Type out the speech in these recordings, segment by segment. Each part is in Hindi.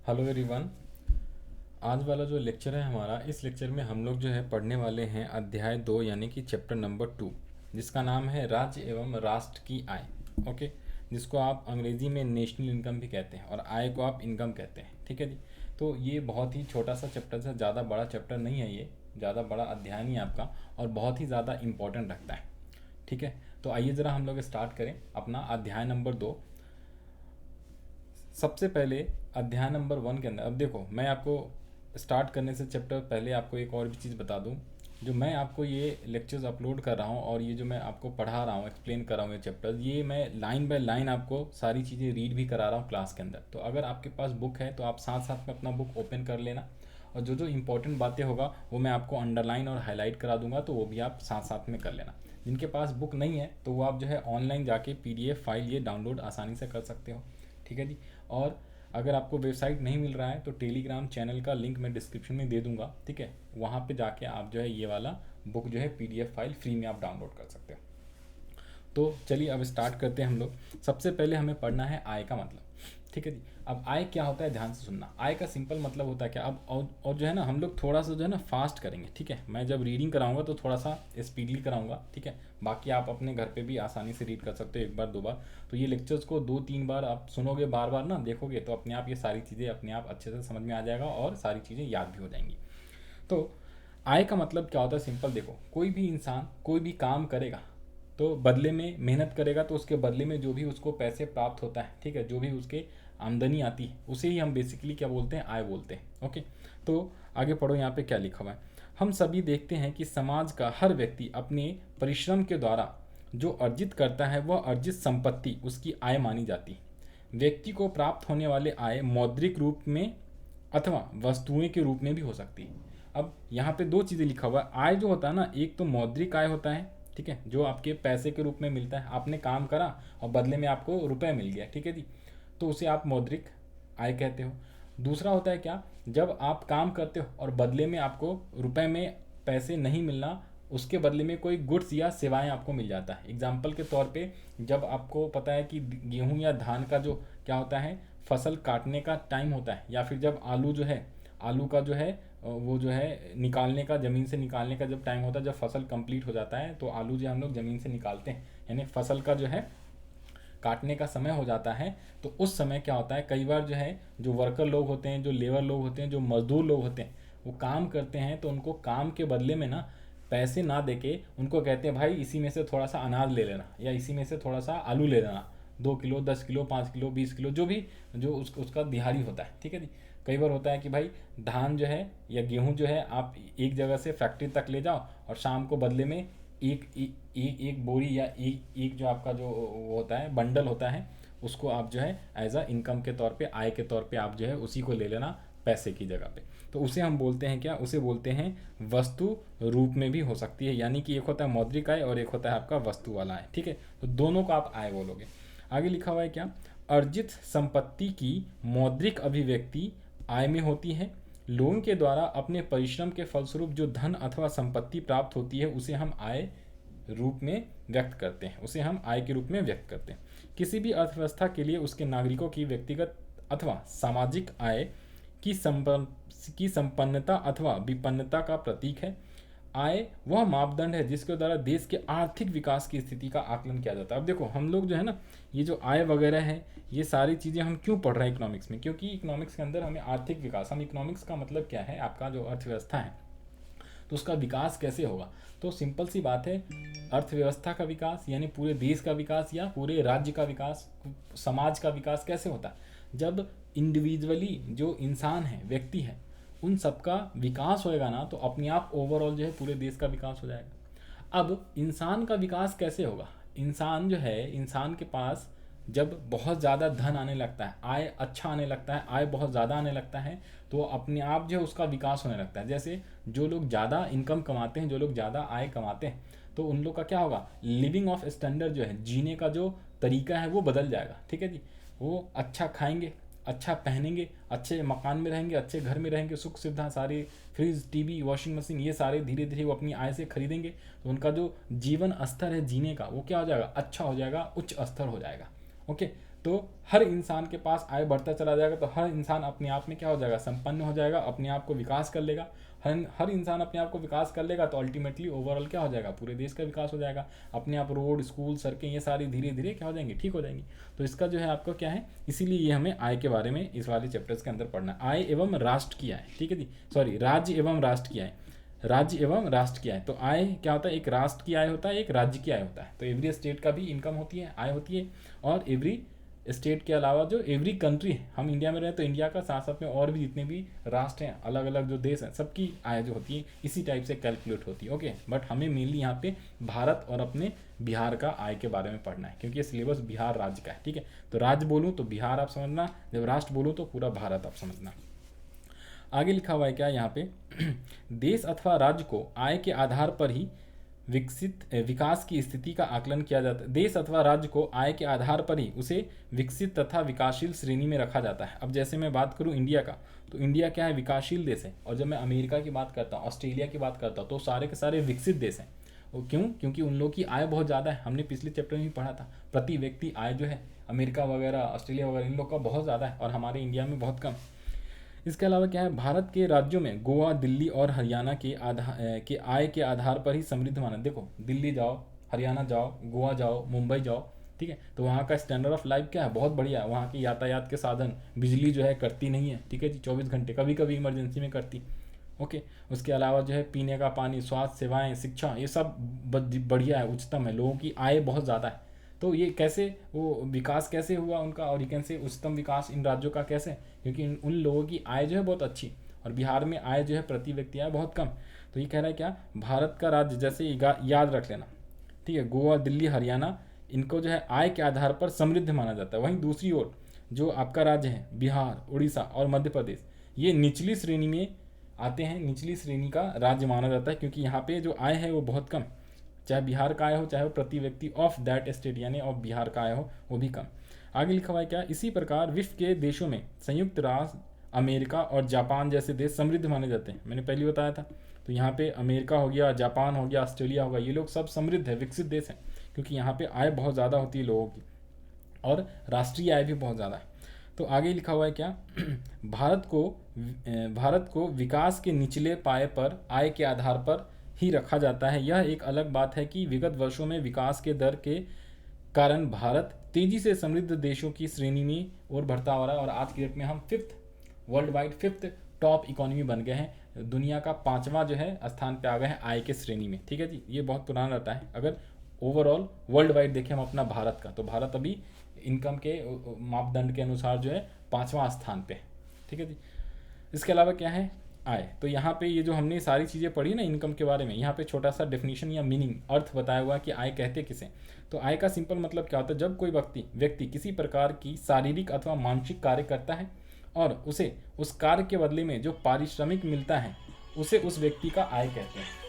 Hello everyone. आज वाला जो लेक्चर है हमारा, इस लेक्चर में हम लोग जो है पढ़ने वाले हैं अध्याय 2 यानी कि चैप्टर नंबर 2, जिसका नाम है राज्य एवं राष्ट्र की आय। ओके, जिसको आप अंग्रेज़ी में नेशनल इनकम भी कहते हैं और आय को आप इनकम कहते हैं। ठीक है जी। तो ये बहुत ही छोटा सा चैप्टर है, ज़्यादा बड़ा चैप्टर नहीं है, ये ज़्यादा बड़ा अध्याय नहीं है आपका, और बहुत ही ज़्यादा इंपॉर्टेंट रखता है। ठीक है, तो आइए ज़रा हम लोग स्टार्ट करें अपना अध्याय नंबर 2। सबसे पहले अध्याय नंबर 1 के अंदर, अब देखो मैं आपको स्टार्ट करने से चैप्टर पहले आपको एक और भी चीज़ बता दूं। जो मैं आपको ये लेक्चर्स अपलोड कर रहा हूँ और ये जो मैं आपको पढ़ा रहा हूँ, एक्सप्लेन कर रहा हूँ ये चैप्टर्स, ये मैं लाइन बाय लाइन आपको सारी चीज़ें रीड भी करा रहा हूँ क्लास के अंदर। तो अगर आपके पास बुक है तो आप साथ साथ में अपना बुक ओपन कर लेना, और जो जो इंपॉर्टेंट बातें होगा वो मैं आपको अंडरलाइन और हाईलाइट करा दूंगा, तो वो भी आप साथ साथ में कर लेना। जिनके पास बुक नहीं है तो वो आप जो है ऑनलाइन जाके PDF फाइल ये डाउनलोड आसानी से कर सकते हो। ठीक है जी। और अगर आपको वेबसाइट नहीं मिल रहा है तो टेलीग्राम चैनल का लिंक मैं डिस्क्रिप्शन में दे दूंगा। ठीक है, वहाँ पे जाके आप जो है ये वाला बुक जो है PDF फाइल फ्री में आप डाउनलोड कर सकते हो। तो चलिए अब स्टार्ट करते हैं हम लोग। सबसे पहले हमें पढ़ना है आय का मतलब। ठीक है जी। अब आय क्या होता है, ध्यान से सुनना। आय का सिंपल मतलब होता है क्या, अब और जो है ना, हम लोग थोड़ा सा जो है ना फास्ट करेंगे। ठीक है, मैं जब रीडिंग कराऊंगा तो थोड़ा सा स्पीडली कराऊंगा। ठीक है, बाकी आप अपने घर पे भी आसानी से रीड कर सकते हो, एक बार दो बार। तो ये लेक्चर्स को 2-3 बार आप सुनोगे, बार बार ना देखोगे, तो अपने आप ये सारी चीज़ें अपने आप अच्छे से समझ में आ जाएगा और सारी चीज़ें याद भी हो जाएंगी। तो आय का मतलब क्या होता है, सिंपल देखो, कोई भी इंसान कोई भी काम करेगा तो बदले में मेहनत करेगा, तो उसके बदले में जो भी उसको पैसे प्राप्त होता है, ठीक है, जो भी उसके आमदनी आती है, उसे ही हम बेसिकली क्या बोलते हैं, आय बोलते हैं। ओके, तो आगे पढ़ो, यहाँ पे क्या लिखा हुआ है। हम सभी देखते हैं कि समाज का हर व्यक्ति अपने परिश्रम के द्वारा जो अर्जित करता है वह अर्जित संपत्ति उसकी आय मानी जाती है। व्यक्ति को प्राप्त होने वाले आय मौद्रिक रूप में अथवा वस्तुएं के रूप में भी हो सकती है। अब यहाँ पे दो चीज़ें लिखा हुआ है। आय जो होता है ना, एक तो मौद्रिक आय होता है, ठीक है, जो आपके पैसे के रूप में मिलता है, आपने काम करा और बदले में आपको रुपए मिल गया, ठीक है जी, तो उसे आप मौद्रिक आय कहते हो। दूसरा होता है क्या, जब आप काम करते हो और बदले में आपको रुपए में पैसे नहीं मिलना, उसके बदले में कोई गुड्स या सेवाएं आपको मिल जाता है। एग्जाम्पल के तौर पे, जब आपको पता है कि गेहूं या धान का जो क्या होता है, फसल काटने का टाइम होता है, या फिर जब आलू जो है, आलू का जो है वो जो है निकालने का, ज़मीन से निकालने का जब टाइम होता है, जब फसल कंप्लीट हो जाता है तो आलू जो हम लोग ज़मीन से निकालते हैं, यानी फसल का जो है काटने का समय हो जाता है। तो उस समय क्या होता है, कई बार जो है जो वर्कर लोग होते हैं, जो लेबर लोग होते हैं, जो मजदूर लोग होते हैं, वो काम करते हैं, तो उनको काम के बदले में ना पैसे ना देके उनको कहते हैं भाई इसी में से थोड़ा सा अनाज ले लेना, या इसी में से थोड़ा सा आलू ले लेना, 2 किलो, 10 किलो, 5 किलो, 20 किलो, जो भी जो उसका दिहाड़ी होता है। ठीक है जी। कई बार होता है कि भाई धान जो है या गेहूं जो है आप एक जगह से फैक्ट्री तक ले जाओ और शाम को बदले में एक बोरी या एक जो आपका जो वो होता है, बंडल होता है, उसको आप जो है एज अ इनकम के तौर पे, आय के तौर पे आप जो है उसी को ले लेना पैसे की जगह पे। तो उसे हम बोलते हैं क्या, उसे बोलते हैं वस्तु रूप में भी हो सकती है, यानी कि एक होता है मौद्रिक आय और एक होता है आपका वस्तु वाला आय। ठीक है, तो दोनों को आप आय बोलोगे। आगे लिखा हुआ है क्या, अर्जित संपत्ति की मौद्रिक अभिव्यक्ति आय में होती है। लोगों के द्वारा अपने परिश्रम के फलस्वरूप जो धन अथवा संपत्ति प्राप्त होती है उसे हम आय रूप में व्यक्त करते हैं, उसे हम आय के रूप में व्यक्त करते हैं। किसी भी अर्थव्यवस्था के लिए उसके नागरिकों की व्यक्तिगत अथवा सामाजिक आय की संपन्नता अथवा विपन्नता का प्रतीक है। आय वह मापदंड है जिसके द्वारा देश के आर्थिक विकास की स्थिति का आकलन किया जाता है। अब देखो हम लोग जो है ना, ये जो आय वगैरह है, ये सारी चीज़ें हम क्यों पढ़ रहे हैं इकोनॉमिक्स में, क्योंकि इकोनॉमिक्स के अंदर हमें आर्थिक विकास, हम इकोनॉमिक्स का मतलब क्या है, आपका जो अर्थव्यवस्था है तो उसका विकास कैसे होगा। तो सिंपल सी बात है, अर्थव्यवस्था का विकास यानी पूरे देश का विकास या पूरे राज्य का विकास, समाज का विकास कैसे होता है, जब इंडिविजुअली जो इंसान है, व्यक्ति है, उन सबका विकास होएगा ना, तो अपने आप ओवरऑल जो है पूरे देश का विकास हो जाएगा। अब इंसान का विकास कैसे होगा, इंसान जो है, इंसान के पास जब बहुत ज़्यादा धन आने लगता है, आय अच्छा आने लगता है, आय बहुत ज़्यादा आने लगता है, तो अपने आप जो है उसका विकास होने लगता है। जैसे जो लोग ज़्यादा इनकम कमाते हैं, जो लोग ज़्यादा आय कमाते हैं, तो उन लोग का क्या होगा, लिविंग ऑफ स्टैंडर्ड जो है, जीने का जो तरीका है वो बदल जाएगा। ठीक है जी, वो अच्छा खाएंगे, अच्छा पहनेंगे, अच्छे मकान में रहेंगे, अच्छे घर में रहेंगे, सुख सुविधा सारी, फ्रिज, टीवी, वॉशिंग मशीन, ये सारे धीरे धीरे वो अपनी आय से खरीदेंगे, तो उनका जो जीवन स्तर है जीने का, वो क्या हो जाएगा, अच्छा हो जाएगा, उच्च स्तर हो जाएगा। ओके, तो हर इंसान के पास आय बढ़ता चला जाएगा, तो हर इंसान अपने आप में क्या हो जाएगा, संपन्न हो जाएगा, अपने आप को विकास कर लेगा। हर इंसान अपने आप को विकास कर लेगा तो अल्टीमेटली ओवरऑल क्या हो जाएगा, पूरे देश का विकास हो जाएगा। अपने आप रोड, स्कूल, सड़कें ये सारी धीरे धीरे क्या हो जाएंगी, ठीक हो जाएंगी। तो इसका जो है आपका क्या है, इसीलिए ये हमें आय के बारे में इस वाले चैप्टर्स के अंदर पढ़ना है। आय एवं राष्ट्र की आय, ठीक है जी, सॉरी, राज्य एवं राष्ट्र की आय, राज्य एवं राष्ट्र की आय। तो आय क्या होता है, एक राष्ट्र की आय होता है, एक राज्य की आय होता है। तो एवरी स्टेट का भी इनकम होती है, आय होती है, और एवरी स्टेट के अलावा जो एवरी कंट्री है, हम इंडिया में रहे तो इंडिया का साथ साथ में और भी जितने भी राष्ट्र हैं, अलग अलग जो देश हैं, सबकी आय जो होती है इसी टाइप से कैलकुलेट होती है। ओके, बट हमें मेनली यहाँ पे भारत और अपने बिहार का आय के बारे में पढ़ना है, क्योंकि ये सिलेबस बिहार राज्य का है, ठीक है। तो राज्य बोलूँ तो बिहार आप समझना, जब राष्ट्र बोलूँ तो पूरा भारत आप समझना। आगे लिखा हुआ है क्या यहाँ पे, देश अथवा राज्य को आय के आधार पर ही विकास की स्थिति का आकलन किया जाता है। देश अथवा राज्य को आय के आधार पर ही उसे विकसित तथा विकासशील श्रेणी में रखा जाता है। अब जैसे मैं बात करूं इंडिया का, तो इंडिया क्या है, विकासशील देश है। और जब मैं अमेरिका की बात करता हूँ, ऑस्ट्रेलिया की बात करता हूँ, तो सारे के सारे विकसित देश हैं। और क्यों, क्योंकि उन लोगों की आय बहुत ज़्यादा है। हमने पिछले चैप्टर में भी पढ़ा था, प्रति व्यक्ति आय जो है अमेरिका वगैरह, ऑस्ट्रेलिया वगैरह, इन लोग का बहुत ज़्यादा है और हमारे इंडिया में बहुत कम। इसके अलावा क्या है, भारत के राज्यों में गोवा, दिल्ली और हरियाणा के आय के आधार पर ही समृद्ध माना। देखो, दिल्ली जाओ, हरियाणा जाओ, गोवा जाओ, मुंबई जाओ, ठीक है, तो वहाँ का स्टैंडर्ड ऑफ लाइफ क्या है, बहुत बढ़िया है। वहाँ के यातायात के साधन, बिजली जो है कटती नहीं है, ठीक है जी, 24 घंटे, कभी कभी इमरजेंसी में करती। ओके, उसके अलावा जो है पीने का पानी, स्वास्थ्य सेवाएं, शिक्षा, ये सब बढ़िया है, उच्चतम है। लोगों की आय बहुत ज़्यादा है। तो ये कैसे, वो विकास कैसे हुआ उनका, और ये कैसे उच्चतम विकास इन राज्यों का कैसे, क्योंकि उन लोगों की आय जो है बहुत अच्छी, और बिहार में आय जो है प्रति व्यक्ति आय बहुत कम। तो ये कह रहा है क्या, भारत का राज्य, जैसे याद रख लेना, ठीक है, गोवा, दिल्ली, हरियाणा, इनको जो है आय के आधार पर समृद्ध माना जाता है। वहीं दूसरी ओर जो आपका राज्य है बिहार, उड़ीसा और मध्य प्रदेश, ये निचली श्रेणी में आते हैं, निचली श्रेणी का राज्य माना जाता है, क्योंकि यहाँ पे जो आय है वो बहुत कम, चाहे बिहार का आय हो, चाहे वो प्रति व्यक्ति ऑफ दैट स्टेट यानी ऑफ बिहार का आय हो, वो भी कम। आगे लिखा हुआ है क्या, इसी प्रकार विश्व के देशों में संयुक्त राष्ट्र, अमेरिका और जापान जैसे देश समृद्ध माने जाते हैं। मैंने पहले बताया था। तो यहाँ पे अमेरिका हो गया, जापान हो गया, ऑस्ट्रेलिया हो गया, ये लोग सब समृद्ध है, विकसित देश हैं, क्योंकि यहाँ पे आय बहुत ज़्यादा होती है लोगों की, और राष्ट्रीय आय भी बहुत ज़्यादा है। तो आगे लिखा हुआ है क्या, भारत को विकास के निचले पाए पर आय के आधार पर ही रखा जाता है। यह एक अलग बात है कि विगत वर्षों में विकास के दर के कारण भारत तेजी से समृद्ध देशों की श्रेणी में और बढ़ता हो रहा है, और आज की डेट में हम world wide fifth top economy बन गए हैं। दुनिया का 5वां जो है स्थान पे आ गए हैं आय के श्रेणी में, ठीक है जी। ये बहुत पुराना रहता है। अगर ओवरऑल वर्ल्ड वाइड देखें हम अपना भारत का, तो भारत अभी इनकम के मापदंड के अनुसार जो है 5वां स्थान पे है, ठीक है जी। इसके अलावा क्या है, आय। तो यहाँ पे ये जो हमने सारी चीज़ें पढ़ी ना इनकम के बारे में, यहाँ पे छोटा सा डेफिनेशन या मीनिंग, अर्थ बताया हुआ कि आय कहते किसे। तो आय का सिंपल मतलब क्या होता है, जब कोई व्यक्ति किसी प्रकार की शारीरिक अथवा मानसिक कार्य करता है और उसे उस कार्य के बदले में जो पारिश्रमिक मिलता है, उसे उस व्यक्ति का आय कहते हैं।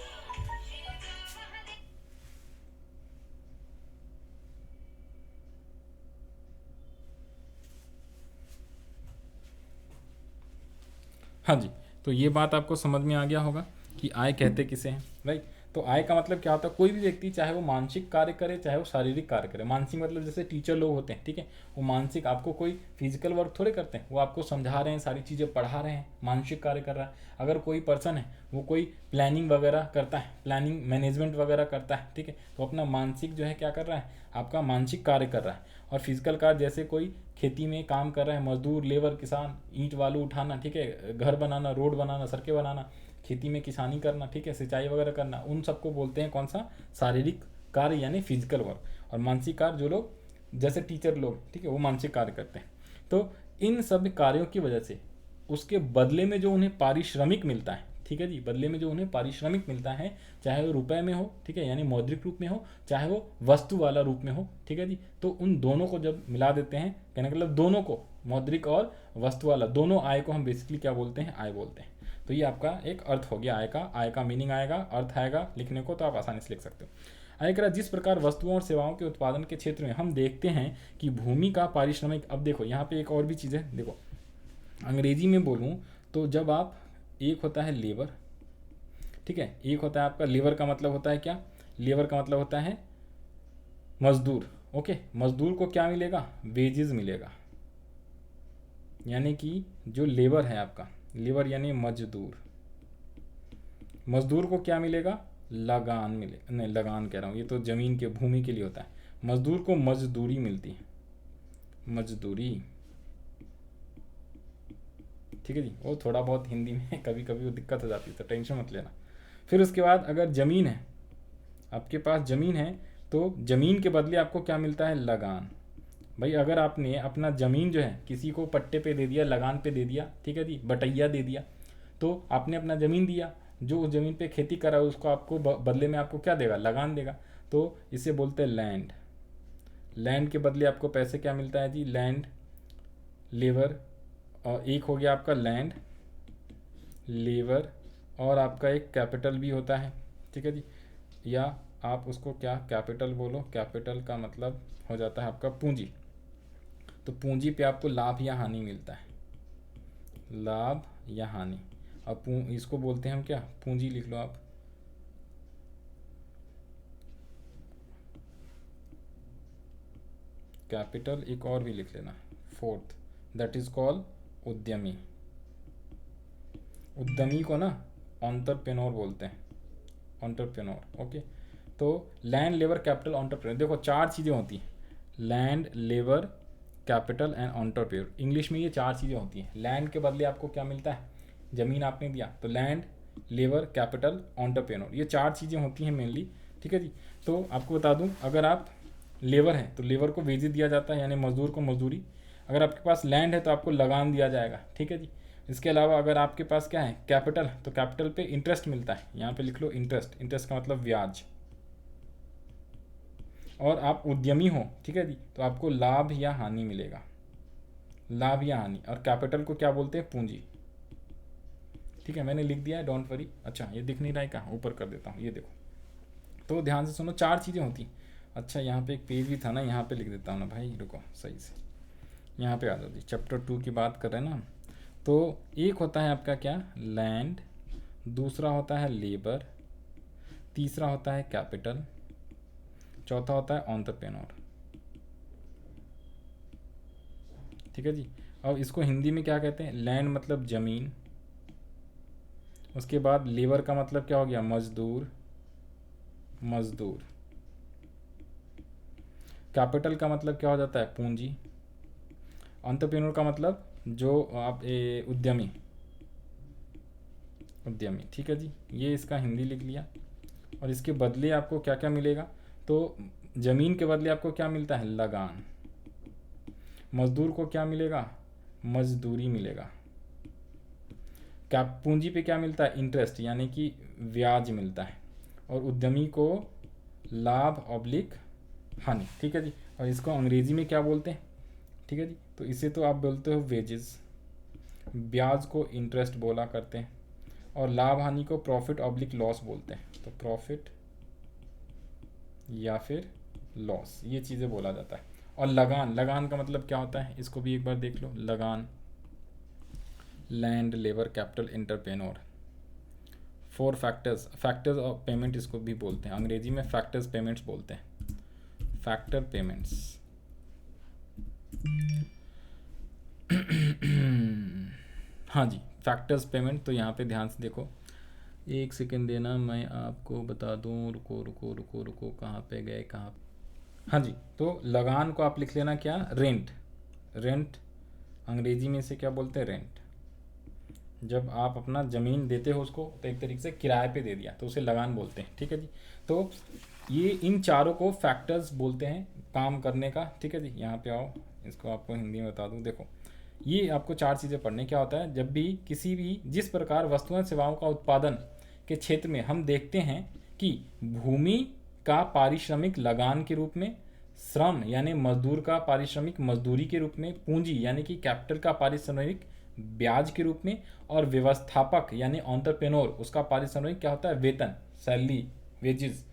हाँ जी, तो ये बात आपको समझ में आ गया होगा कि आय कहते किसे हैं, राइट। तो आय का मतलब क्या होता है, कोई भी व्यक्ति चाहे वो मानसिक कार्य करे चाहे वो शारीरिक कार्य करे। मानसिक मतलब जैसे टीचर लोग होते हैं, ठीक है, वो मानसिक, आपको कोई फिजिकल वर्क थोड़े करते हैं, वो आपको समझा रहे हैं, सारी चीज़ें पढ़ा रहे हैं, मानसिक कार्य कर रहा है। अगर कोई पर्सन है वो कोई प्लानिंग वगैरह करता है, प्लानिंग मैनेजमेंट वगैरह करता है, ठीक है, तो अपना मानसिक जो है क्या कर रहा है, आपका मानसिक कार्य कर रहा है। और फिजिकल कार्य जैसे कोई खेती में काम कर रहा है, मजदूर, लेबर, किसान, ईंट बालू उठाना, ठीक है, घर बनाना, रोड बनाना, सड़कें बनाना, खेती में किसानी करना, ठीक है, सिंचाई वगैरह करना, उन सबको बोलते हैं कौन सा, शारीरिक कार्य यानी फिजिकल वर्क। और मानसिक कार्य जो लोग जैसे टीचर लोग, ठीक है, वो मानसिक कार्य करते हैं। तो इन सब कार्यों की वजह से उसके बदले में जो उन्हें पारिश्रमिक मिलता है, ठीक है जी, बदले में जो उन्हें पारिश्रमिक मिलता है, चाहे वो रुपए में हो, ठीक है, यानी मौद्रिक रूप में हो, चाहे वो वस्तु वाला रूप में हो, ठीक है जी, तो उन दोनों को जब मिला देते हैं, कहने का मतलब दोनों को, मौद्रिक और वस्तु वाला, दोनों आय को हम बेसिकली क्या बोलते हैं, आय बोलते हैं। तो ये आपका एक अर्थ हो गया आय का। आय का मीनिंग आएगा, अर्थ आएगा लिखने को, तो आप आसानी से लिख सकते हो। आय करा, जिस प्रकार वस्तुओं और सेवाओं के उत्पादन के क्षेत्र में हम देखते हैं कि भूमि का पारिश्रमिक। अब देखो यहाँ पे एक और भी चीज़ है, देखो अंग्रेजी में बोलूँ तो जब आप, एक होता है लेबर, ठीक है, एक होता है आपका, लेबर का मतलब होता है क्या, लेबर का मतलब होता है मजदूर, ओके, मजदूर को क्या मिलेगा, वेजेस मिलेगा, यानी कि जो लेबर है आपका, लेबर यानी मजदूर, मजदूर को क्या मिलेगा, लगान मिले, नहीं लगान कह रहा हूँ, ये तो ज़मीन के भूमि के लिए होता है, मजदूर को मजदूरी मिलती है, मजदूरी, ठीक है जी। वो थोड़ा बहुत हिंदी में कभी कभी वो दिक्कत हो जाती है, तो टेंशन मत लेना। फिर उसके बाद अगर ज़मीन है, आपके पास ज़मीन है, तो ज़मीन के बदले आपको क्या मिलता है, लगान। भाई अगर आपने अपना ज़मीन जो है किसी को पट्टे पे दे दिया, लगान पे दे दिया, ठीक है जी, बटैया दे दिया, तो आपने अपना ज़मीन दिया, जो उस ज़मीन पे खेती करा उसको आपको बदले में आपको क्या देगा, लगान देगा, तो इसे बोलते हैं लैंड। लैंड के बदले आपको पैसे क्या मिलता है जी, लैंड, लेबर, और एक हो गया आपका लैंड, लेबर, और आपका एक कैपिटल भी होता है, ठीक है जी, या आप उसको क्या कैपिटल बोलो, कैपिटल का मतलब हो जाता है आपका पूंजी। तो पूंजी पे आपको लाभ या हानि मिलता है, लाभ या हानि। अब इसको बोलते हैं हम क्या, पूंजी लिख लो आप। कैपिटल एक और भी लिख लेना, फोर्थ, दैट इज कॉल्ड उद्यमी। उद्यमी को ना एंटरप्रेन्योर बोलते हैं, एंटरप्रेन्योर, ओके। तो लैंड, लेबर, कैपिटल, एंटरप्रेन्योर, देखो चार चीज़ें होती हैं, land, labour, capital and entrepreneur. English में ये चार चीज़ें होती हैं। लैंड के बदले आपको क्या मिलता है, ज़मीन आपने दिया, तो लैंड, लेबर, कैपिटल, एंटरप्रेन्योर, ये चार चीज़ें होती हैं मेनली, ठीक है जी। तो आपको बता दूं, अगर आप लेबर हैं तो लेबर को वेजेस दिया जाता है, यानी मजदूर को मजदूरी। अगर आपके पास लैंड है तो आपको लगान दिया जाएगा, ठीक है जी। इसके अलावा अगर आपके पास क्या है, कैपिटल, तो कैपिटल पे इंटरेस्ट मिलता है, यहाँ पे लिख लो इंटरेस्ट, इंटरेस्ट का मतलब ब्याज। और आप उद्यमी हो, ठीक है जी, तो आपको लाभ या हानि मिलेगा, लाभ या हानि। और कैपिटल को क्या बोलते हैं, पूंजी, ठीक है, मैंने लिख दिया है, डोंट वरी। अच्छा ये दिख नहीं रहा है, कहाँ, ऊपर कर देता हूँ, ये देखो। तो ध्यान से सुनो, चार चीज़ें होती हैं। अच्छा यहाँ पे एक पेज भी था ना, यहाँ पे लिख देता हूँ ना भाई, रुको सही से, यहाँ पे आ जाओ जी, चैप्टर 2 की बात कर रहे हैं ना। तो एक होता है आपका क्या, लैंड, दूसरा होता है लेबर, तीसरा होता है कैपिटल, चौथा होता है एंटरप्रेन्योर, ठीक है जी। अब इसको हिंदी में क्या कहते हैं, लैंड मतलब ज़मीन, उसके बाद लेबर का मतलब क्या हो गया, मजदूर, मजदूर, कैपिटल का मतलब क्या हो जाता है, पूंजी, एंटरप्रेन्योर का मतलब जो आप उद्यमी, उद्यमी, ठीक है जी। ये इसका हिंदी लिख लिया। और इसके बदले आपको क्या क्या मिलेगा, तो ज़मीन के बदले आपको क्या मिलता है, लगान, मजदूर को क्या मिलेगा, मजदूरी मिलेगा, क्या पूंजी पे क्या मिलता है, इंटरेस्ट यानी कि ब्याज मिलता है, और उद्यमी को लाभ ऑब्लिक हानि, ठीक है जी। और इसको अंग्रेजी में क्या बोलते हैं, ठीक है जी, तो इसे तो आप बोलते हो वेजेस, ब्याज को इंटरेस्ट बोला करते हैं, और लाभ हानि को प्रॉफिट ऑब्लिक लॉस बोलते हैं, तो प्रॉफिट या फिर लॉस, ये चीज़ें बोला जाता है। और लगान, लगान का मतलब क्या होता है, इसको भी एक बार देख लो, लगान, land, labour, capital, entrepreneur, four factors, factors of payment इसको भी बोलते हैं, अंग्रेजी में फैक्टर्स पेमेंट्स बोलते हैं, फैक्टर पेमेंट्स। हाँ जी, फैक्टर्स पेमेंट, तो यहाँ पे ध्यान से देखो, एक सेकेंड देना, मैं आपको बता दूँ, रुको रुको रुको रुको, कहाँ पे गए, कहाँ, हाँ जी। तो लगान को आप लिख लेना क्या, रेंट, रेंट अंग्रेजी में इसे क्या बोलते हैं, रेंट। जब आप अपना ज़मीन देते हो उसको, तो एक तरीके से किराए पे दे दिया, तो उसे लगान बोलते हैं, ठीक है जी। तो ये इन चारों को फैक्टर्स बोलते हैं काम करने का, ठीक है जी। यहाँ पे आओ, इसको आपको हिंदी में बता दूँ, देखो ये आपको चार चीज़ें पढ़ने, क्या होता है, जब भी किसी भी, जिस प्रकार वस्तुओं सेवाओं का उत्पादन के क्षेत्र में हम देखते हैं कि भूमि का पारिश्रमिक लगान के रूप में, श्रम यानी मजदूर का पारिश्रमिक मजदूरी के रूप में, पूंजी यानी कि कैपिटल का पारिश्रमिक ब्याज के रूप में, और व्यवस्थापक यानी एंटरप्रेन्योर उसका पारिश्रमिक क्या होता है, वेतन, सैलरी, वेजेस,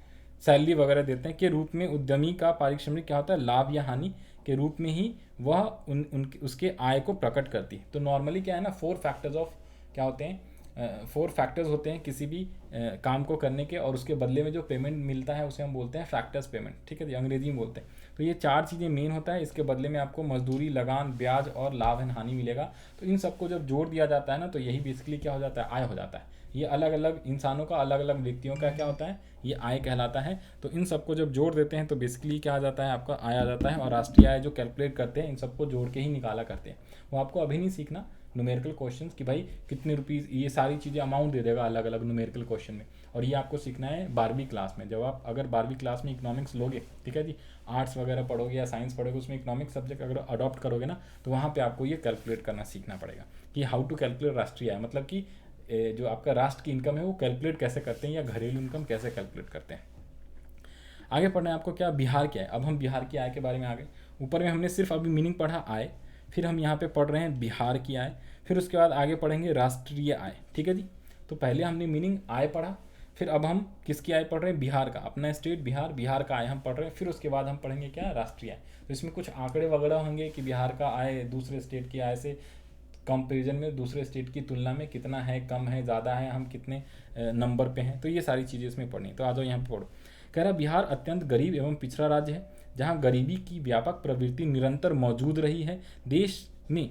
सैलरी वगैरह देते हैं के रूप में, उद्यमी का पारिश्रमिक क्या होता है, लाभ या हानि के रूप में ही वह उसके आय को प्रकट करती है। तो नॉर्मली क्या है ना, फोर फैक्टर्स ऑफ क्या होते हैं, फोर फैक्टर्स होते हैं किसी भी काम को करने के, और उसके बदले में जो पेमेंट मिलता है उसे हम बोलते हैं फैक्टर्स पेमेंट, ठीक है जी, अंग्रेजी में बोलते हैं। तो ये 4 चीज़ें मेन होता है, इसके बदले में आपको मजदूरी, लगान, ब्याज और लाभ एंड हानि मिलेगा। तो इन सबको जब जोड़ दिया जाता है ना, तो यही बेसिकली क्या हो जाता है, आय हो जाता है। ये अलग अलग इंसानों का, अलग अलग व्यक्तियों का क्या होता है, ये आय कहलाता है। तो इन सबको जब जोड़ देते हैं तो बेसिकली क्या आ जाता है, आपका आय आ जाता है। और राष्ट्रीय आय जो कैलकुलेट करते हैं इन सबको जोड़ के ही निकाला करते हैं। वो आपको अभी नहीं सीखना न्यूमेरिकल क्वेश्चंस कि भाई कितने रुपीज़, ये सारी चीज़ें अमाउंट दे देगा अलग अलग न्यूमेरिकल क्वेश्चन में। और ये आपको सीखना है 12वीं क्लास में। जब आप अगर 12वीं क्लास में इकोनॉमिक्स लोगे, ठीक है जी, आर्ट्स वगैरह पढ़ोगे या साइंस पढ़ोगे, उसमें इकोनॉमिक्स सब्जेक्ट अगर अडॉप्ट करोगे ना, तो वहाँ पे आपको ये कैलकुलेट करना सीखना पड़ेगा कि हाउ टू कैलकुलेट राष्ट्रीय आय, मतलब कि जो आपका राष्ट्र की इनकम है वो कैलकुलेट कैसे करते हैं, या घरेलू इनकम कैसे कैलकुलेट करते हैं। आगे पढ़ना है आपको क्या, बिहार क्या है। अब हम बिहार की आय के बारे में आ गए। ऊपर में हमने सिर्फ अभी मीनिंग पढ़ा आय, फिर हम यहाँ पे पढ़ रहे हैं बिहार की आय, फिर उसके बाद आगे पढ़ेंगे राष्ट्रीय आय, ठीक है जी। तो पहले हमने मीनिंग आय पढ़ा, फिर अब हम किसकी आय पढ़ रहे हैं, बिहार का, अपना स्टेट बिहार, बिहार का आय हम पढ़ रहे हैं। फिर उसके बाद हम पढ़ेंगे क्या, राष्ट्रीय आय। तो इसमें कुछ आंकड़े वगैरह होंगे कि बिहार का आय दूसरे स्टेट की आय से कंपेरिजन में, दूसरे स्टेट की तुलना में कितना है, कम है, ज़्यादा है, हम कितने नंबर पे हैं। तो ये सारी चीज़ें इसमें पढ़नी। तो आ जाओ यहाँ पे पढ़ो। कह रहा बिहार अत्यंत गरीब एवं पिछड़ा राज्य है, जहाँ गरीबी की व्यापक प्रवृत्ति निरंतर मौजूद रही है। देश में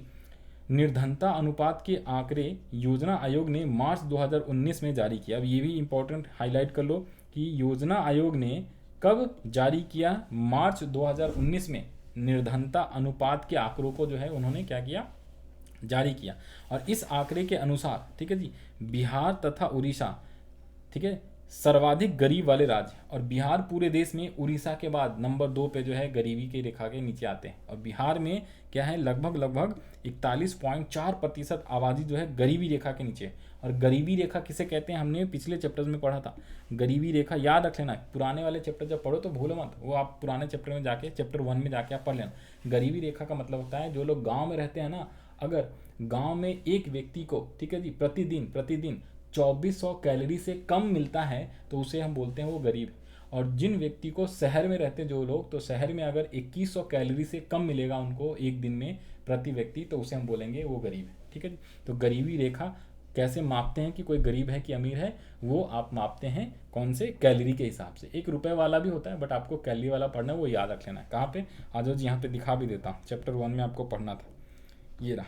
निर्धनता अनुपात के आंकड़े योजना आयोग ने मार्च 2019 में जारी किया। अब ये भी इंपॉर्टेंट हाईलाइट कर लो कि योजना आयोग ने कब जारी किया, मार्च 2019 में निर्धनता अनुपात के आंकड़ों को जो है उन्होंने क्या किया, जारी किया। और इस आंकड़े के अनुसार, ठीक है जी, बिहार तथा उड़ीसा, ठीक है, सर्वाधिक गरीब वाले राज्य। और बिहार पूरे देश में उड़ीसा के बाद नंबर 2 पे जो है गरीबी की रेखा के नीचे आते हैं। और बिहार में क्या है, लगभग 41.4% आबादी जो है गरीबी रेखा के नीचे। और गरीबी रेखा किसे कहते हैं, हमने पिछले चैप्टर्स में पढ़ा था। गरीबी रेखा याद रख लेना, पुराने वाले चैप्टर जब पढ़ो तो भूलो मत, वो आप पुराने चैप्टर में जाके, चैप्टर 1 में जाके आप पढ़ लेना। गरीबी रेखा का मतलब होता है जो लोग गाँव में रहते हैं ना, अगर गाँव में एक व्यक्ति को, ठीक है जी, प्रतिदिन 2400 कैलोरी से कम मिलता है तो उसे हम बोलते हैं वो गरीब। और जिन व्यक्ति को शहर में रहते हैं जो लोग, तो शहर में अगर 2100 कैलोरी से कम मिलेगा उनको एक दिन में प्रति व्यक्ति, तो उसे हम बोलेंगे वो गरीब है, ठीक है जी। तो गरीबी रेखा कैसे मापते हैं कि कोई गरीब है कि अमीर है, वो आप मापते हैं कौन से, कैलोरी के हिसाब से। 1 रुपये वाला भी होता है, बट आपको कैलोरी वाला पढ़ना है, वो याद रख लेना है। कहाँ पे, आज यहाँ पे दिखा भी देता हूँ, चैप्टर 1 में आपको पढ़ना था, ये रहा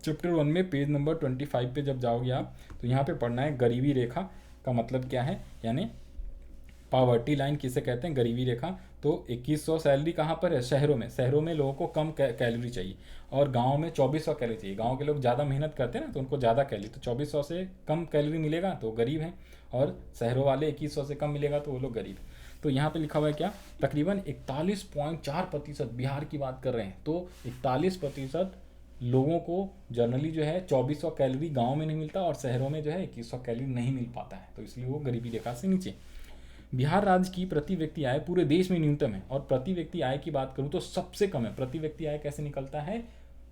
चैप्टर 1 में पेज नंबर 25 पे जब जाओगे आप, तो यहाँ पे पढ़ना है गरीबी रेखा का मतलब क्या है, यानी पावर्टी लाइन किसे कहते हैं, गरीबी रेखा। तो 2100 सैलरी कहाँ पर है, शहरों में। शहरों में लोगों को कम कैलोरी चाहिए, और गांव में 2400 कैलोरी चाहिए। गांव के लोग ज़्यादा मेहनत करते हैं ना, तो उनको ज़्यादा कैलोरी, तो 2400 से कम कैलोरी मिलेगा तो गरीब हैं, और शहरों वाले 2100 से कम मिलेगा तो वो लोग गरीब। तो यहाँ पे लिखा हुआ है क्या, तकरीबन 41.4% बिहार की बात कर रहे हैं। तो 41% लोगों को जनरली जो है 2400 कैलोरी गांव में नहीं मिलता, और शहरों में जो है 2100 कैलोरी नहीं मिल पाता है, तो इसलिए वो गरीबी रेखा से नीचे। बिहार राज्य की प्रति व्यक्ति आय पूरे देश में न्यूनतम है, और प्रति व्यक्ति आय की बात करूं तो सबसे कम है। प्रति व्यक्ति आय कैसे निकलता है,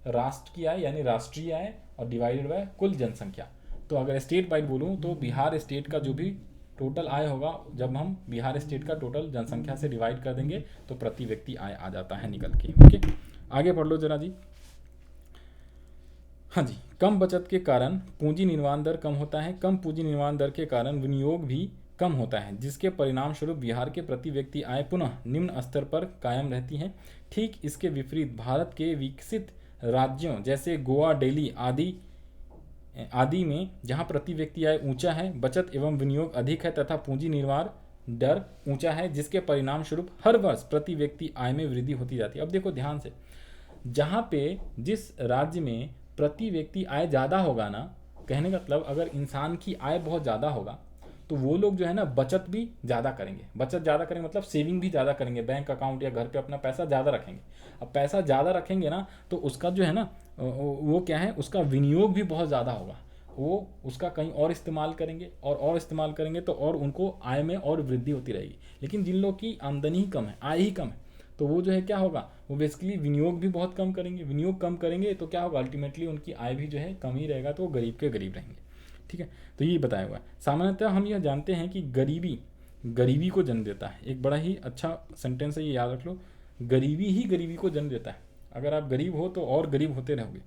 राष्ट्र की आय यानी राष्ट्रीय आय और डिवाइडेड बाय कुल जनसंख्या। तो अगर स्टेट वाइड बोलूँ तो बिहार स्टेट का जो भी टोटल आय होगा, जब हम बिहार स्टेट का टोटल जनसंख्या से डिवाइड कर देंगे तो प्रति व्यक्ति आय आ जाता है निकल के। ओके, आगे पढ़ लो जरा जी। हाँ जी, कम बचत के कारण पूंजी निर्माण दर कम होता है। कम पूंजी निर्माण दर के कारण विनियोग भी कम होता है, जिसके परिणाम स्वरूप बिहार के प्रति व्यक्ति आय पुनः निम्न स्तर पर कायम रहती है। ठीक इसके विपरीत भारत के विकसित राज्यों जैसे गोवा, दिल्ली आदि में, जहां प्रति व्यक्ति आय ऊंचा है, बचत एवं विनियोग अधिक है तथा पूंजी निर्माण दर ऊंचा है, जिसके परिणाम स्वरूप हर वर्ष प्रति व्यक्ति आय में वृद्धि होती जाती है। अब देखो ध्यान से, जहाँ पे जिस राज्य में प्रति व्यक्ति आय ज़्यादा होगा ना, कहने का मतलब अगर इंसान की आय बहुत ज़्यादा होगा तो वो लोग जो है ना बचत भी ज़्यादा करेंगे। बचत ज़्यादा करेंगे मतलब सेविंग भी ज़्यादा करेंगे, बैंक अकाउंट या घर पे अपना पैसा ज़्यादा रखेंगे। अब पैसा ज़्यादा रखेंगे ना तो उसका जो है ना वो क्या है, उसका विनियोग भी बहुत ज़्यादा होगा। वो उसका कहीं और इस्तेमाल करेंगे और इस्तेमाल करेंगे, तो और उनको आय में और वृद्धि होती रहेगी। लेकिन जिन लोगों की आमदनी ही कम है, आय ही कम है, तो वो जो है क्या होगा, वो बेसिकली विनियोग भी बहुत कम करेंगे। विनियोग कम करेंगे तो क्या होगा, अल्टीमेटली उनकी आय भी जो है कम ही रहेगा, तो वो गरीब के गरीब रहेंगे। ठीक है, तो ये बताया हुआ है। सामान्यतः हम यह जानते हैं कि गरीबी को जन्म देता है। एक बड़ा ही अच्छा सेंटेंस है, ये याद रख लो, गरीबी ही गरीबी को जन्म देता है। अगर आप गरीब हो तो और गरीब होते रहोगे।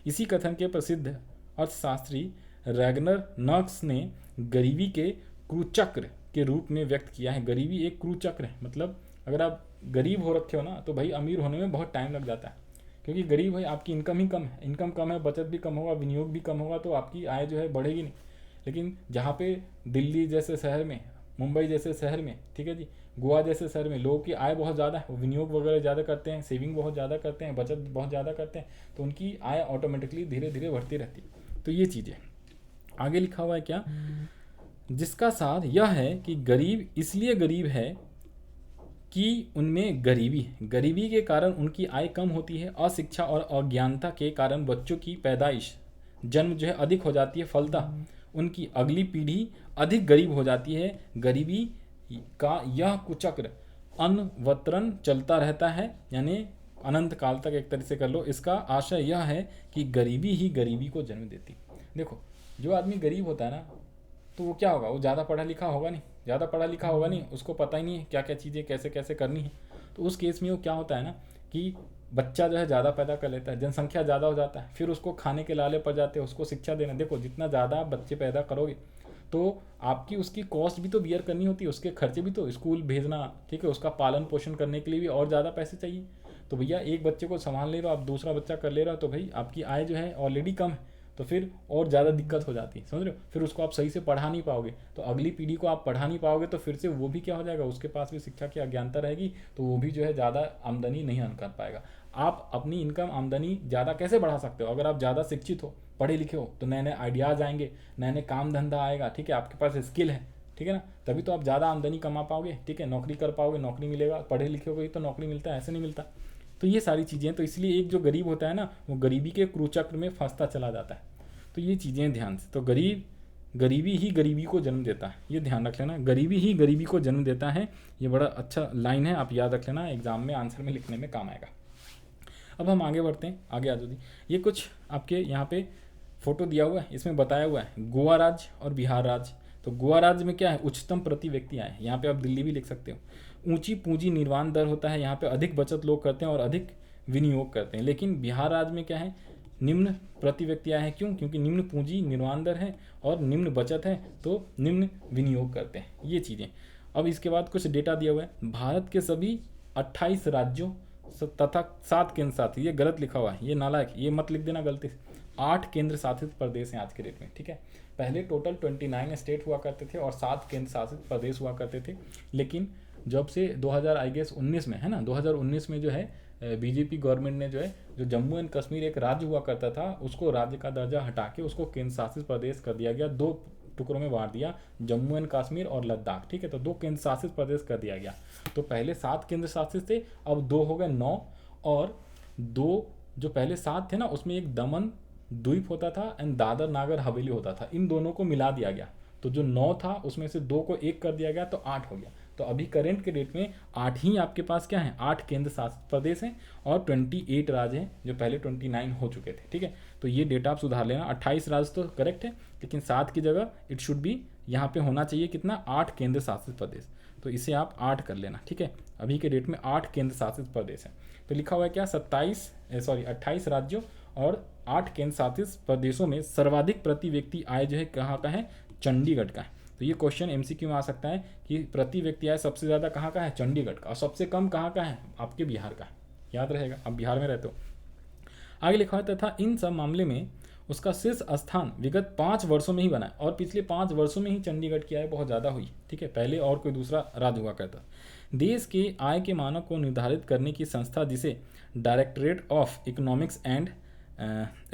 इसी कथन के प्रसिद्ध अर्थशास्त्री रैगनर नॉक्स ने गरीबी के क्रूचक्र के रूप में व्यक्त किया है। गरीबी एक क्रूचक्र है, मतलब अगर आप गरीब हो रखे हो ना तो भाई अमीर होने में बहुत टाइम लग जाता है, क्योंकि गरीब है, आपकी इनकम ही कम है, इनकम कम है, बचत भी कम होगा, विनियोग भी कम होगा, तो आपकी आय जो है बढ़ेगी नहीं। लेकिन जहाँ पे दिल्ली जैसे शहर में, मुंबई जैसे शहर में, ठीक है जी, गोवा जैसे शहर में लोगों की आय बहुत ज़्यादा है, वो विनियोग वगैरह ज़्यादा करते हैं, सेविंग बहुत ज़्यादा करते हैं, बचत बहुत ज़्यादा करते हैं, तो उनकी आय ऑटोमेटिकली धीरे धीरे बढ़ती रहती है। तो ये चीज़ें आगे लिखा हुआ है क्या, जिसका सार यह है कि गरीब इसलिए गरीब है कि उनमें गरीबी के कारण उनकी आय कम होती है। अशिक्षा और अज्ञानता के कारण बच्चों की पैदाइश, जन्म जो है अधिक हो जाती है, फलतः उनकी अगली पीढ़ी अधिक गरीब हो जाती है। गरीबी का यह कुचक्र अनवतरण चलता रहता है, यानी अनंत काल तक एक तरह से कर लो। इसका आशय यह है कि गरीबी ही गरीबी को जन्म देती। देखो, जो आदमी गरीब होता है ना, तो वो क्या होगा, वो ज़्यादा पढ़ा लिखा होगा नहीं, ज़्यादा पढ़ा लिखा होगा नहीं, उसको पता ही नहीं है क्या क्या चीज़ें कैसे कैसे करनी है। तो उस केस में वो क्या होता है ना कि बच्चा जो है ज़्यादा पैदा कर लेता है, जनसंख्या ज़्यादा हो जाता है, फिर उसको खाने के लाले पड़ जाते हैं, उसको शिक्षा देना। देखो, जितना ज़्यादा आप बच्चे पैदा करोगे तो आपकी उसकी कॉस्ट भी तो बियर करनी होती है, उसके खर्चे भी तो, स्कूल भेजना, ठीक है, उसका पालन पोषण करने के लिए भी और ज़्यादा पैसे चाहिए। तो भैया एक बच्चे को संभाल ले रहे हो आप, दूसरा बच्चा कर ले रहे हो, तो भाई आपकी आय जो है ऑलरेडी कम है, तो फिर और ज़्यादा दिक्कत हो जाती है, समझ रहे हो। फिर उसको आप सही से पढ़ा नहीं पाओगे, तो अगली पीढ़ी को आप पढ़ा नहीं पाओगे, तो फिर से वो भी क्या हो जाएगा, उसके पास भी शिक्षा की अज्ञानता रहेगी, तो वो भी जो है ज़्यादा आमदनी नहीं अर्न कर पाएगा। आप अपनी इनकम आमदनी ज़्यादा कैसे बढ़ा सकते हो, अगर आप ज़्यादा शिक्षित हो, पढ़े लिखे हो, तो नए नए आइडियाज़ आएंगे, नए नए काम धंधा आएगा, ठीक है, आपके पास स्किल है, ठीक है ना, तभी तो आप ज़्यादा आमदनी कमा पाओगे, ठीक है, नौकरी कर पाओगे, नौकरी मिलेगा, पढ़े लिखे को ही तो नौकरी मिलता है, ऐसे नहीं मिलता। तो ये सारी चीज़ें हैं, तो इसलिए एक जो गरीब होता है ना, वो गरीबी के क्रूचक्र में फंसता चला जाता है। तो ये चीज़ें ध्यान से, तो गरीबी ही गरीबी को जन्म देता है, ये ध्यान रख लेना, गरीबी ही गरीबी को जन्म देता है। ये बड़ा अच्छा लाइन है, आप याद रख लेना, एग्जाम में आंसर में लिखने में काम आएगा। अब हम आगे बढ़ते हैं, आगे आ जाओ। ये कुछ आपके यहाँ पे फोटो दिया हुआ है, इसमें बताया हुआ है गोवा राज्य और बिहार राज्य। तो गोवा राज्य में क्या है, उच्चतम प्रति व्यक्ति आय, यहाँ पे आप दिल्ली भी लिख सकते हो। ऊंची पूंजी निर्माण दर होता है, यहाँ पे अधिक बचत लोग करते हैं और अधिक विनियोग करते हैं। लेकिन बिहार राज्य में क्या है, निम्न प्रति व्यक्ति आय है। क्यों, क्योंकि निम्न पूंजी निर्माण दर है और निम्न बचत है, तो निम्न विनियोग करते हैं, ये चीज़ें। अब इसके बाद कुछ डेटा दिया हुआ है, भारत के सभी 28 राज्यों तथा 7 केंद्र शासित, ये गलत लिखा हुआ है, ये नालायक, ये मत लिख देना गलती से। 8 केंद्र शासित प्रदेश हैं आज के डेट में, ठीक है। पहले टोटल 29 स्टेट हुआ करते थे और 7 केंद्र शासित प्रदेश हुआ करते थे। लेकिन जब से 2000 आई गेस 19 में है ना, 2019 में जो है बीजेपी गवर्नमेंट ने जो है, जो जम्मू एंड कश्मीर एक राज्य हुआ करता था, उसको राज्य का दर्जा हटा के उसको केंद्र शासित प्रदेश कर दिया गया, 2 टुकड़ों में बांट दिया, जम्मू एंड कश्मीर और लद्दाख, ठीक है। तो 2 केंद्र शासित प्रदेश कर दिया गया। तो पहले 7 केंद्र शासित थे, अब 2 हो गए 9, और 2 जो पहले 7 थे ना, उसमें एक दमन द्वीप होता था एंड दादर नागर हवेली होता था, इन दोनों को मिला दिया गया। तो जो 9 था उसमें से 2 को 1 कर दिया गया, तो 8 हो गया। तो अभी करंट के डेट में 8 ही आपके पास क्या है, 8 केंद्र शासित प्रदेश हैं और 28 राज्य हैं, जो पहले 29 हो चुके थे, ठीक है। तो ये डेटा आप सुधार लेना, 28 राज्य तो करेक्ट है, लेकिन 7 की जगह इट शुड बी यहाँ पे होना चाहिए कितना, 8 केंद्र शासित प्रदेश। तो इसे आप 8 कर लेना, ठीक है। अभी के डेट में 8 केंद्र शासित प्रदेश हैं। तो लिखा हुआ है क्या, 28 राज्यों और 8 केंद्र शासित प्रदेशों में सर्वाधिक प्रति व्यक्ति आय जो है कहाँ का है, चंडीगढ़ का है। तो ये क्वेश्चन एमसीक्यू में आ सकता है कि प्रति व्यक्ति आय सबसे ज़्यादा कहाँ का है, चंडीगढ़ का, और सबसे कम कहाँ का है, आपके बिहार का है। याद रहेगा, आप बिहार में रहते हो। आगे लिखा है, तथा इन सब मामले में उसका शीर्ष स्थान विगत 5 वर्षों में ही बना है, और पिछले 5 वर्षों में ही चंडीगढ़ की आय बहुत ज़्यादा हुई, ठीक है। पहले और कोई दूसरा राज्य हुआ करता। देश के आय के मानक को निर्धारित करने की संस्था, जिसे directorate of economics and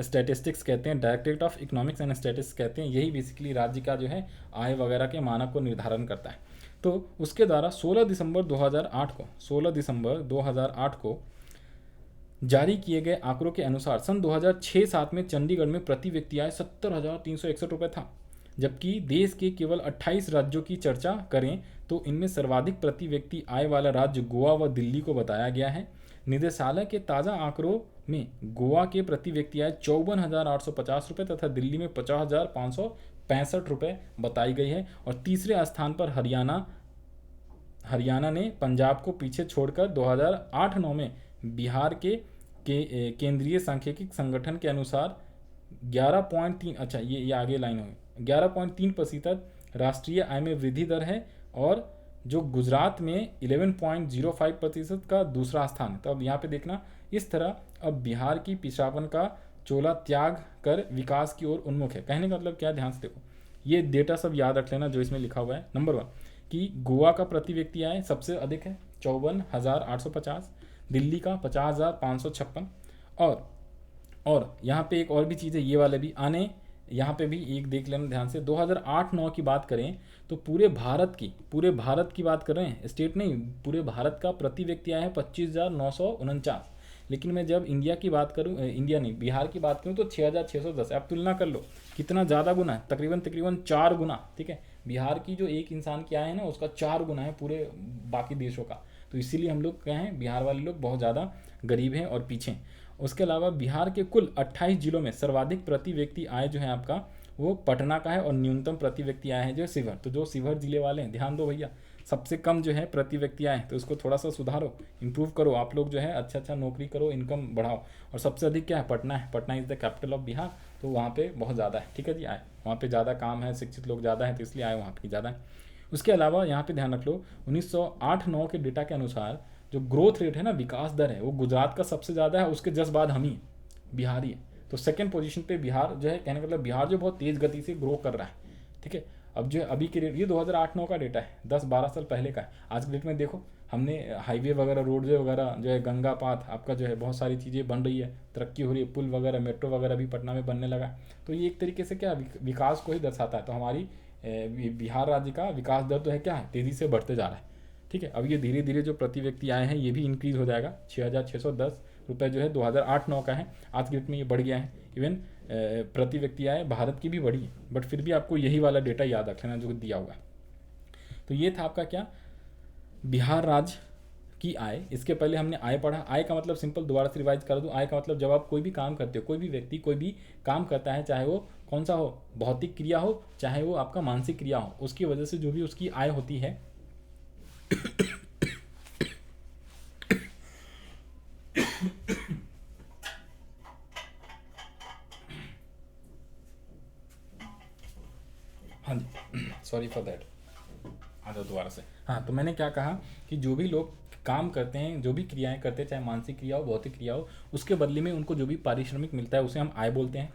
statistics कहते हैं, directorate of economics and statistics कहते हैं, यही बेसिकली राज्य का जो है आय वगैरह के मानक को निर्धारण करता है। तो उसके द्वारा 16 दिसंबर 2008 को जारी किए गए आंकड़ों के अनुसार सन 2006-07 में चंडीगढ़ में प्रति व्यक्ति आय 70,361 रुपये था। जबकि देश के केवल 28 राज्यों की चर्चा करें तो इनमें सर्वाधिक प्रति व्यक्ति आय वाला राज्य गोवा व दिल्ली को बताया गया है। निदेशालय के ताज़ा आंकड़ों में गोवा के प्रति व्यक्ति आय 54,850 रुपये तथा दिल्ली में 50,565 रुपये बताई गई है। और तीसरे स्थान पर हरियाणा ने पंजाब को पीछे छोड़कर 2008-09 में बिहार के केंद्रीय सांख्यिकी संगठन के अनुसार 11.3, अच्छा ये आगे लाइन होगी, 11.3% राष्ट्रीय आय में वृद्धि दर है, और जो गुजरात में 11.05% का दूसरा स्थान है। तो अब यहाँ पे देखना, इस तरह अब बिहार की पिछड़ापन का चोला त्याग कर विकास की ओर उन्मुख है। कहने का मतलब क्या, ध्यान से देखो, ये डेटा सब याद रख लेना जो इसमें लिखा हुआ है। नंबर 1 कि गोवा का प्रति व्यक्ति आय सबसे अधिक है 54,850, दिल्ली का 50,556, और यहाँ पे एक और भी चीज़ है, ये वाले भी आने, यहाँ पे भी एक देख लेना ध्यान से। 2008-9 की बात करें तो पूरे भारत की बात कर रहे हैं, स्टेट नहीं, पूरे भारत का प्रति व्यक्ति आया है 25,949। लेकिन मैं जब इंडिया की बात करूँ, इंडिया नहीं, बिहार की बात करूँ तो 6,610। आप तुलना कर लो कितना ज़्यादा गुना है, तकरीबन 4 गुना। ठीक है, बिहार की जो एक इंसान की आय है ना, उसका 4 गुना है पूरे बाकी देशों का। तो इसीलिए हम लोग क्या हैं, बिहार वाले लोग बहुत ज़्यादा गरीब हैं और पीछे हैं। उसके अलावा बिहार के कुल 28 जिलों में सर्वाधिक प्रति व्यक्ति आय जो है आपका वो पटना का है, और न्यूनतम प्रति व्यक्ति आय है जो शिवहर। तो जो शिवहर जिले वाले हैं, ध्यान दो भैया, सबसे कम जो है प्रति व्यक्ति आय, तो इसको थोड़ा सा सुधारो, इंप्रूव करो आप लोग, जो है अच्छा नौकरी करो, इनकम बढ़ाओ। और सबसे अधिक क्या है, पटना है, Patna is the capital of Bihar, तो वहाँ पे बहुत ज़्यादा है। ठीक है जी, आय वहाँ पे ज़्यादा काम है, शिक्षित लोग ज़्यादा हैं, तो इसलिए आय वहाँ पे ज़्यादा है। उसके अलावा यहाँ पे ध्यान रख लो, 1908-9 के डेटा के अनुसार जो ग्रोथ रेट है ना, विकास दर है, वो गुजरात का सबसे ज़्यादा है, उसके जस्ट बाद हम ही बिहारी है। तो सेकंड पोजीशन पे बिहार जो है, कहने का मतलब बिहार जो बहुत तेज़ गति से ग्रो कर रहा है। ठीक है, अब जो है अभी के रेट, ये 2008-9 का डेटा है, 10-12 साल पहले का है। आज के डेट में देखो, हमने हाईवे वगैरह, रोडवे वगैरह जो है, गंगा पाथ आपका जो है, बहुत सारी चीज़ें बन रही है, तरक्की हो रही है, पुल वगैरह, मेट्रो वगैरह भी पटना में बनने लगा। तो ये एक तरीके से क्या विकास को ही दर्शाता है। तो हमारी बिहार राज्य का विकास दर तो है क्या है, तेज़ी से बढ़ते जा रहा है। ठीक है, अब ये धीरे धीरे जो प्रति व्यक्ति आए हैं ये भी इंक्रीज़ हो जाएगा। 6,610 रुपये जो है 2008-9 का है, आज के डेट में ये बढ़ गया है। इवन प्रति व्यक्ति आय भारत की भी बढ़ी है, बट फिर भी आपको यही वाला डेटा याद रख लेना जो दिया हुआ है। तो ये था आपका क्या, बिहार राज्य की आय। इसके पहले हमने आय पढ़ा। आय का मतलब सिंपल, दोबारा से रिवाइज कर दूं, आय का मतलब जब आप कोई भी काम करते हो, कोई भी व्यक्ति कोई भी काम करता है, चाहे वो कौन सा हो, भौतिक क्रिया हो चाहे वो आपका मानसिक क्रिया हो, उसकी वजह से जो भी उसकी आय होती है हाँ जी, सॉरी फॉर दैट, आ जाओ दोबारा से। हाँ, तो मैंने क्या कहा कि जो भी लोग काम करते हैं, जो भी क्रियाएं करते हैं, चाहे मानसिक क्रिया हो, भौतिक क्रिया हो, उसके बदले में उनको जो भी पारिश्रमिक मिलता है उसे हम आय बोलते हैं,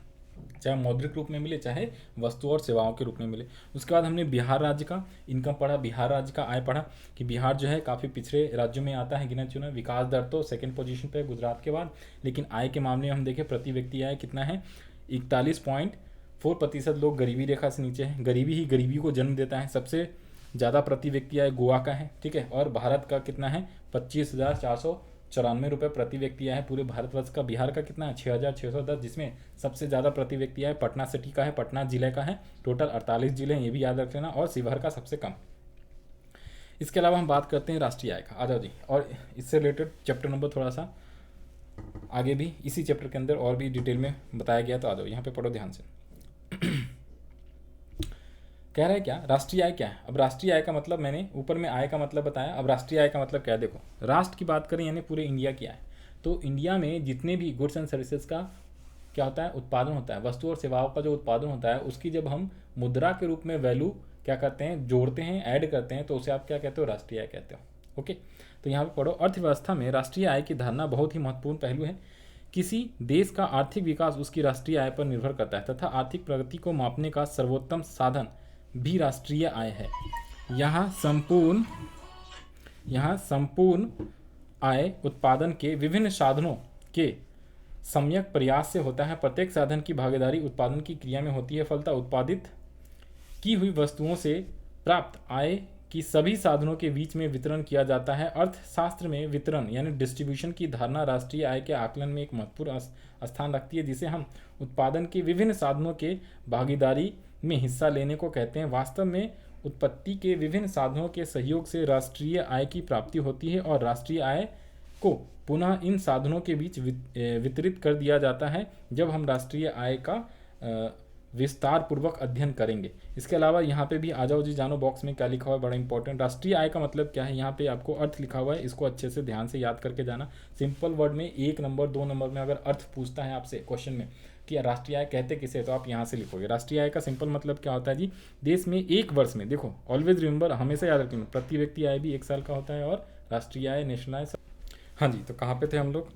चाहे मौद्रिक रूप में मिले, चाहे वस्तु और सेवाओं के रूप में मिले। उसके बाद हमने बिहार राज्य का इनकम पढ़ा, बिहार राज्य का आय पढ़ा कि बिहार जो है काफ़ी पिछड़े राज्यों में आता है, गिना चुना। विकास दर तो सेकंड पोजीशन पे है गुजरात के बाद, लेकिन आय के मामले में हम देखें प्रति व्यक्ति आय कितना है, 41.4% लोग गरीबी रेखा से नीचे है। गरीबी ही गरीबी को जन्म देता है। सबसे ज़्यादा प्रति व्यक्ति आय गोवा का है। ठीक है, और भारत का कितना है, 25,494 रुपये प्रति व्यक्ति आय है पूरे भारतवर्ष का। बिहार का कितना है, 6,610, जिसमें सबसे ज़्यादा प्रति व्यक्ति आय पटना सिटी का है, पटना जिले का है। टोटल 48 जिले हैं, ये भी याद रख लेना, और शिवहर का सबसे कम। इसके अलावा हम बात करते हैं राष्ट्रीय आय का। आ जाओ जी, और इससे रिलेटेड चैप्टर नंबर थोड़ा सा आगे भी इसी चैप्टर के अंदर और भी डिटेल में बताया गया, तो आ जाओ यहाँ पे पढ़ो ध्यान से। कह रहा है क्या, राष्ट्रीय आय क्या है। अब राष्ट्रीय आय का मतलब, मैंने ऊपर में आय का मतलब बताया, अब राष्ट्रीय आय का मतलब क्या है। देखो, राष्ट्र की बात करें यानी पूरे इंडिया की आय, तो इंडिया में जितने भी गुड्स एंड सर्विसेज का क्या होता है, उत्पादन होता है, वस्तु और सेवाओं का जो उत्पादन होता है, उसकी जब हम मुद्रा के रूप में वैल्यू क्या करते हैं, जोड़ते हैं, ऐड करते हैं, तो उसे आप क्या कहते हो, राष्ट्रीय आय कहते हो। ओके, तो यहाँ पे पढ़ो, अर्थव्यवस्था में राष्ट्रीय आय की धारणा बहुत ही महत्वपूर्ण पहलू है। किसी देश का आर्थिक विकास उसकी राष्ट्रीय आय पर निर्भर करता है, तथा आर्थिक प्रगति को मापने का सर्वोत्तम साधन भी राष्ट्रीय आय है। यहाँ संपूर्ण आय उत्पादन के विभिन्न साधनों के सम्यक प्रयास से होता है। प्रत्येक साधन की भागीदारी उत्पादन की क्रिया में होती है। फलतः उत्पादित की हुई वस्तुओं से प्राप्त आय की सभी साधनों के बीच में वितरण किया जाता है। अर्थशास्त्र में वितरण यानी डिस्ट्रीब्यूशन की धारणा राष्ट्रीय आय के आकलन में एक महत्वपूर्ण स्थान रखती है, जिसे हम उत्पादन के विभिन्न साधनों के भागीदारी में हिस्सा लेने को कहते हैं। वास्तव में उत्पत्ति के विभिन्न साधनों के सहयोग से राष्ट्रीय आय की प्राप्ति होती है, और राष्ट्रीय आय को पुनः इन साधनों के बीच वितरित कर दिया जाता है जब हम राष्ट्रीय आय का विस्तार पूर्वक अध्ययन करेंगे। इसके अलावा यहाँ पे भी आ जाओ जी, जानो बॉक्स में क्या लिखा हुआ है, बड़ा इंपॉर्टेंट। राष्ट्रीय आय का मतलब क्या है, यहाँ पे आपको अर्थ लिखा हुआ है, इसको अच्छे से ध्यान से याद करके जाना। सिंपल वर्ड में 1 नंबर 2 नंबर में अगर अर्थ पूछता है आपसे क्वेश्चन में, राष्ट्रीय आय कहते किसे, तो आप यहाँ से लिखोगे। राष्ट्रीय आय का सिंपल मतलब क्या होता है जी, देश में एक वर्ष में, देखो ऑलवेज रिमेंबर, हमेशा याद रखेंगे, प्रति व्यक्ति आय भी 1 साल का होता है और राष्ट्रीय आय, नेशनल आय। हाँ जी, तो कहाँ पे थे हम लोग?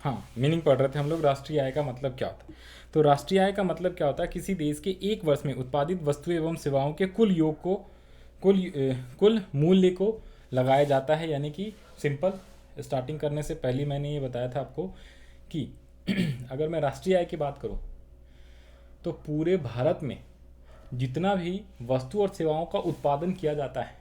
हाँ, मीनिंग पढ़ रहे थे हम लोग, राष्ट्रीय आय का मतलब क्या होता है। तो राष्ट्रीय आय का मतलब क्या होता है, किसी देश के एक वर्ष में उत्पादित वस्तुएं एवं सेवाओं के कुल योग को, कुल मूल्य को लगाया जाता है। यानी कि सिंपल, स्टार्टिंग करने से पहले मैंने ये बताया था आपको कि अगर मैं राष्ट्रीय आय की बात करूँ तो पूरे भारत में जितना भी वस्तु और सेवाओं का उत्पादन किया जाता है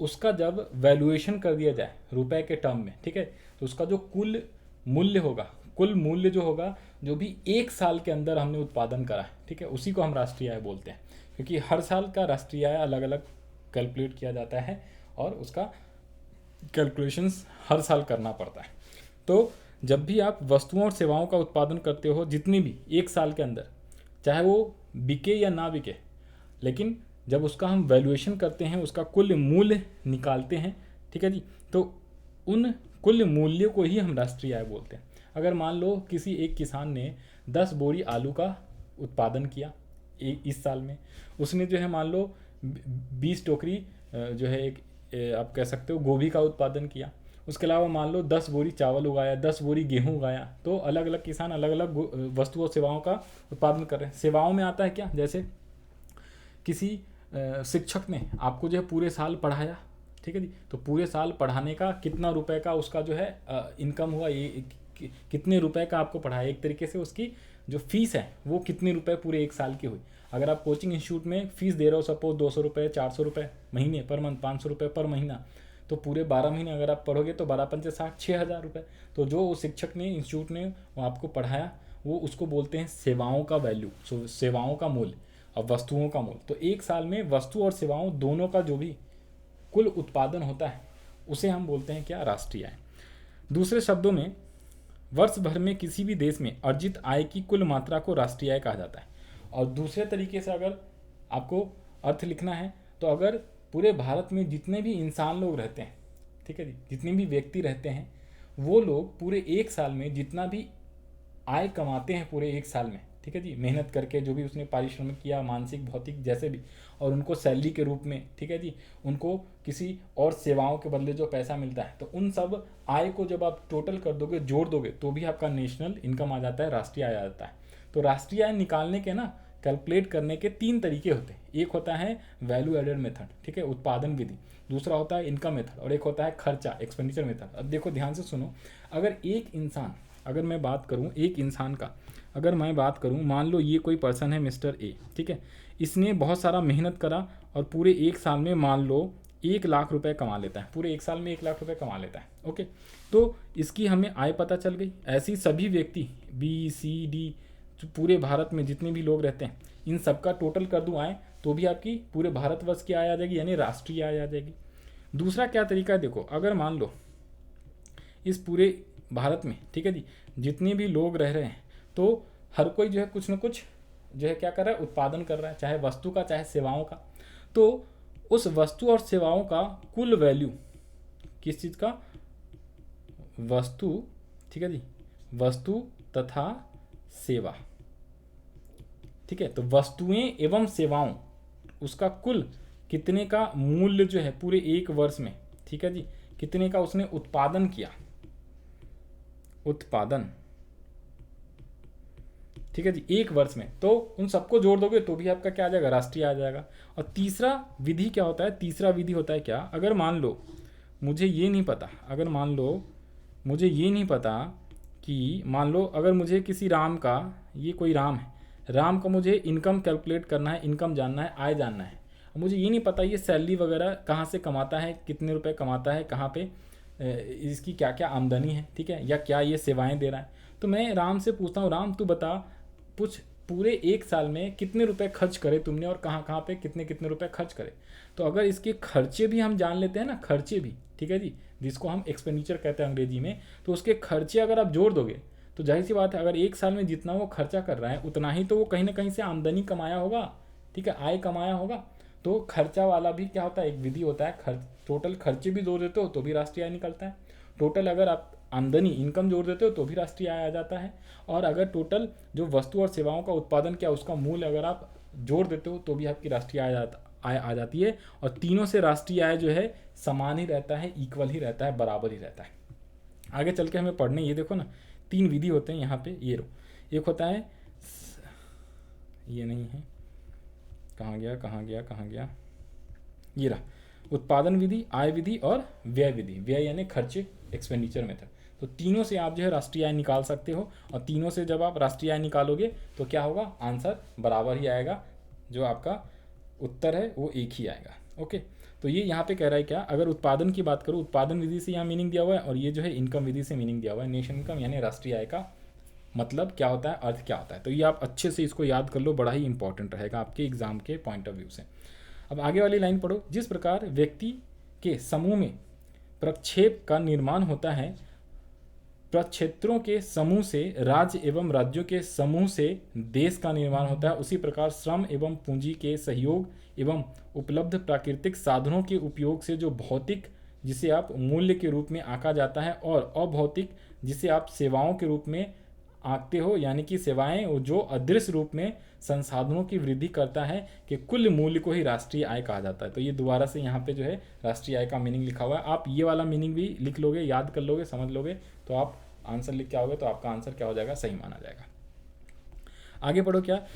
उसका जब वैल्यूएशन कर दिया जाए रुपए के टर्म में, ठीक है, तो उसका जो कुल मूल्य होगा, कुल मूल्य जो होगा, जो भी 1 साल के अंदर हमने उत्पादन करा है, ठीक है, उसी को हम राष्ट्रीय आय बोलते हैं। क्योंकि हर साल का राष्ट्रीय आय अलग अलग कैलकुलेट किया जाता है और उसका कैलकुलेशंस हर साल करना पड़ता है। तो जब भी आप वस्तुओं और सेवाओं का उत्पादन करते हो, जितनी भी 1 साल के अंदर, चाहे वो बिके या ना बिके, लेकिन जब उसका हम वैल्यूएशन करते हैं, उसका कुल मूल्य निकालते हैं, ठीक है जी, तो उन कुल मूल्य को ही हम राष्ट्रीय आय बोलते हैं। अगर मान लो किसी एक किसान ने 10 बोरी आलू का उत्पादन किया इस साल में, उसने जो है मान लो 20 टोकरी जो है एक आप कह सकते हो गोभी का उत्पादन किया, उसके अलावा मान लो 10 बोरी चावल उगाया, 10 बोरी गेहूं उगाया, तो अलग अलग किसान अलग अलग वस्तु और सेवाओं का उत्पादन कर रहे हैं। सेवाओं में आता है क्या, जैसे किसी शिक्षक ने आपको जो है पूरे साल पढ़ाया, ठीक है जी, तो पूरे साल पढ़ाने का कितना रुपए का उसका जो है इनकम हुआ, ये कितने रुपए का आपको पढ़ाया, एक तरीके से उसकी जो फीस है वो कितने रुपए पूरे 1 साल की हुई। अगर आप कोचिंग इंस्टीट्यूट में फीस दे रहे हो, सपोज 200 रुपये, 400 रुपये महीने पर मंथ, 500 रुपये पर महीना, तो पूरे 12 महीने अगर आप पढ़ोगे तो 12 पंचे 60, 6,000 रुपये। तो जो उस शिक्षक ने, इंस्टीट्यूट ने वो आपको पढ़ाया, वो उसको बोलते हैं सेवाओं का वैल्यू, सेवाओं का मूल्य और वस्तुओं का मूल्य। तो 1 साल में वस्तु और सेवाओं दोनों का जो भी कुल उत्पादन होता है उसे हम बोलते हैं क्या, राष्ट्रीय आय। दूसरे शब्दों में, वर्ष भर में किसी भी देश में अर्जित आय की कुल मात्रा को राष्ट्रीय आय कहा जाता है। और दूसरे तरीके से अगर आपको अर्थ लिखना है, तो अगर पूरे भारत में जितने भी इंसान लोग रहते हैं, ठीक है जी, जितने भी व्यक्ति रहते हैं, वो लोग पूरे 1 साल में जितना भी आय कमाते हैं पूरे 1 साल में, ठीक है जी, मेहनत करके जो भी उसने पारिश्रमिक किया, मानसिक भौतिक जैसे भी, और उनको सैलरी के रूप में, ठीक है जी, उनको किसी और सेवाओं के बदले जो पैसा मिलता है, तो उन सब आय को जब आप टोटल कर दोगे, जोड़ दोगे, तो भी आपका नेशनल इनकम आ जाता है, राष्ट्रीय आय आ जाता है। तो राष्ट्रीय आय निकालने के ना, कैलकुलेट करने के 3 तरीके होते हैं। एक होता है वैल्यू एडेड मेथड, ठीक है, उत्पादन विधि, दूसरा होता है इनकम मेथड, और एक होता है खर्चा, एक्सपेंडिचर मेथड। अब देखो ध्यान से सुनो, अगर एक इंसान, अगर मैं बात करूं एक इंसान का, अगर मैं बात करूं, मान लो ये कोई पर्सन है मिस्टर ए, ठीक है, इसने बहुत सारा मेहनत करा और पूरे 1 साल में मान लो 1 लाख रुपए कमा लेता है, पूरे 1 साल में 1 लाख रुपए कमा लेता है, ओके, तो इसकी हमें आय पता चल गई। ऐसी सभी व्यक्ति BCD पूरे भारत में जितने भी लोग रहते हैं, इन सबका टोटल कर दूं आय, तो भी आपकी पूरे भारतवर्ष की आय आ जाएगी, यानी राष्ट्रीय आय आ जाएगी। दूसरा क्या तरीका है, देखो अगर मान लो इस पूरे भारत में, ठीक है जी, जितने भी लोग रह रहे हैं, तो हर कोई जो है कुछ ना कुछ जो है क्या कर रहा है, उत्पादन कर रहा है, चाहे वस्तु का चाहे सेवाओं का। तो उस वस्तु और सेवाओं का कुल वैल्यू, किस चीज़ का, वस्तु, ठीक है जी, वस्तु तथा सेवा, ठीक है, तो वस्तुएं एवं सेवाओं, उसका कुल कितने का मूल्य जो है पूरे 1 वर्ष में, ठीक है जी, कितने का उसने उत्पादन किया, उत्पादन, ठीक है जी, 1 वर्ष में, तो उन सबको जोड़ दोगे तो भी आपका क्या आ जाएगा, राष्ट्रीय आ जाएगा। और तीसरा विधि क्या होता है, तीसरा विधि होता है क्या, अगर मान लो मुझे ये नहीं पता, अगर मान लो मुझे ये नहीं पता कि, मान लो अगर मुझे किसी राम का, ये कोई राम है, राम का मुझे इनकम कैलकुलेट करना है, इनकम जानना है, आय जानना है, मुझे ये नहीं पता ये सैलरी वगैरह कहाँ से कमाता है, कितने रुपए कमाता है, कहाँ पे इसकी क्या क्या आमदनी है, ठीक है, या क्या ये सेवाएं दे रहा है, तो मैं राम से पूछता हूँ, राम तू बता, कुछ पूरे 1 साल में कितने रुपए खर्च करे तुमने और कहाँ कहाँ पे कितने कितने रुपए खर्च करे। तो अगर इसके खर्चे भी हम जान लेते हैं ना, खर्चे भी, ठीक है जी, जिसको हम एक्सपेंडिचर कहते हैं अंग्रेजी में, तो उसके खर्चे अगर आप जोड़ दोगे तो जाहिर सी बात है, अगर 1 साल में जितना वो खर्चा कर रहा है उतना ही तो वो कहीं ना कहीं से आमदनी कमाया होगा, ठीक है, आय कमाया होगा। तो खर्चा वाला भी क्या होता है, एक विधि होता है, टोटल खर्चे भी जोड़ देते हो तो भी राष्ट्रीय आय निकलता है। टोटल अगर आप आमदनी इनकम जोड़ देते हो तो भी राष्ट्रीय आय आ जाता है, और अगर टोटल जो वस्तु और सेवाओं का उत्पादन क्या उसका मूल्य अगर आप जोड़ देते हो तो भी आपकी राष्ट्रीय आय आ जाती है। और तीनों से राष्ट्रीय आय जो है समान ही रहता है, इक्वल ही रहता है, बराबर ही रहता है। आगे चल के हमें पढ़ने, ये देखो ना 3 विधि होते हैं यहाँ पे, ये रो एक होता है, ये नहीं है, कहाँ गया, ये रहा, उत्पादन विधि, आय विधि और व्यय विधि। व्यय यानी खर्चे, एक्सपेंडिचर मेथड। तो तीनों से आप जो है राष्ट्रीय आय निकाल सकते हो, और तीनों से जब आप राष्ट्रीय आय निकालोगे तो क्या होगा, आंसर बराबर ही आएगा, जो आपका उत्तर है वो एक ही आएगा। ओके, तो ये यहाँ पे कह रहा है क्या, अगर उत्पादन की बात करूँ, उत्पादन विधि से यहाँ मीनिंग दिया हुआ है, और ये जो है इनकम विधि से मीनिंग दिया हुआ है। नेशनल इनकम यानी राष्ट्रीय आय का मतलब क्या होता है, अर्थ क्या होता है। तो ये आप अच्छे से इसको याद कर लो, बड़ा ही इंपॉर्टेंट रहेगा आपके एग्जाम के पॉइंट ऑफ व्यू से। अब आगे वाली लाइन पढ़ो, जिस प्रकार व्यक्ति के समूह में प्रक्षेप का निर्माण होता है, प्रक्षेत्रों के समूह से राज्य एवं राज्यों के समूह से देश का निर्माण होता है, उसी प्रकार श्रम एवं पूंजी के सहयोग एवं उपलब्ध प्राकृतिक साधनों के उपयोग से जो भौतिक जिसे आप मूल्य के रूप में आंका जाता है, और अभौतिक जिसे आप सेवाओं के रूप में आंकते हो, यानी कि सेवाएं जो अदृश्य रूप में संसाधनों की वृद्धि करता है, कि कुल मूल्य को ही राष्ट्रीय आय कहा जाता है। तो ये दोबारा से यहाँ पे जो है राष्ट्रीय आय का मीनिंग लिखा हुआ है। आप ये वाला मीनिंग भी लिख लोगे, याद कर लोगे, समझ लोगे, तो आप आंसर लिख के आओगे तो आपका आंसर क्या हो जाएगा, सही माना जाएगा। आगे पढ़ो क्या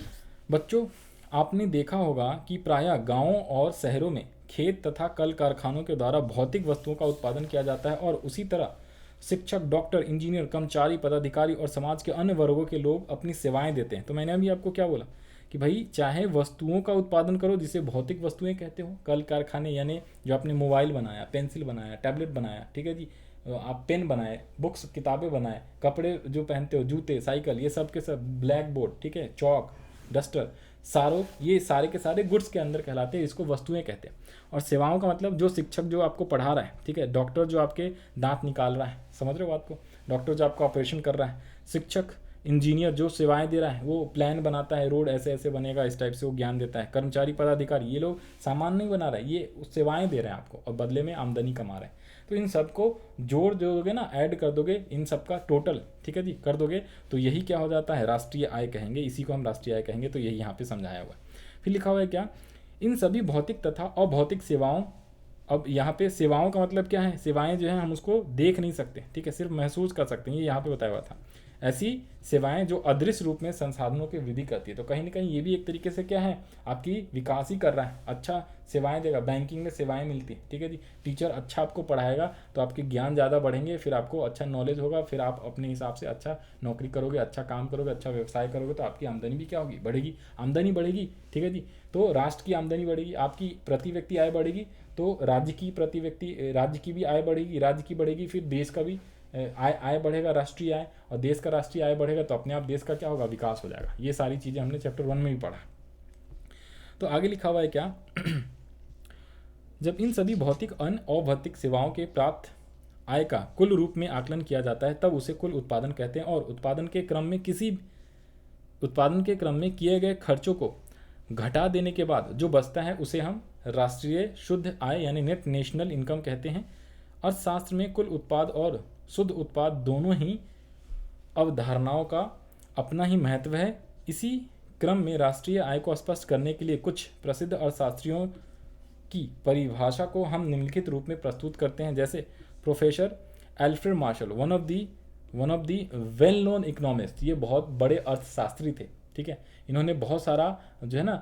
बच्चों, आपने देखा होगा कि प्रायः गाँवों और शहरों में खेत तथा कल कारखानों के द्वारा भौतिक वस्तुओं का उत्पादन किया जाता है, और उसी तरह शिक्षक, डॉक्टर, इंजीनियर, कर्मचारी, पदाधिकारी और समाज के अन्य वर्गों के लोग अपनी सेवाएं देते हैं। तो मैंने अभी आपको क्या बोला कि भाई चाहे वस्तुओं का उत्पादन करो जिसे भौतिक वस्तुएं कहते हो, कल कारखाने यानी जो आपने मोबाइल बनाया, पेंसिल बनाया, टैबलेट बनाया, ठीक है जी, आप पेन बनाए, बुक्स किताबें बनाए, कपड़े जो पहनते हो, जूते, साइकिल, ये सब के सब, ब्लैक बोर्ड, ठीक है, चौक, डस्टर, सारो, ये सारे के सारे गुड्स के अंदर कहलाते हैं, इसको वस्तुएं कहते हैं। और सेवाओं का मतलब जो शिक्षक जो आपको पढ़ा रहा है, ठीक है, डॉक्टर जो आपके दांत निकाल रहा है, समझ रहे हो बात को, डॉक्टर जो आपका ऑपरेशन कर रहा है, शिक्षक, इंजीनियर जो सेवाएं दे रहा है, वो प्लान बनाता है, रोड ऐसे ऐसे बनेगा, इस टाइप से वो ज्ञान देता है, कर्मचारी, पदाधिकारी, ये लोग सामान नहीं बना रहे हैं, ये सेवाएं दे रहे हैं आपको और बदले में आमदनी कमा रहे हैं। तो इन सबको जोड़ दोगे ना, ऐड कर दोगे, इन सबका टोटल, ठीक है जी, कर दोगे तो यही क्या हो जाता है, राष्ट्रीय आय कहेंगे, इसी को हम राष्ट्रीय आय कहेंगे। तो यही यहाँ पे समझाया हुआ है। फिर लिखा हुआ है क्या, इन सभी भौतिक तथा अभौतिक सेवाओं, अब यहाँ पे सेवाओं का मतलब क्या है, सेवाएं जो है हम उसको देख नहीं सकते, ठीक है, सिर्फ महसूस कर सकते हैं, ये यहाँ पे बताया हुआ था। ऐसी सेवाएं जो अदृश्य रूप में संसाधनों की वृद्धि करती है। तो कहीं ना कहीं ये भी एक तरीके से क्या है, आपकी विकास ही कर रहा है, अच्छा सेवाएं देगा। बैंकिंग में सेवाएं मिलती है, ठीक है जी, टीचर अच्छा आपको पढ़ाएगा तो आपके ज्ञान ज़्यादा बढ़ेंगे, फिर आपको अच्छा नॉलेज होगा, फिर आप अपने हिसाब से अच्छा नौकरी करोगे, अच्छा काम करोगे, अच्छा व्यवसाय करोगे, तो आपकी आमदनी भी क्या होगी, बढ़ेगी, आमदनी बढ़ेगी, ठीक है जी। तो राष्ट्र की आमदनी बढ़ेगी, आपकी प्रति व्यक्ति आय बढ़ेगी, तो राज्य की भी आय बढ़ेगी, राज्य की बढ़ेगी, फिर देश का भी आय बढ़ेगा, राष्ट्रीय आय, और देश का राष्ट्रीय आय बढ़ेगा तो अपने आप देश का क्या होगा, विकास हो जाएगा। ये सारी चीज़ें हमने चैप्टर 1 में भी पढ़ा। तो आगे लिखा हुआ है क्या, जब इन सभी भौतिक अभौतिक सेवाओं के प्राप्त आय का कुल रूप में आकलन किया जाता है तब उसे कुल उत्पादन कहते हैं। और उत्पादन के क्रम में किए गए खर्चों को घटा देने के बाद जो बचता है उसे हम राष्ट्रीय शुद्ध आय यानी नेट नेशनल इनकम कहते हैं। अर्थशास्त्र में कुल उत्पाद और शुद्ध उत्पाद दोनों ही अवधारणाओं का अपना ही महत्व है। इसी क्रम में राष्ट्रीय आय को स्पष्ट करने के लिए कुछ प्रसिद्ध अर्थशास्त्रियों की परिभाषा को हम निम्नलिखित रूप में प्रस्तुत करते हैं। जैसे professor Alfred Marshall, one of the well known economist, ये बहुत बड़े अर्थशास्त्री थे, ठीक है। इन्होंने बहुत सारा जो है ना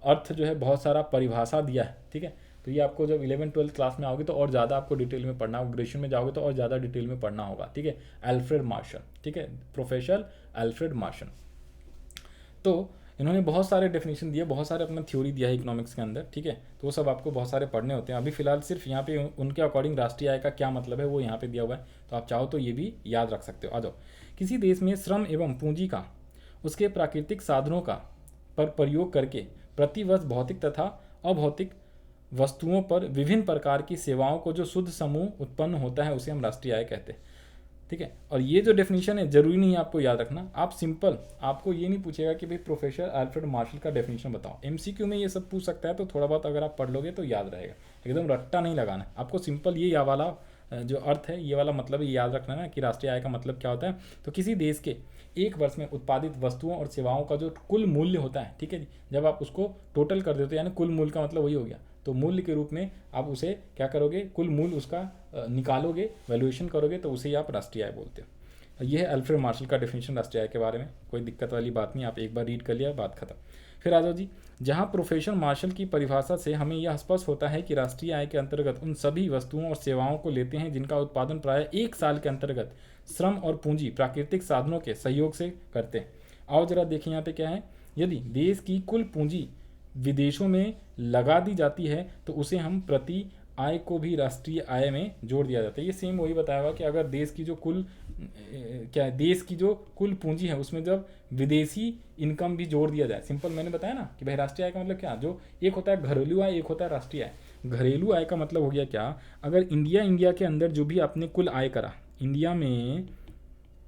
अर्थ जो है बहुत सारा परिभाषा दिया है, ठीक है। तो ये आपको जब 11-12 क्लास में आओगे तो और ज़्यादा आपको डिटेल में पढ़ना होगा, ग्रेजुएशन में जाओगे तो और ज़्यादा डिटेल में पढ़ना होगा, ठीक है। एल्फ्रेड मार्शल, ठीक है, प्रोफेसर एल्फ्रेड मार्शल। तो इन्होंने बहुत सारे डेफिनेशन दिए, बहुत सारे अपना थ्योरी दिया है इकोनॉमिक्स के अंदर, ठीक है। तो वो सब आपको बहुत सारे पढ़ने होते हैं। अभी फिलहाल सिर्फ यहाँ पे उनके अकॉर्डिंग राष्ट्रीय आय का क्या मतलब है वो यहाँ पे दिया हुआ है, तो आप चाहो तो ये भी याद रख सकते हो। आ जाओ, किसी देश में श्रम एवं पूंजी का उसके प्राकृतिक साधनों का पर प्रयोग करके प्रतिवर्ष भौतिक तथा अभौतिक वस्तुओं पर विभिन्न प्रकार की सेवाओं को जो शुद्ध समूह उत्पन्न होता है उसे हम राष्ट्रीय आय कहते हैं, ठीक है। और ये जो डेफिनेशन है जरूरी नहीं है आपको याद रखना, आप सिंपल, आपको ये नहीं पूछेगा कि भाई प्रोफेसर एल्फ्रेड मार्शल का डेफिनेशन बताओ। एमसीक्यू में ये सब पूछ सकता है, तो थोड़ा बहुत अगर आप पढ़ लोगे तो याद रहेगा, एकदम रट्टा नहीं लगाना है आपको। सिंपल ये वाला जो अर्थ है, ये वाला मतलब ये याद रखना ना कि राष्ट्रीय आय का मतलब क्या होता है। तो किसी देश के एक वर्ष में उत्पादित वस्तुओं और सेवाओं का जो कुल मूल्य होता है, ठीक है जी, जब आप उसको टोटल कर देते हो, यानी कुल मूल्य का मतलब वही हो गया, तो मूल्य के रूप में आप उसे क्या करोगे, कुल मूल्य उसका निकालोगे, वैल्यूएशन करोगे, तो उसे ही आप राष्ट्रीय आय बोलते हो। यह है अल्फ्रेड मार्शल का डेफिनेशन राष्ट्रीय आय के बारे में, कोई दिक्कत वाली बात नहीं, आप एक बार रीड कर लिया, बात खत्म। फिर आ जाओ जी, जहाँ प्रोफेसर मार्शल की परिभाषा से हमें यह स्पष्ट होता है कि राष्ट्रीय आय के अंतर्गत उन सभी वस्तुओं और सेवाओं को लेते हैं जिनका उत्पादन प्राय एक साल के अंतर्गत श्रम और पूंजी प्राकृतिक साधनों के सहयोग से करते हैं। आओ जरा देखिए यहाँ पे क्या है, यदि देश की कुल पूंजी विदेशों में लगा दी जाती है तो उसे हम प्रति आय को भी राष्ट्रीय आय में जोड़ दिया जाता है। ये सेम वही बताया हुआ कि अगर देश की जो कुल देश की जो कुल पूंजी है उसमें जब विदेशी इनकम भी जोड़ दिया जाए, सिंपल मैंने बताया ना कि भाई राष्ट्रीय आय का मतलब क्या, जो एक होता है घरेलू आय, एक होता है राष्ट्रीय आय। घरेलू आय का मतलब हो गया क्या, अगर इंडिया के अंदर जो भी आपने कुल आय करा, इंडिया में